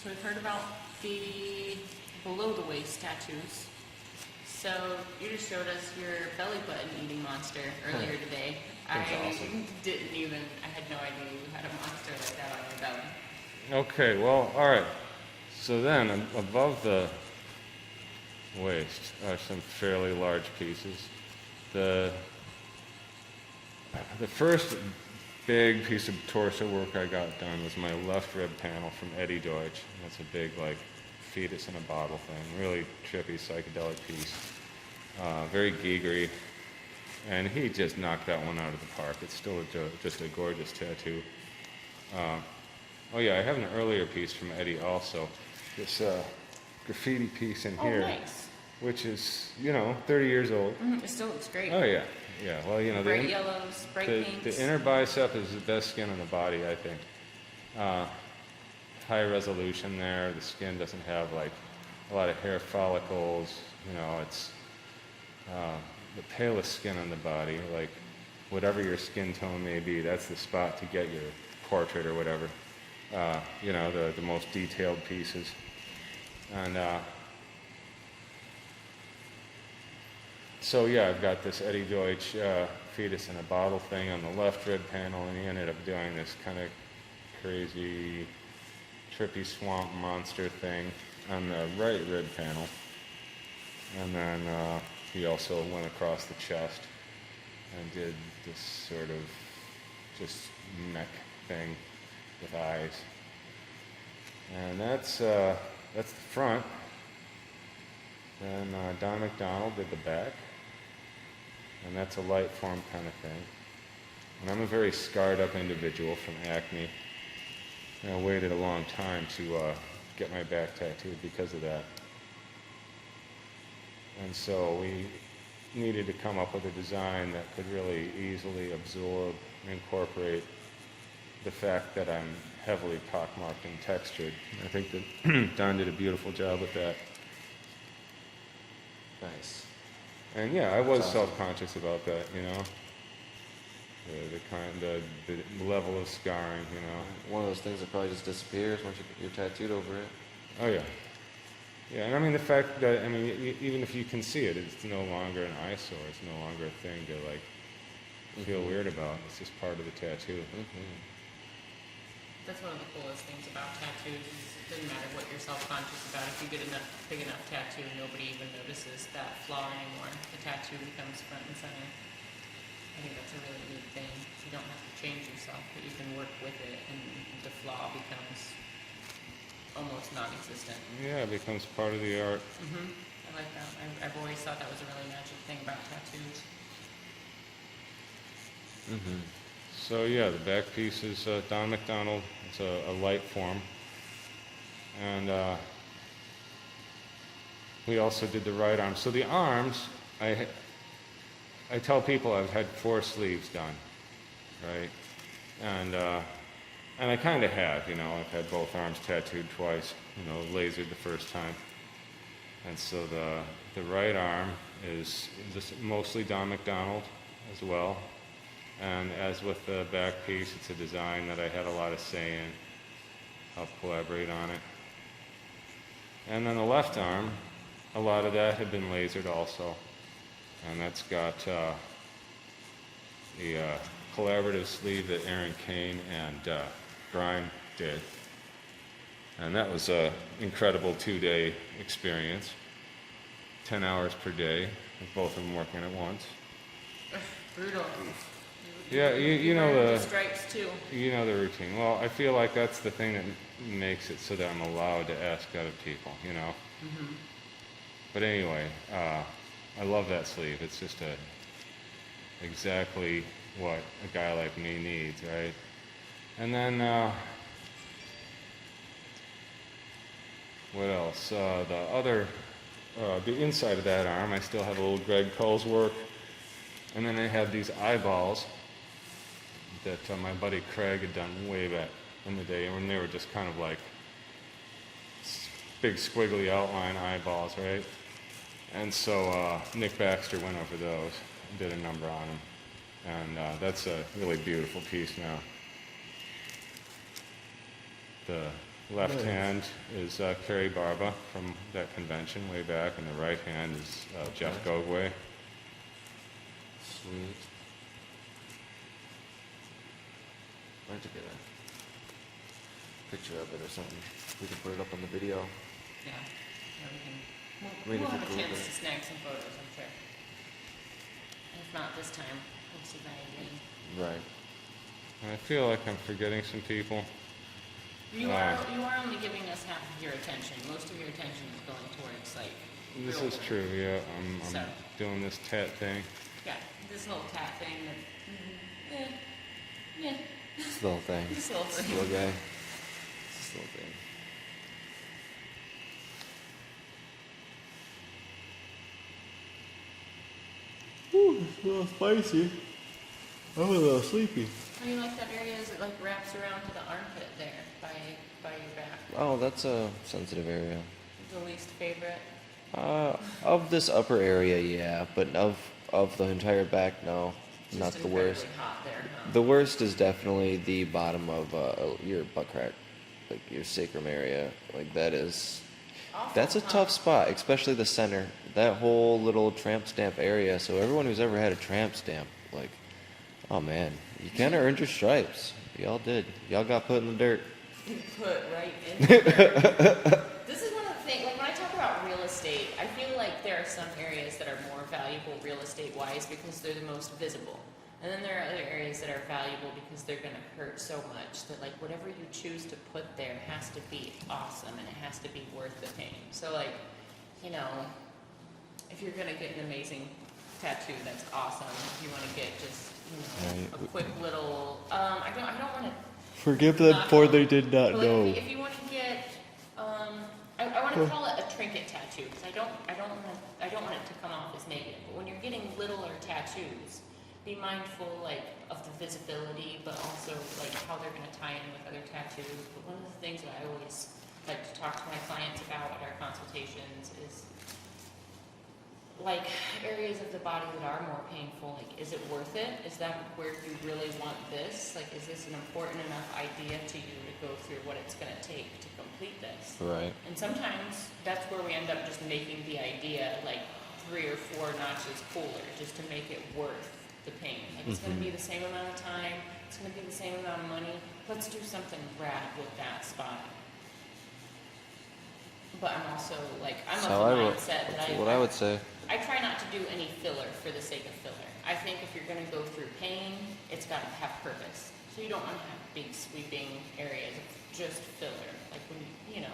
So we've heard about the below the waist tattoos. So you just showed us your belly button eating monster earlier today. That's I awesome. I had no idea you had a monster like that on your belly. Okay, well, all right. So then, above the waist are some fairly large pieces. The first big piece of torso work I got done was my left rib panel from Eddie Deutsch. That's a big, like, fetus in a bottle thing. Really trippy, psychedelic piece. Very geegery. And he just knocked that one out of the park. It's still just a gorgeous tattoo. Oh yeah, I have an earlier piece from Eddie also. This graffiti piece in here, Nice. which is, 30 years old. It still looks great. Oh yeah, yeah. Well, Bright yellows, bright pinks. the inner bicep is the best skin on the body, I think. High resolution there. The skin doesn't have like a lot of hair follicles. It's the palest skin on the body. Like whatever your skin tone may be, that's the spot to get your portrait or whatever. The most detailed pieces. And so yeah, I've got this Eddie Deutsch fetus in a bottle thing on the left rib panel, and he ended up doing this kind of crazy, trippy swamp monster thing on the right rib panel. And then he also went across the chest and did this sort of just neck thing with eyes. And that's the front. Then Don McDonald did the back. And that's a light form kind of thing. And I'm a very scarred up individual from acne. And I waited a long time to get my back tattooed because of that. And so we needed to come up with a design that could really easily absorb and incorporate the fact that I'm heavily pockmarked and textured. I think that Don did a beautiful job with that. Nice. And yeah, I was That's awesome. self-conscious about that, the level of scarring, One of those things that probably just disappears once you're tattooed over it. Oh yeah. Yeah, and I mean the fact that, even if you can see it, it's no longer an eyesore. It's no longer a thing to feel weird about. It's just part of the tattoo. Mm-hmm. That's one of the coolest things about tattoos is it doesn't matter what you're self-conscious about. If you get enough big enough tattoo, nobody even notices that flaw anymore. The tattoo becomes front and center. I think that's a really neat thing. You don't have to change yourself, but you can work with it, and the flaw becomes almost non-existent. Yeah, it becomes part of the art. Mm-hmm. I like that. I've always thought that was a really magic thing about tattoos. So yeah, the back piece is Don McDonald. It's a light form. And we also did the right arm. So the arms, I tell people I've had 4 sleeves done, right? And I kind of have, you know. I've had both arms tattooed twice, you know, lasered the first time. And so the right arm is just mostly Don McDonald as well. And as with the back piece, it's a design that I had a lot of say in. Helped collaborate on it. And then the left arm, a lot of that had been lasered also. And that's got the collaborative sleeve that Aaron Kane and Brian did. And that was an incredible 2-day experience. 10 hours per day, with both of them working at once. Brutal. Yeah, you know the stripes too. You know the routine. Well, I feel like that's the thing that makes it so that I'm allowed to ask other people, you know. But anyway, I love that sleeve. It's just exactly what a guy like me needs, right? And then what else? The inside of that arm, I still have a little Greg Cole's work, and then I have these eyeballs that my buddy Craig had done way back in the day, when they were just kind of like big squiggly outline eyeballs, right? And so Nick Baxter went over those and did a number on them, and that's a really beautiful piece now. The left hand is Kerry Barba from that convention way back, and the right hand is Jeff Gogway. Sweet. Why don't you get a picture of it or something? We can put it up on the video. Yeah. Wait, We'll if have a you chance Google to snag some photos, I'm sure. If not this time, we'll see that again. Right. I feel like I'm forgetting some people. You are only giving us half of your attention. Most of your attention is going towards like. This real is work. true, yeah. I'm So. doing this tat thing. Yeah, this little tat thing that. Yeah. This little thing. This little This thing. little guy. This little thing. Ooh, it's a little spicy. I'm a little sleepy. How do you like that area as it like wraps around to the armpit there by your back? Oh, that's a sensitive area. The least favorite. Of this upper area, yeah, but of the entire back, no, not Just the worst. incredibly hot there, huh? The worst is definitely the bottom of your butt crack, like your sacrum area. Like that's a tough spot, especially the center. That whole little tramp stamp area. So everyone who's ever had a tramp stamp, like, oh man, you kind of earned your stripes. Y'all did. Y'all got put in the dirt. Put right in there. This is one of the things, like when I talk about real estate, I feel like there are some areas that are more valuable real estate wise because they're the most visible. And then there are other areas that are valuable because they're going to hurt so much that like whatever you choose to put there has to be awesome and it has to be worth the pain. So like, you know, if you're going to get an amazing tattoo, that's awesome. If you want to get just, you know, a quick little, I don't want to Forgive them for they did not Well, know. If you want to get, I want to call it a trinket tattoo because I don't want it to come off as negative. But when you're getting littler tattoos, be mindful like of the visibility, but also like how they're going to tie in with other tattoos. But one of the things that I always like to talk to my clients about at our consultations is like areas of the body that are more painful, like is it worth it? Is that where you really want this? Like is this an important enough idea to you to go through what it's going to take to complete this? Right. And sometimes that's where we end up just making the idea like 3 or 4 notches cooler just to make it worth the pain. Like it's going to be the same amount of time, it's going to be the same amount of money. Let's do something rad with that spot. But I'm also like, I'm of the mindset that I would say. I try not to do any filler for the sake of filler. I think if you're going to go through pain, it's got to have purpose. So you don't want to have big sweeping areas of just filler. Like when you know,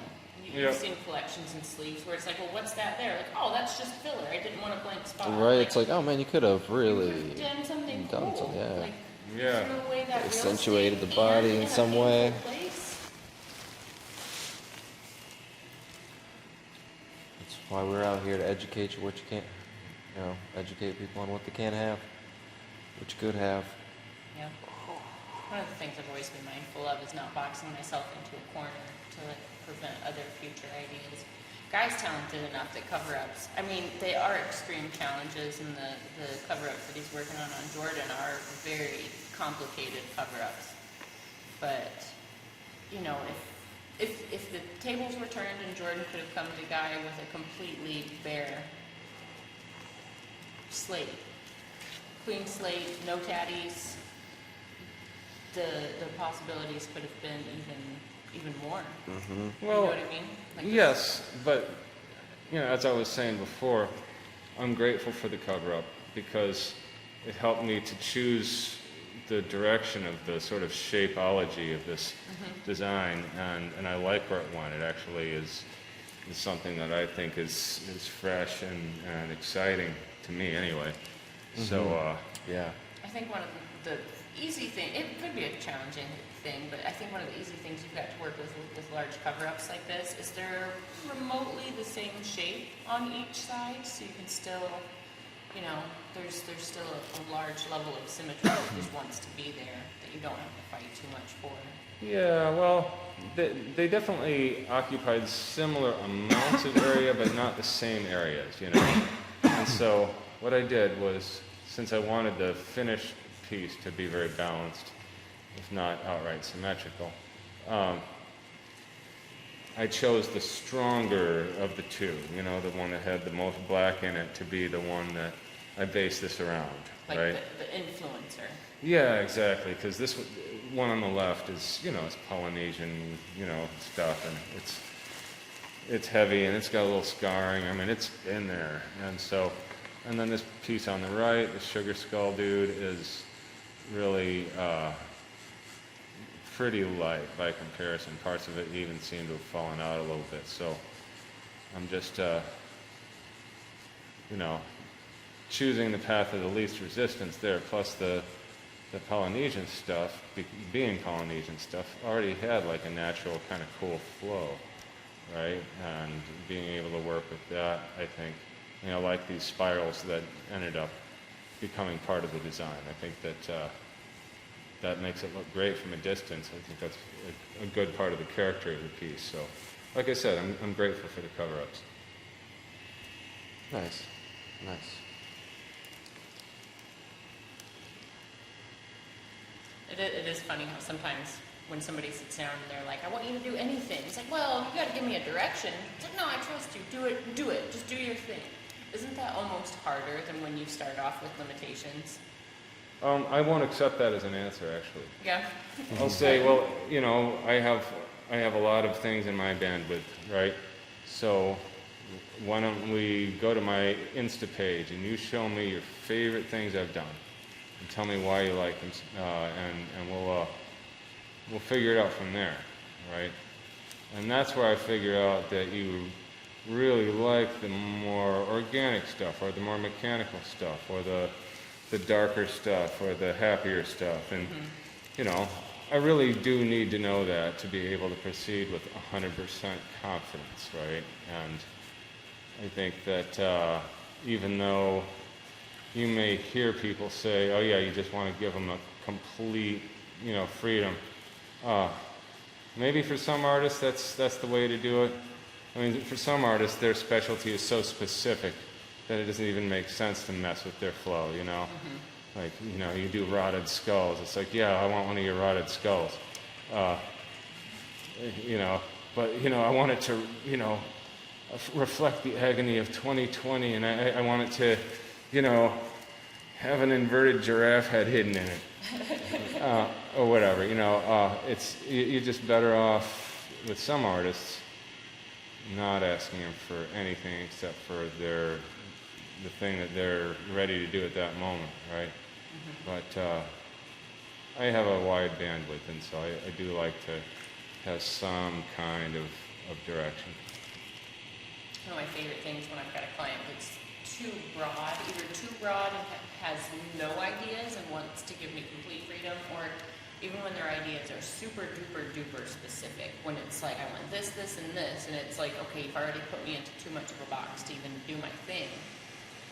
Yeah. you've seen collections and sleeves where it's like, well, what's that there? Like, oh, that's just filler. I didn't want a blank spot. Right, it's like, oh man, you could have you really could've done something done cool. some- yeah. Like, Yeah. threw away that real Accentuated estate the body and in a some painful way. place. That's why we're out here, to educate you what you can't, educate people on what they can't have, what you could have. Yeah. One of the things I've always been mindful of is not boxing myself into a corner to like prevent other future ideas. Guy's talented enough that cover-ups, I mean, they are extreme challenges, and the cover-ups that he's working on Jordan are very complicated cover-ups. But, you know, if the tables were turned and Jordan could have come to Guy with a completely bare slate, clean slate, no tatties, the possibilities could have been even more. Mm-hmm. You know Well, what I mean? Like yes, but as I was saying before, I'm grateful for the cover-up because it helped me to choose the direction of the sort of shapeology of this design, and I like where it went. It actually is something that I think is fresh and exciting to me anyway. So Yeah. I think one of the easy thing, it could be a challenging thing, but I think one of the easy things you've got to work with large cover-ups like this is they're remotely the same shape on each side, so you can still, there's still a large level of symmetry that just wants to be there, that you don't have to fight too much for. yeah, well, they definitely occupied similar amounts of area, but not the same areas, And so what I did was, since I wanted the finished piece to be very balanced, if not outright symmetrical, I chose the stronger of the two, the one that had the most black in it, to be the one that I based this around, Like right? the influencer. Yeah, exactly, because this one on the left is, it's Polynesian, stuff, and it's heavy, and it's got a little scarring. I mean, it's in there, and then this piece on the right, the sugar skull dude, is really pretty light by comparison. Parts of it even seem to have fallen out a little bit. So I'm just, choosing the path of the least resistance there. Plus the Polynesian stuff, being Polynesian stuff, already had like a natural kind of cool flow, right? And being able to work with that, I think, like these spirals that ended up becoming part of the design. I think that that makes it look great from a distance. I think that's a good part of the character of the piece. So, like I said, I'm grateful for the cover-ups. Nice. It is funny how sometimes when somebody sits down and they're like, I want you to do anything. It's like, well, you got to give me a direction. It's like, no, I trust you. Do it. Just do your thing. Isn't that almost harder than when you start off with limitations? I won't accept that as an answer, actually. Yeah. I'll say, well, I have a lot of things in my bandwidth, right? So why don't we go to my Insta page and you show me your favorite things I've done and tell me why you like them, and we'll figure it out from there, right? And that's where I figure out that you really like the more organic stuff, or the more mechanical stuff, or the darker stuff, or the happier stuff. And I really do need to know that to be able to proceed with 100% confidence, right? And I think that even though you may hear people say, oh yeah, you just want to give them a complete, freedom. Maybe for some artists that's the way to do it. I mean, for some artists, their specialty is so specific that it doesn't even make sense to mess with their flow, Like, you do rotted skulls. It's like, yeah, I want one of your rotted skulls. But, I want it to, reflect the agony of 2020, and I want it to, have an inverted giraffe head hidden in it. Or whatever, you're just better off with some artists not asking them for anything except for the thing that they're ready to do at that moment, right? But I have a wide bandwidth, and so I do like to have some kind of direction. One of my favorite things when I've got a client that's too broad, either too broad and has no ideas and wants to give me complete freedom, or even when their ideas are super duper duper specific, when it's like, I want this, this, and this, and it's like, okay, you've already put me into too much of a box to even do my thing.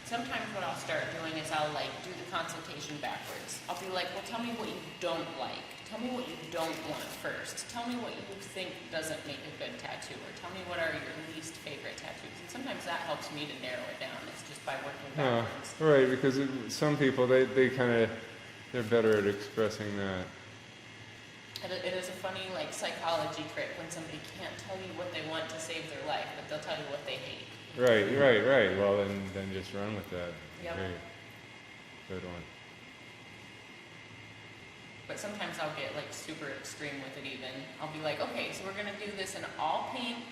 Sometimes what I'll start doing is I'll like do the consultation backwards. I'll be like, well, tell me what you don't like. Tell me what you don't want first. Tell me what you think doesn't make a good tattoo, or tell me what are your least favorite tattoos. And sometimes that helps me to narrow it down. It's just by working backwards. Right, because some people, they're better at expressing that. It is a funny like psychology trick when somebody can't tell you what they want to save their life, but they'll tell you what they hate. Right. Well, then just run with that. Yep. Great. Good one. But sometimes I'll get like super extreme with it even. I'll be like, okay, so we're gonna do this in all pink.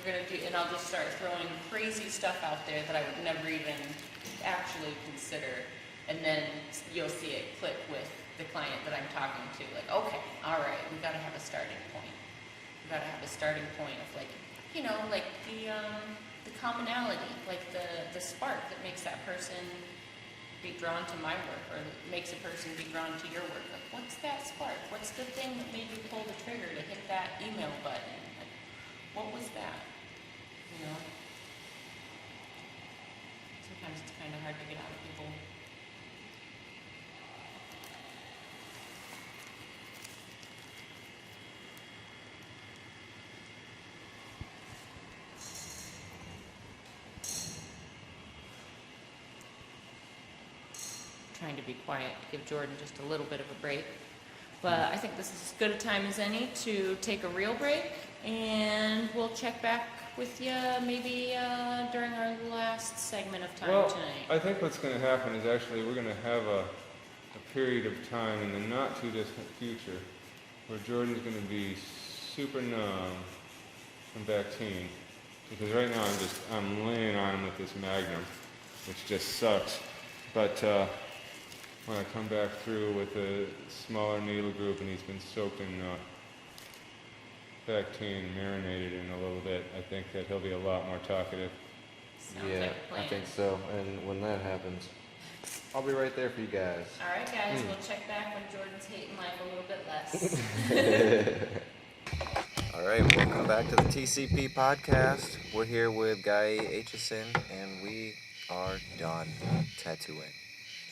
And I'll just start throwing crazy stuff out there that I would never even actually consider. And then you'll see it click with the client that I'm talking to. Like, okay, all right, we gotta have a starting point. We gotta have a starting point of like, you know, like the commonality, like the spark that makes that person be drawn to my work, or makes a person be drawn to your work. Like, what's that spark? What's the thing that made you pull the trigger to hit that email button? Like, what was that? You know? Sometimes it's kind of hard to get out of people. Trying to be quiet to give Jordan just a little bit of a break. But I think this is as good a time as any to take a real break, and we'll check back with you maybe during our last segment of time tonight. I think what's going to happen is actually we're going to have a period of time in the not too distant future where Jordan's going to be super numb from Bactine, because right now I'm laying on him with this Magnum, which just sucks. But when I come back through with a smaller needle group and he's been soaked in Bactine, marinated in a little bit, I think that he'll be a lot more talkative. Sounds Yeah, like a plan. I think so. And when that happens, I'll be right there for you guys. All right, guys, we'll check back when Jordan's hating life a little bit less. All right, welcome back to the TCP podcast. We're here with Guy Aitchison, and we are done tattooing.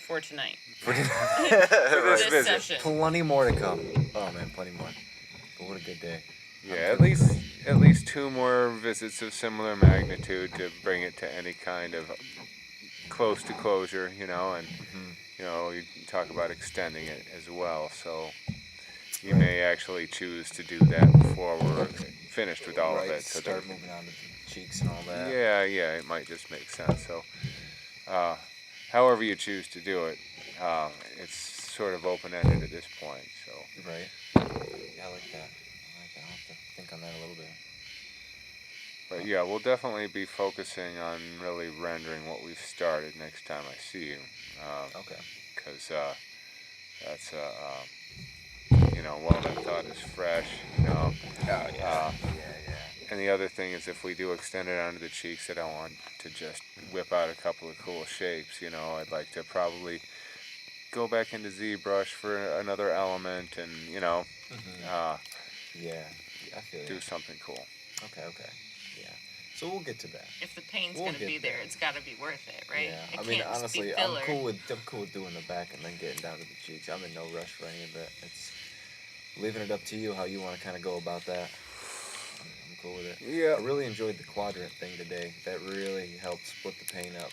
For tonight. For this visit. session. Plenty more to come. Oh man, plenty more. But what a good day. Yeah, at least 2 more visits of similar magnitude to bring it to any kind of close to closure, you know, and you know, you talk about extending it as well, so you may actually choose to do that before we're finished with all of it. So Start moving on to the cheeks and all that. yeah, it might just make sense. So however you choose to do it, it's sort of open-ended at this point, so. Right. Yeah, I like that. I'll have to think on that a little bit. But yeah, we'll definitely be focusing on really rendering what we've started next time I see you. Okay. Because that's you know, well that thought is fresh, you know. Yeah. And the other thing is, if we do extend it onto the cheeks, I don't want to just whip out a couple of cool shapes, you know. I'd like to probably go back into ZBrush for another element, and you know, Yeah, I feel you. do something cool. Okay. Yeah. So we'll get to that. If the pain's We'll gonna get be there, there. it's gotta be worth it, right? Yeah. It I mean, can't just be honestly, filler. I'm cool with doing the back and then getting down to the cheeks. I'm in no rush for any of it. It's leaving it up to you how you want to kind of go about that. I'm cool with it. Yeah. I really enjoyed the quadrant thing today. That really helped split the pain up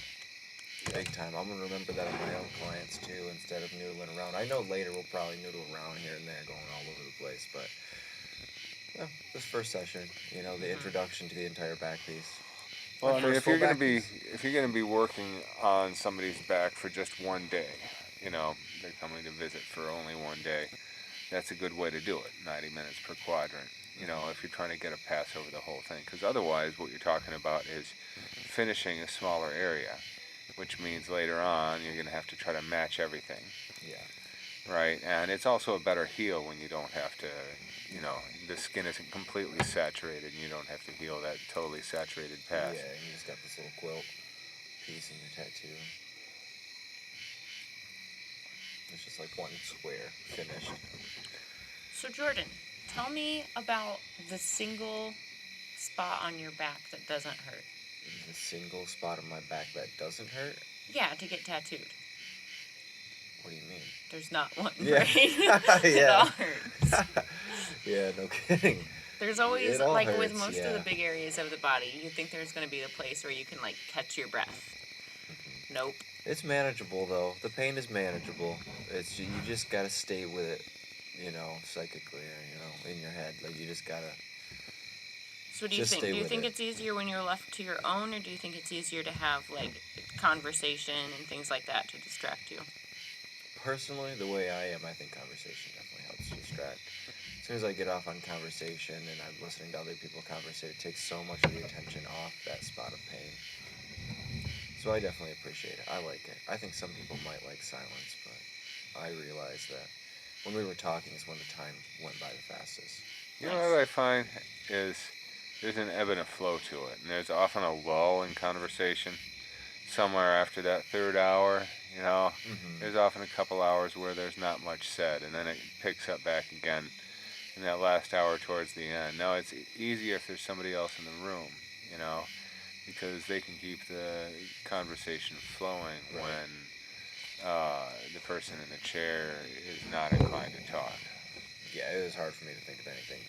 big time. I'm gonna remember that on my own clients too, instead of noodling around. I know later we'll probably noodle around here and there, going all over the place, but well, this first session, you know, the introduction to the entire back piece. Well, My I mean, first if you're full gonna back be piece. working on somebody's back for just one day, you know, they're coming to visit for only one day, that's a good way to do it. 90 minutes per quadrant. You know, if you're trying to get a pass over the whole thing, because otherwise, what you're talking about is finishing a smaller area, which means later on you're gonna have to try to match everything. Yeah. right? And it's also a better heal when you don't have to, the skin isn't completely saturated and you don't have to heal that totally saturated path. Yeah, and you just got this little quilt piece in your tattoo. It's just like one square finished. So Jordan, tell me about the single spot on your back that doesn't hurt. The single spot on my back that doesn't hurt? Yeah, to get tattooed. What do you mean? There's not one, Yeah. right? It all hurts. Yeah, no kidding. There's always, It all like with hurts, most yeah. of the big areas of the body, you think there's going to be a place where you can, like, catch your breath. Nope. It's manageable though. The pain is manageable. It's you just gotta stay with it, psychically or in your head. Like you just gotta. So what do you Just think? stay Do you with think it. it's easier when you're left to your own, or do you think it's easier to have, like, conversation and things like that to distract you? Personally, the way I am, I think conversation definitely helps distract. As soon as I get off on conversation and I'm listening to other people conversate, it takes so much of the attention off that spot of pain. So I definitely appreciate it. I like it. I think some people might like silence, but I realize that when we were talking is when the time went by the fastest. You know what I find is there's an ebb and a flow to it, and there's often a lull in conversation somewhere after that third hour. There's often a couple hours where there's not much said, and then it picks up back again in that last hour towards the end. Now it's easier if there's somebody else in the room, because they can keep the conversation flowing when the person in the chair is not inclined to talk. Yeah, it was hard for me to think of anything.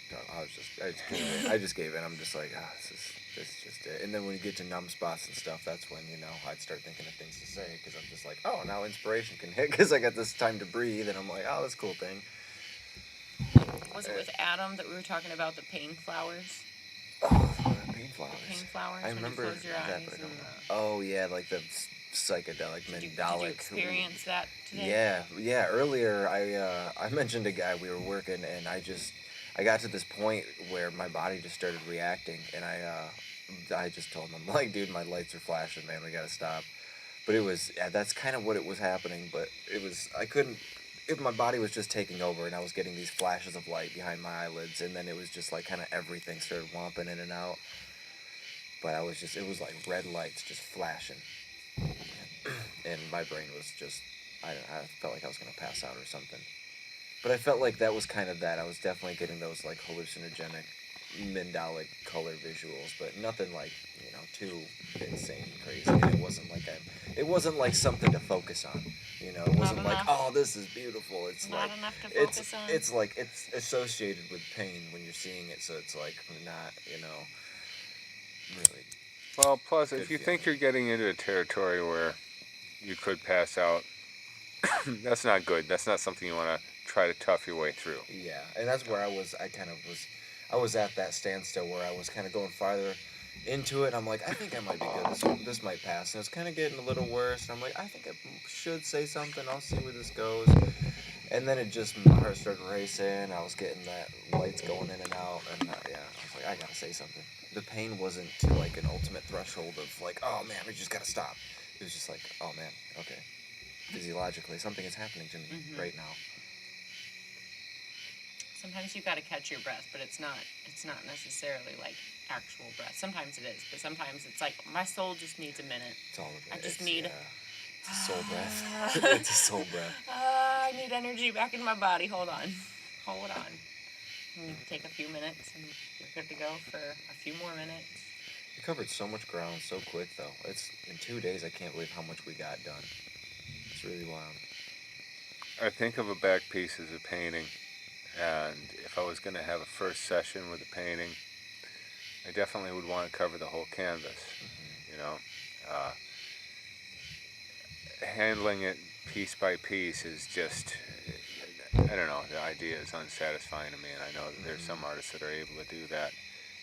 I just gave in. I'm just like, this is just it. And then when you get to numb spots and stuff, that's when, I'd start thinking of things to say, because I'm just like, oh, now inspiration can hit, because I got this time to breathe, and I'm like, oh, that's a cool thing. Was it with Adam that we were talking about the pain flowers? Oh, the pain flowers. The pain flowers, I when remember you close your that, eyes but I don't and know. Oh, yeah, like the psychedelic, Did you mandalic. experience that today? Yeah. Earlier, I mentioned a guy we were working, and I got to this point where my body just started reacting, and I just told him, I'm like, dude, my lights are flashing, man, we gotta stop. But that's kind of what it was happening, but my body was just taking over, and I was getting these flashes of light behind my eyelids, and then it was just like kind of everything started womping in and out. But it was like red lights just flashing. And my brain was just, I felt like I was going to pass out or something. But I felt like that was kind of that. I was definitely getting those like hallucinogenic, mandalic color visuals, but nothing like, too insane and crazy. And it wasn't like something to focus on. It wasn't like, oh, this is beautiful. It's Not like, enough to focus on? it's like, it's associated with pain when you're seeing it, so it's like not, really. Well, plus, Good if you feeling. think you're getting into a territory where you could pass out, that's not good. That's not something you want to try to tough your way through. Yeah, and that's where I was at that standstill where I was kind of going farther into it. I'm like, I think I might be good. This might pass. And it was kind of getting a little worse. And I'm like, I think I should say something. I'll see where this goes. And then my heart started racing. I was getting that lights going in and out. And I was like, I gotta say something. The pain wasn't to like an ultimate threshold of like, oh man, we just gotta stop. It was just like, oh man, okay. Physiologically, something is happening to me right now. Sometimes you got to catch your breath, but it's not necessarily like actual breath. Sometimes it is, but sometimes it's like my soul just needs a minute. It's all of it. I just need. It's a soul breath. It's a soul breath. I need energy back in my body. Hold on. And you take a few minutes, and you're good to go for a few more minutes. We covered so much ground so quick, though. It's in 2 days. I can't believe how much we got done. It's really wild. I think of a back piece as a painting, and if I was going to have a first session with a painting, I definitely would want to cover the whole canvas. Handling it piece by piece is just, I don't know, the idea is unsatisfying to me, and I know that there's some artists that are able to do that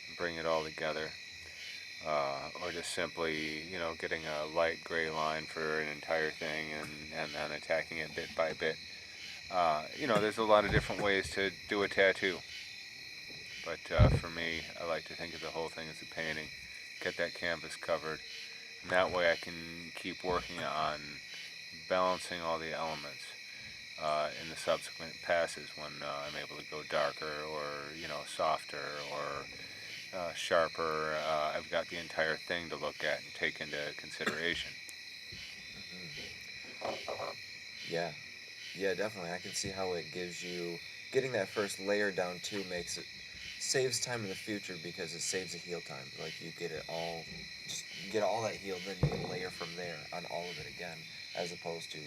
and bring it all together. Or just simply, getting a light gray line for an entire thing and then attacking it bit by bit. There's a lot of different ways to do a tattoo. But for me, I like to think of the whole thing as a painting. Get that canvas covered. And that way I can keep working on balancing all the elements. in the subsequent passes when I'm able to go darker or softer or sharper. I've got the entire thing to look at and take into consideration. Yeah, yeah, definitely. I can see how it gives you getting that first layer down too makes it saves time in the future because it saves the heal time. Like you get it all, just get all that healed, then you can layer from there on all of it again, as opposed to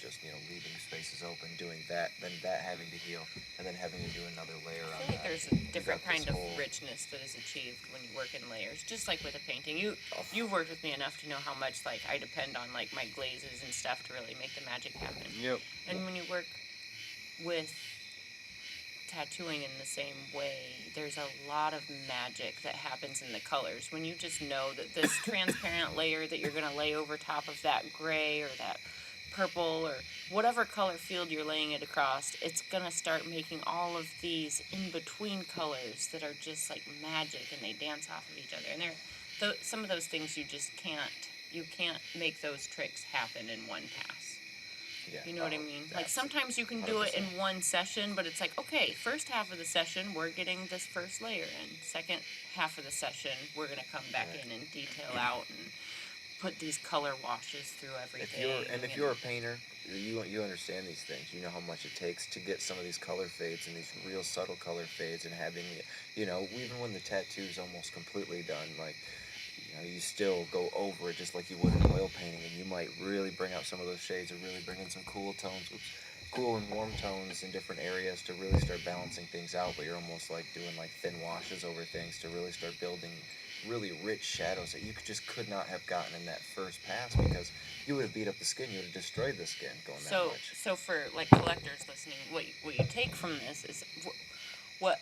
just leaving spaces open, doing that, then that having to heal, and then having to do another layer I on feel like that. there's a You different got this kind of whole- richness that is achieved when you work in layers, just like with a painting. You've worked with me enough to know how much like I depend on like my glazes and stuff to really make the magic happen. Yep. And when you work with tattooing in the same way, there's a lot of magic that happens in the colors. When you just know that this transparent layer that you're going to lay over top of that gray or that purple or whatever color field you're laying it across, it's going to start making all of these in-between colors that are just like magic, and they dance off of each other. And some of those things you can't make those tricks happen in one pass. Yeah. You know what I mean? Like Absolutely. sometimes you can do it in 100%. one session, but it's like, okay, first half of the session, we're getting this first layer in. Second half of the session, we're going to come back in and detail out and put these color washes through everything. If you're a painter, you understand these things. You know how much it takes to get some of these color fades and these real subtle color fades, and having even when the tattoo's almost completely done, like you still go over it just like you would in oil painting, and you might really bring out some of those shades or really bring in some cool tones, cool and warm tones in different areas to really start balancing things out. But you're almost like doing like thin washes over things to really start building really rich shadows that you could not have gotten in that first pass, because you would have beat up the skin, you would have destroyed the skin going that much. So for like collectors listening, what you take from this is what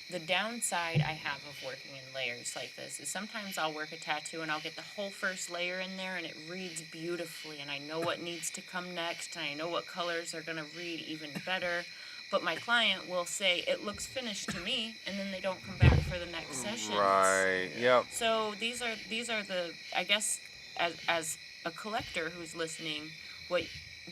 the downside I have of working in layers like this is sometimes I'll work a tattoo and I'll get the whole first layer in there and it reads beautifully, and I know what needs to come next, and I know what colors are going to read even better, but my client will say it looks finished to me, and then they don't come back for the next session. Right. Yep. So these are the, I guess, as a collector who's listening,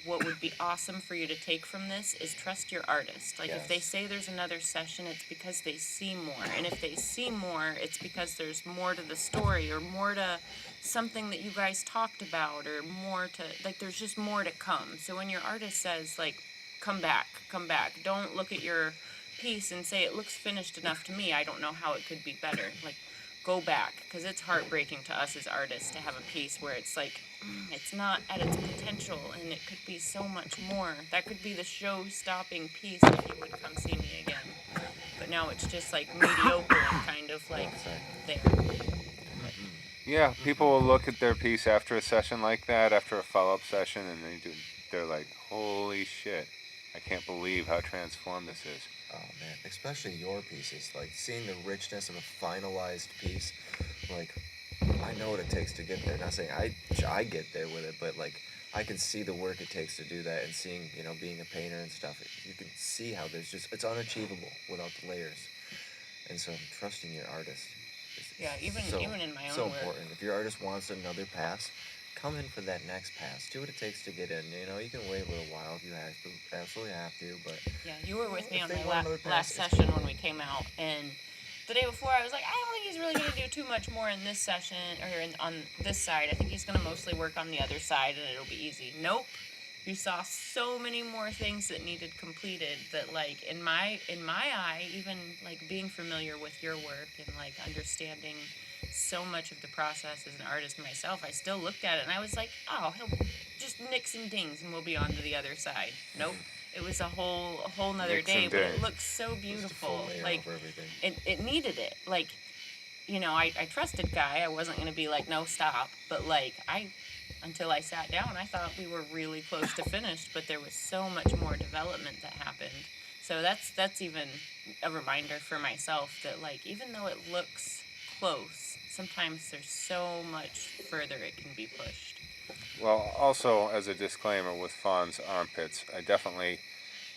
what would be awesome for you to take from this is trust your artist. Like if they say there's another session, it's because they see more. And if they see more, it's because there's more to the story, or more to something that you guys talked about, or more to, like, there's just more to come. So when your artist says, like, come back, don't look at your piece and say it looks finished enough to me, I don't know how it could be better. Like, go back, because it's heartbreaking to us as artists to have a piece where it's like, it's not at its potential, and it could be so much more. That could be the show-stopping piece if you would come see me again. But now it's just like mediocre and kind of like there. Yeah, people will look at their piece after a session like that, after a follow-up session, and they're like, holy shit, I can't believe how transformed this is. Oh man, especially your pieces, like seeing the richness of a finalized piece, like I know what it takes to get there. Not saying I get there with it, but like I can see the work it takes to do that, and seeing, being a painter and stuff, you can see how it's unachievable without the layers. And so trusting your artist is Even in my own so work. important. If your artist wants another pass, come in for that next pass. Do what it takes to get in. You can wait a little while if you absolutely have to, but Yeah, you were with me if on they my want another last pass, session when we came out, and the day before I was like, I don't think he's really going to do too much more in this session, or on this side. I think he's going to mostly work on the other side, and it'll be easy. Nope. You saw so many more things that needed completed that, like, in my eye, even like being familiar with your work and like understanding so much of the process as an artist myself, I still looked at it and I was like, oh, he'll just nicks and dings and we'll be on to the other side. Nope. It was a whole nother Nicks day, and but it dings. looked so beautiful. layer Like over everything. it needed it. Like, I trusted Guy. I wasn't gonna be like, no, stop. But like until I sat down, I thought we were really close to finished, but there was so much more development that happened. So that's even a reminder for myself that, like, even though it looks close, sometimes there's so much further it can be pushed. Well, also as a disclaimer with Fawn's armpits, I definitely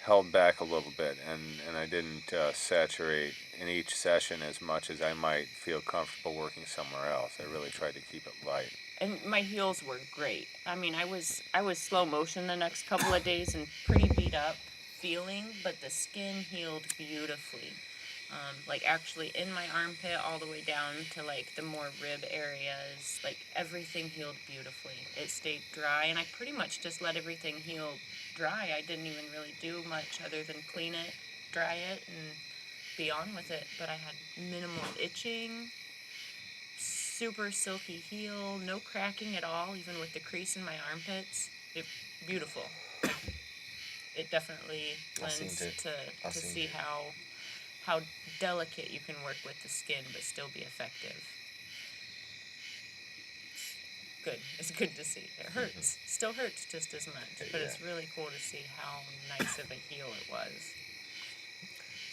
held back a little bit, and I didn't saturate in each session as much as I might feel comfortable working somewhere else. I really tried to keep it light. And my heels were great. I mean, I was slow motion the next couple of days and pretty beat up feeling, but the skin healed beautifully. Like actually in my armpit all the way down to like the more rib areas, like everything healed beautifully. It stayed dry, and I pretty much just let everything heal dry. I didn't even really do much other than clean it, dry it, and be on with it. But I had minimal itching, super silky heel, no cracking at all, even with the crease in my armpits. Beautiful. It definitely lends to see how delicate you can work with the skin but still be effective. Good. It's good to see. It hurts. Still hurts just as much, but it's really cool to see how nice of a heal it was.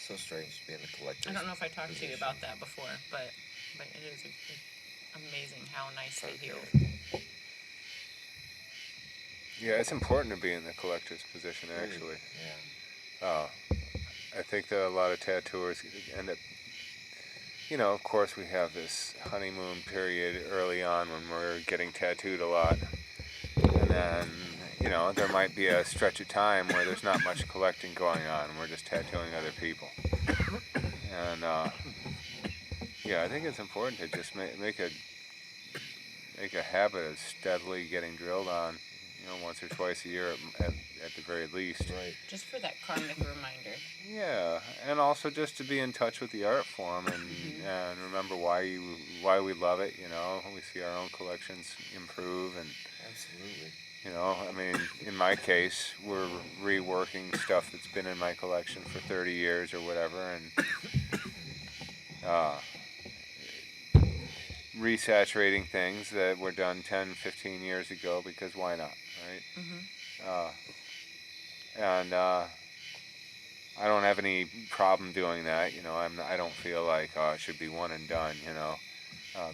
So strange being the collector. I don't know if I talked to you about that before, but it is amazing how nice they healed. Yeah, it's important to be in the collector's position, actually. Yeah. I think that a lot of tattooers end up, of course we have this honeymoon period early on when we're getting tattooed a lot. And then, there might be a stretch of time where there's not much collecting going on and we're just tattooing other people. And, I think it's important to just make a habit of steadily getting drilled on, once or twice a year at the very least. Right. Just for that karmic reminder. Yeah, and also just to be in touch with the art form and remember why we love it. We see our own collections improve, and Absolutely. in my case, we're reworking stuff that's been in my collection for 30 years or whatever, and resaturating things that were done 10, 15 years ago, because why not, right? Mm-hmm. And I don't have any problem doing that. I don't feel like it should be one and done.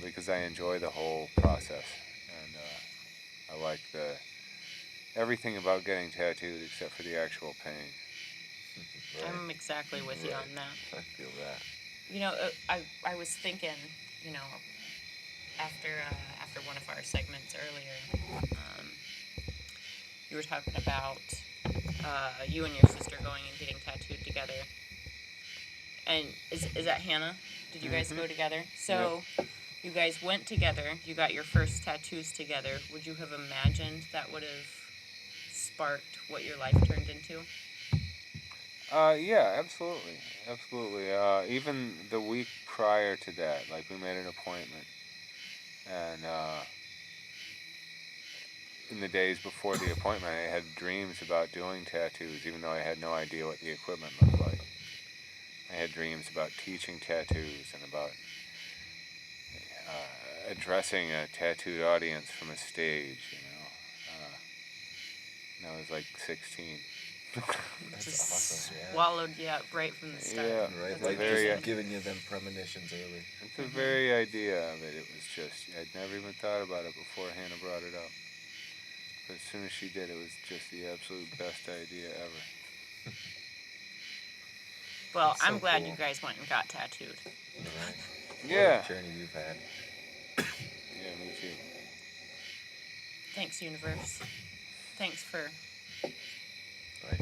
Because I enjoy the whole process, and I like everything about getting tattooed except for the actual pain. Right. I'm exactly with you on that. I feel that. I was thinking, after one of our segments earlier, you were talking about you and your sister going and getting tattooed together. And is that Hannah? Did you guys go together? So you guys went together. You got your first tattoos together. Would you have imagined that would have sparked what your life turned into? Yeah, absolutely. Even the week prior to that, like, we made an appointment, and in the days before the appointment, I had dreams about doing tattoos, even though I had no idea what the equipment looked like. I had dreams about teaching tattoos and about addressing a tattooed audience from a stage, and I was like 16. That's Just awesome. Yeah. swallowed you up right from the start. Yeah, Right. That's Like very, just giving you them premonitions early. it's the very idea of it. It was just, I'd never even thought about it before Hannah brought it up. But as soon as she did, it was just the absolute best idea ever. Well, That's so I'm glad cool. you guys went and got tattooed. Right. Yeah. What a journey you've had. Yeah, me too. Thanks, universe. Thanks for Right.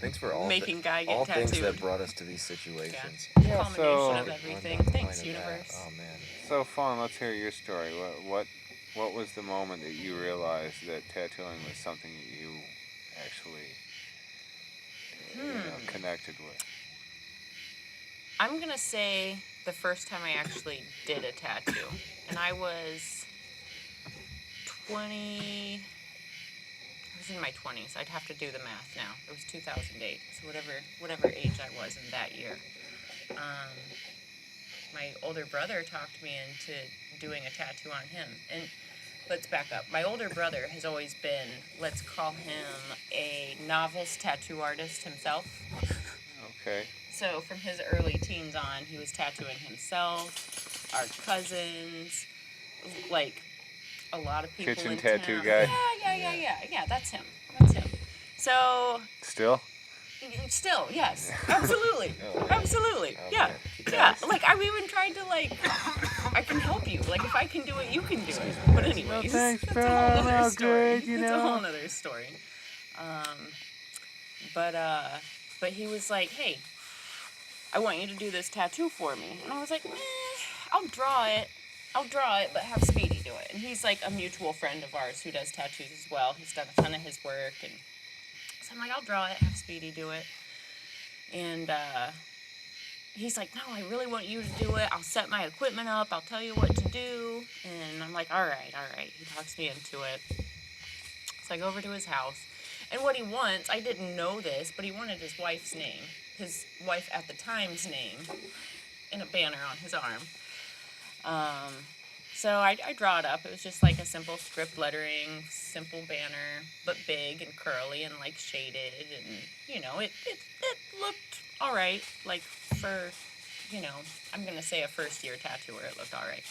Thanks for all making Guy get all things tattooed. that brought us to these situations. Yeah, Combination so- of everything. One Thanks, line of that. universe. Oh man. So fun. Let's hear your story. What was the moment that you realized that tattooing was something that you actually connected with? I'm gonna say the first time I actually did a tattoo, and I was 20. I was in my 20s. I'd have to do the math now. It was 2008, so whatever age I was in that year. My older brother talked me into doing a tattoo on him, and let's back up. My older brother has always been, let's call him a novice tattoo artist himself. Okay. So from his early teens on, he was tattooing himself, our cousins, like a lot of people Kitchen in tattoo town. guy? Yeah, that's him. So Still? Still, yes, absolutely, Oh, absolutely, oh, yeah, man. yeah. Nice. Like I've even tried to I can help you. Like if I can do it, you can do it. But anyways, thanks, that's a pal. whole other Oh, story. great, you That's a know. whole other story. But he was like, hey, I want you to do this tattoo for me, and I was like, I'll draw it. But have Speedy do it. And he's like a mutual friend of ours who does tattoos as well. He's done a ton of his work, and so I'm like, I'll draw it, have Speedy do it. And he's like, no, I really want you to do it. I'll set my equipment up. I'll tell you what to do. And I'm like, all right. He talks me into it. So I go over to his house. And what he wants, I didn't know this, but he wanted his wife's name, his wife at the time's name, in a banner on his arm. So I draw it up. It was just like a simple script lettering, simple banner, but big and curly and like shaded. And, you know, it looked all right. Like for, you know, I'm going to say a first year tattooer, it looked all right.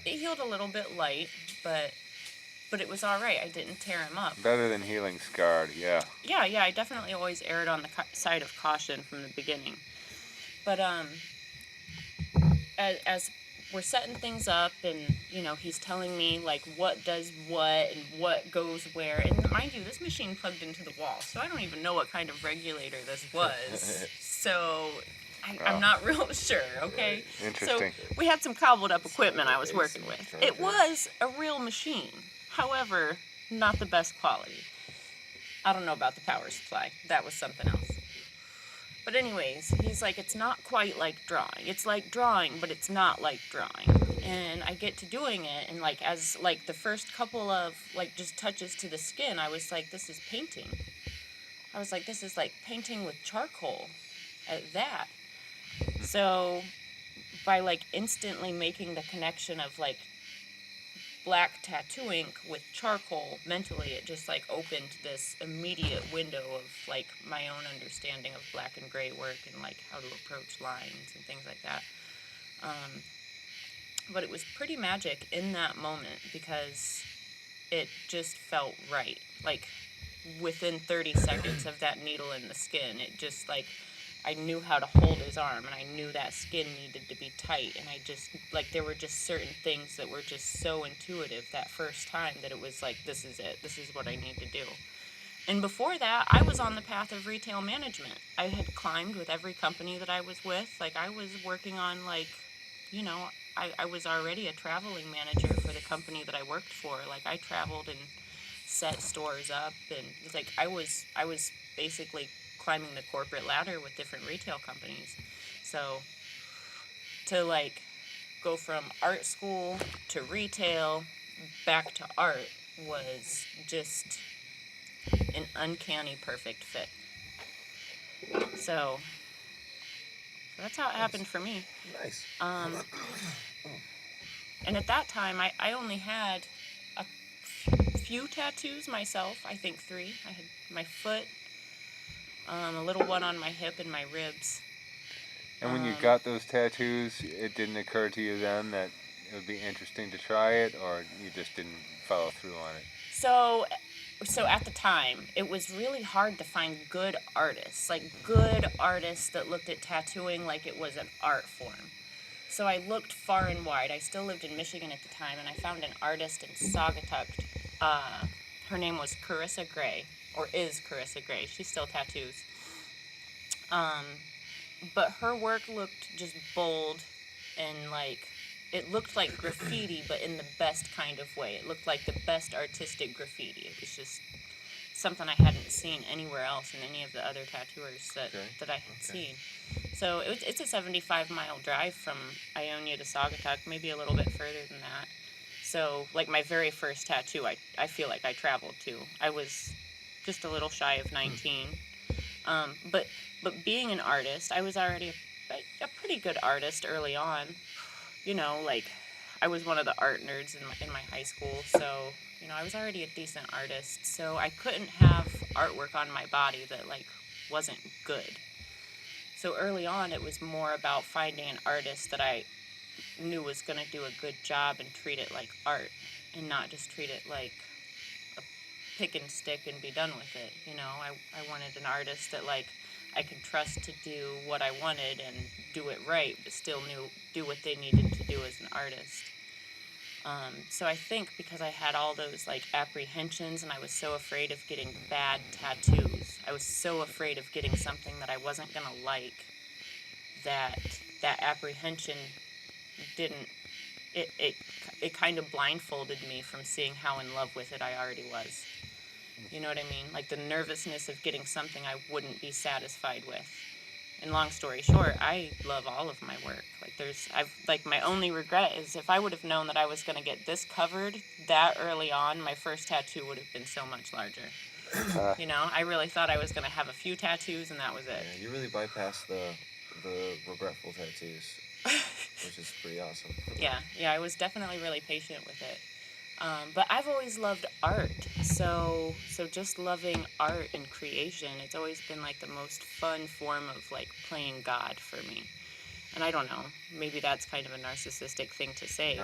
It healed a little bit light, but it was all right. I didn't tear him up. Better than healing scarred, yeah. Yeah, I definitely always erred on the side of caution from the beginning. But as we're setting things up, and you know, he's telling me like what does what and what goes where. And mind you, this machine plugged into the wall, so I don't even know what kind of regulator this was. So I'm not real sure. Okay. Interesting. So we had some cobbled up equipment I was working with. It was a real machine, however, not the best quality. I don't know about the power supply. That was something else. But anyways, he's like, it's not quite like drawing. It's like drawing, but it's not like drawing. And I get to doing it, and like as like the first couple of like just touches to the skin, I was like, this is painting. I was like, this is like painting with charcoal at that. So by like instantly making the connection of like black tattoo ink with charcoal, mentally it just like opened this immediate window of like my own understanding of black and gray work and like how to approach lines and things like that. But it was pretty magic in that moment because it just felt right. Like within 30 seconds of that needle in the skin, it just like I knew how to hold his arm, and I knew that skin needed to be tight, and I just, like, there were just certain things that were just so intuitive that first time that it was like, this is it, this is what I need to do. And before that, I was on the path of retail management. I had climbed with every company that I was with. Like, I was working on, like, you know, I was already a traveling manager for the company that I worked for. Like, I traveled and set stores up, and like, I was basically climbing the corporate ladder with different retail companies. So to like go from art school to retail back to art was just an uncanny perfect fit. So that's how it happened for me. Nice. And at that time I only had a few tattoos myself. I think 3. I had my foot, a little one on my hip and my ribs. And when you got those tattoos, it didn't occur to you then that it would be interesting to try it, or you just didn't follow through on it? So at the time, it was really hard to find good artists that looked at tattooing like it was an art form. So I looked far and wide. I still lived in Michigan at the time, and I found an artist in Saugatuck. Her name was Carissa Gray, or is Carissa Gray. She still tattoos. But her work looked just bold and like, it looked like graffiti, but in the best kind of way. It looked like the best artistic graffiti. It was just something I hadn't seen anywhere else in any of the other tattooers that I had seen. So it's a 75-mile drive from Ionia to Saugatuck, maybe a little bit further than that. So, like, my very first tattoo, I feel like I traveled to. I was just a little shy of 19. But being an artist, I was already a pretty good artist early on. You know, like, I was one of the art nerds in my high school, so, you know, I was already a decent artist. So I couldn't have artwork on my body that, like, wasn't good. So early on, it was more about finding an artist that I knew was going to do a good job and treat it like art and not just treat it like pick and stick and be done with it. You know, I wanted an artist that like I could trust to do what I wanted and do it right, but still do what they needed to do as an artist. So I think because I had all those like apprehensions and I was so afraid of getting bad tattoos, I was so afraid of getting something that I wasn't gonna like, that apprehension didn't, it kind of blindfolded me from seeing how in love with it I already was. You know what I mean? Like the nervousness of getting something I wouldn't be satisfied with. And long story short, I love all of my work. Like my only regret is if I would have known that I was going to get this covered that early on, my first tattoo would have been so much larger. You know, I really thought I was going to have a few tattoos and that was it. Yeah, you really bypassed the regretful tattoos, which is pretty awesome. Yeah, I was definitely really patient with it. But I've always loved art, so just loving art and creation, it's always been like the most fun form of like playing God for me. And I don't know, maybe that's kind of a narcissistic thing to say,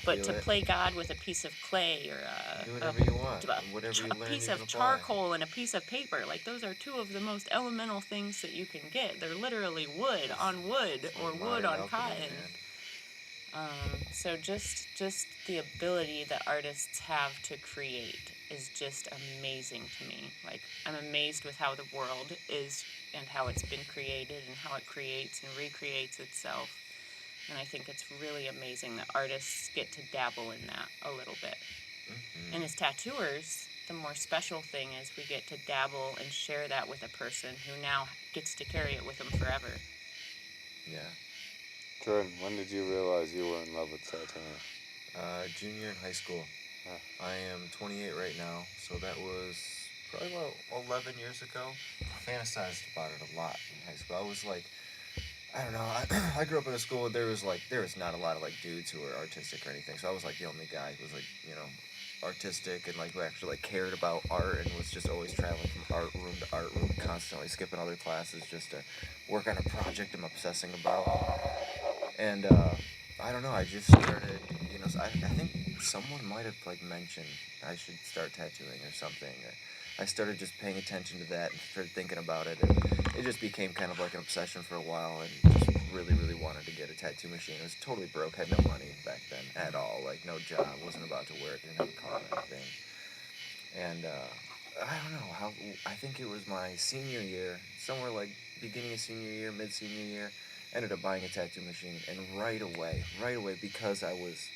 but to play God with a piece of clay or do whatever you want, whatever you learn, a piece of charcoal and a piece of paper, like those are two of the most elemental things that you can get. They're literally wood on wood or wood on cotton. So just the ability that artists have to create is just amazing to me. Like, I'm amazed with how the world is and how it's been created and how it creates and recreates itself. And I think it's really amazing that artists get to dabble in that a little bit. Mm-hmm. And as tattooers, the more special thing is we get to dabble and share that with a person who now gets to carry it with them forever. Yeah. Jordan, when did you realize you were in love with tattooing? Junior in high school. I am 28 right now, so that was probably about 11 years ago. I fantasized about it a lot in high school. I was like, I don't know, I grew up in a school where there was not a lot of like dudes who were artistic or anything, so I was like the only guy who was like, you know, artistic and like who actually like cared about art and was just always traveling from art room to art room, constantly skipping other classes just to work on a project I'm obsessing about. And I don't know, I just started, you know, I think someone might have like mentioned I should start tattooing or something. I started just paying attention to that and started thinking about it, and it just became kind of like an obsession for a while, and just really, really wanted to get a tattoo machine. I was totally broke, had no money back then at all, like no job, wasn't about to work, didn't have a car or anything. And I don't know how, I think it was my senior year, somewhere like beginning of senior year, mid-senior year, ended up buying a tattoo machine, and right away, because I was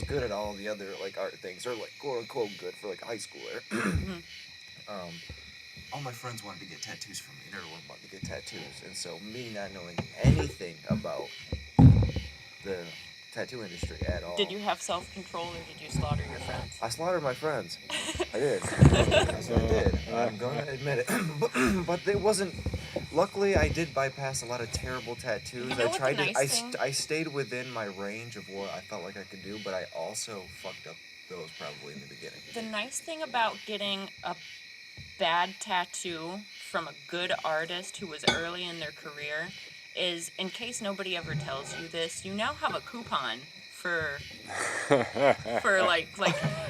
good at all the other like art things, or like quote unquote good for like a high schooler. All my friends wanted to get tattoos from me. Everyone wanted to get tattoos, and so me not knowing anything about the tattoo industry at all. Did you have self-control or did you slaughter your friends? I slaughtered my friends. I did. That's what I did. I'm going to admit it. But it wasn't. Luckily, I did bypass a lot of terrible tattoos. You know I tried to. I stayed within my range of what I felt like I could do, but I also fucked up those probably in the beginning. The nice thing about getting a bad tattoo from a good artist who was early in their career is, in case nobody ever tells you this, you now have a coupon for like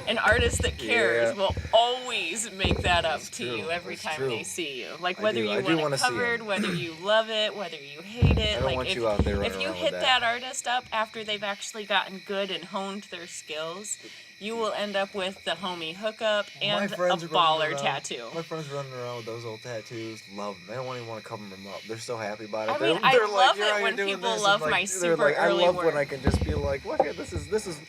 an artist that cares will always make that up to you every time they see you. Like whether you want it covered, whether you love it, whether you hate it. I don't want you out there running if you around hit with that artist up after they've actually gotten good and honed their skills, you will end up with the homie hookup and a baller tattoo. My friends running around with those old tattoos love them. They don't even want to cover them up. They're so happy about it. I mean, I love it when people love my super early work. I love when I can just be like, look at this is,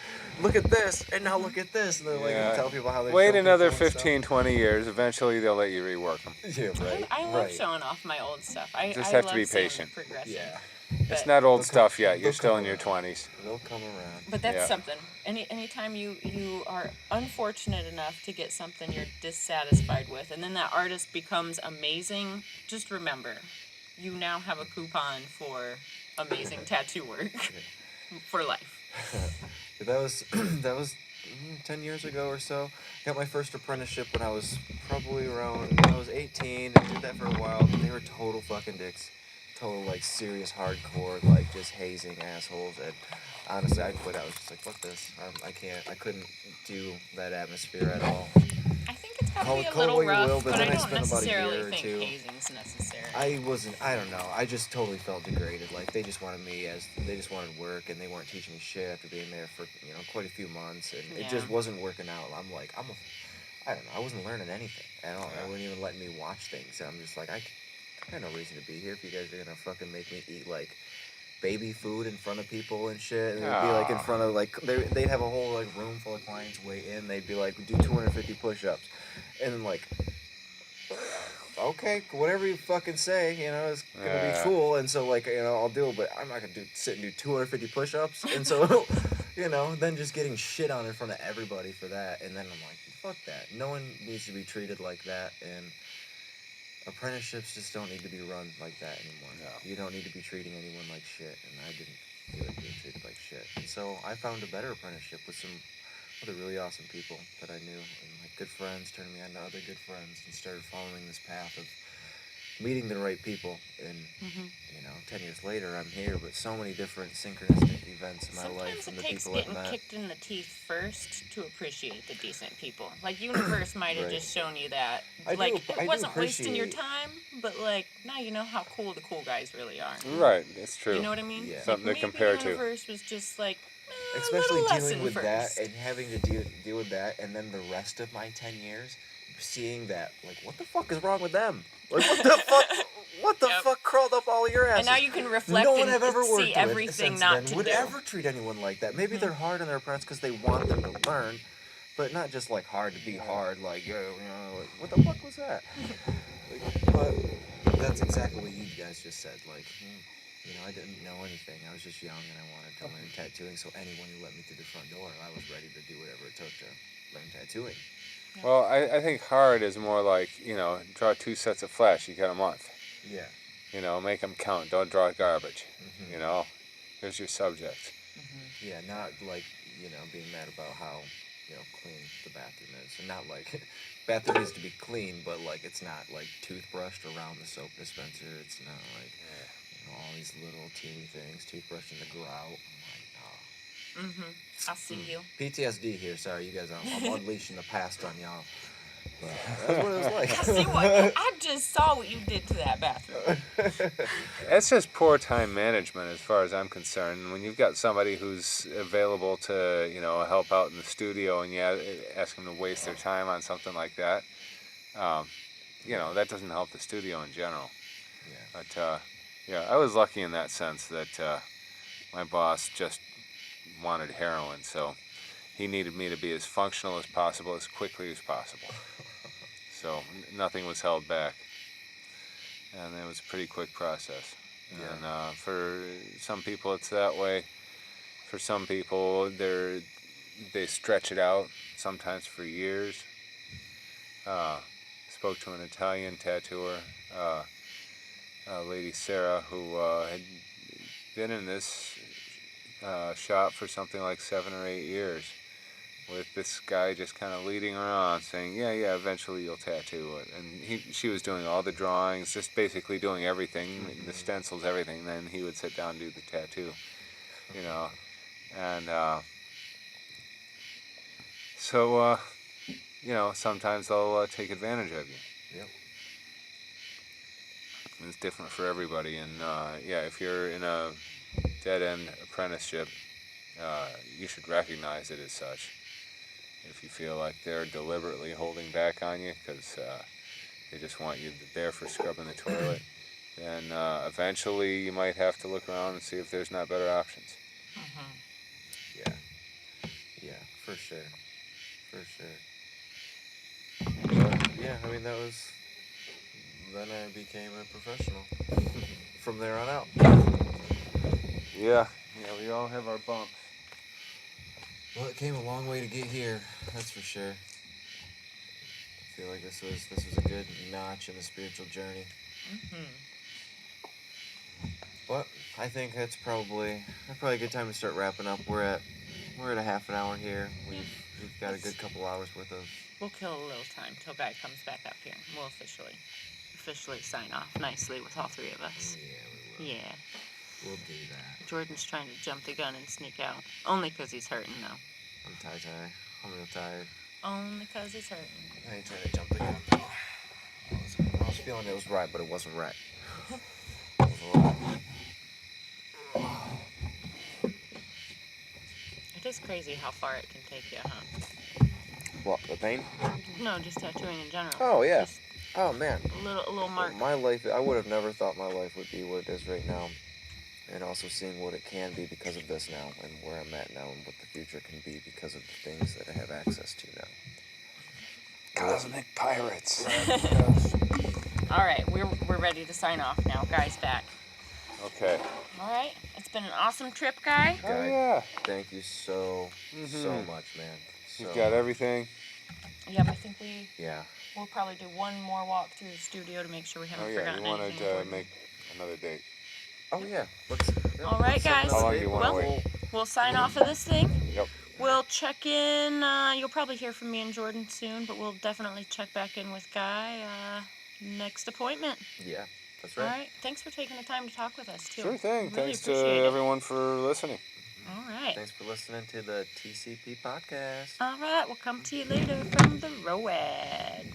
look at this, and now look at this. And they're like, tell people how they wait another 15, 20 years. Eventually, they'll let you rework them. Yeah, right. I love showing off my old stuff. I just have to be patient. Yeah. It's not old stuff yet. You're still in your 20s. They'll come around. But that's something. Anytime you are unfortunate enough to get something you're dissatisfied with, and then that artist becomes amazing, just remember, you now have a coupon for amazing tattoo work for life. That was 10 years ago or so. Got my first apprenticeship when I was probably around, I was 18. I did that for a while. They were total fucking dicks. Total like serious hardcore, like just hazing assholes, and honestly I quit. I was just like, fuck this. I couldn't do that atmosphere at all. Call be it a little what you rough, will, but but I then I don't spent about a necessarily year or think two. hazing's necessary. I don't know. I just totally felt degraded. Like they just wanted they just wanted work, and they weren't teaching me shit after being there for quite a few months, and it just Yeah. wasn't working out. I don't know. I wasn't learning anything at all. I wouldn't even let me watch things. I'm just like I got no reason to be here if you guys are gonna fucking make me eat like baby food in front of people and shit. And it'd be like in front of like they'd have a whole like room full of clients wait in. They'd be like do 250 push-ups, and then like. Okay, whatever you fucking say, is gonna be cool, and so like I'll do it, but I'm not gonna sit and do 250 push-ups, and so then just getting shit on in front of everybody for that, and then I'm like, fuck that. No one needs to be treated like that, and apprenticeships just don't need to be run like that anymore. No. You don't need to be treating anyone like shit, and I didn't feel like being treated like shit, and so I found a better apprenticeship with some other really awesome people that I knew, and like good friends turned me on to other good friends, and started following this path of meeting the right people. And 10 years later, I'm here, but so many different synchronistic events in my life Sometimes from it the takes people I've getting met. kicked in the teeth first to appreciate the decent people. Like, universe might have Right. just shown you that. I Like, do it wasn't wasting your appreciate- time, but, like, now you know how cool the cool guys really are. Right, it's true. You know what I mean? Yeah. Like, Something to maybe compare the to. universe was just like, Especially a little dealing lesson with first. that and having to deal with that, and then the rest of my 10 years seeing that, like, what the fuck is wrong with them? Like, what the fuck? What the Yep. fuck crawled up all of your asses? And now you can reflect no one and I've ever worked see with everything since not then to would do. ever treat anyone like that. Maybe they're hard on their apprentices because they want them to learn, but not just like hard to be hard. Like, like, what the fuck was that? But that's exactly what you guys just said. Like, I didn't know anything. I was just young and I wanted to learn tattooing. So anyone who let me through the front door, I was ready to do whatever it took to learn tattooing. Well, I think hard is more like, draw 2 sets of flesh, you got a month. Yeah. Make them count, don't draw garbage. Here's your subject. Yeah, not like, being mad about how, clean the bathroom is. And not like, bathroom needs to be clean, but like, it's not like toothbrushed around the soap dispenser. It's not like, all these little teeny things, toothbrush in the grout. I'm like, I see you. PTSD here, sorry, you guys, I'm unleashing the past on y'all. But that's what it was like. I see what I just saw what you did to that bathroom. That's just poor time management as far as I'm concerned. When you've got somebody who's available to, help out in the studio and you ask them to waste their time on something like that, that doesn't help the studio in general. Yeah. But, I was lucky in that sense that my boss just wanted heroin, so he needed me to be as functional as possible, as quickly as possible. So nothing was held back. And it was a pretty quick process. Yeah. And for some people it's that way. For some people they stretch it out, sometimes for years. Spoke to an Italian tattooer, Lady Sarah, who had been in this shop for something like 7 or 8 years, with this guy just kind of leading her on, saying, yeah, eventually you'll tattoo it. And she was doing all the drawings, just basically doing everything, the stencils, everything. Then he would sit down and do the tattoo, And so, sometimes they'll take advantage of you. Yep. It's different for everybody. And, if you're in a dead-end apprenticeship, you should recognize it as such. If you feel like they're deliberately holding back on you because they just want you there for scrubbing the toilet, then eventually you might have to look around and see if there's not better options. Yeah, for sure. But, yeah, I mean, then I became a professional from there on out. Yeah, we all have our bumps. Well, it came a long way to get here, that's for sure. I feel like this was a good notch in the spiritual journey. But I think that's probably a good time to start wrapping up. We're at a half an hour here. We've got a good couple hours worth of. We'll kill a little time till Guy comes back up here. We'll officially sign off nicely with all 3 of us. Yeah, we will. Yeah. We'll do that. Jordan's trying to jump the gun and sneak out. Only because he's hurting, though. I'm tired. I'm real tired. Only 'cause it's hurting. I ain't trying to jump again. I was feeling it was right, but it wasn't right. It is crazy how far it can take you, huh? What, the pain? No, just tattooing in general. Oh, yeah. Just Oh, man. a little mark. My life, I would have never thought my life would be what it is right now. And also seeing what it can be because of this now, and where I'm at now, and what the future can be because of the things that I have access to now. Cosmic pirates. All right, we're ready to sign off now. Guy's back. Okay. All right, it's been an awesome trip, Guy. Oh, Guy, yeah. thank you so much, man. You've got everything. Yep, I think Yeah. we'll probably do one more walk through the studio to make sure we haven't Oh, yeah. forgotten You wanted anything to important. make another date. Oh, yeah. Let's, All right, let's set guys. another How long date. do you wanna We'll- wait? We'll sign off of this thing. Yep. We'll check in. You'll probably hear from me and Jordan soon, but we'll definitely check back in with Guy next appointment. Yeah, that's All right. right. Thanks for taking the time to talk with us, too. Sure thing. Really Thanks to appreciate it. everyone for listening. All right. Thanks for listening to the TCP podcast. All right. We'll come to you later from the Road.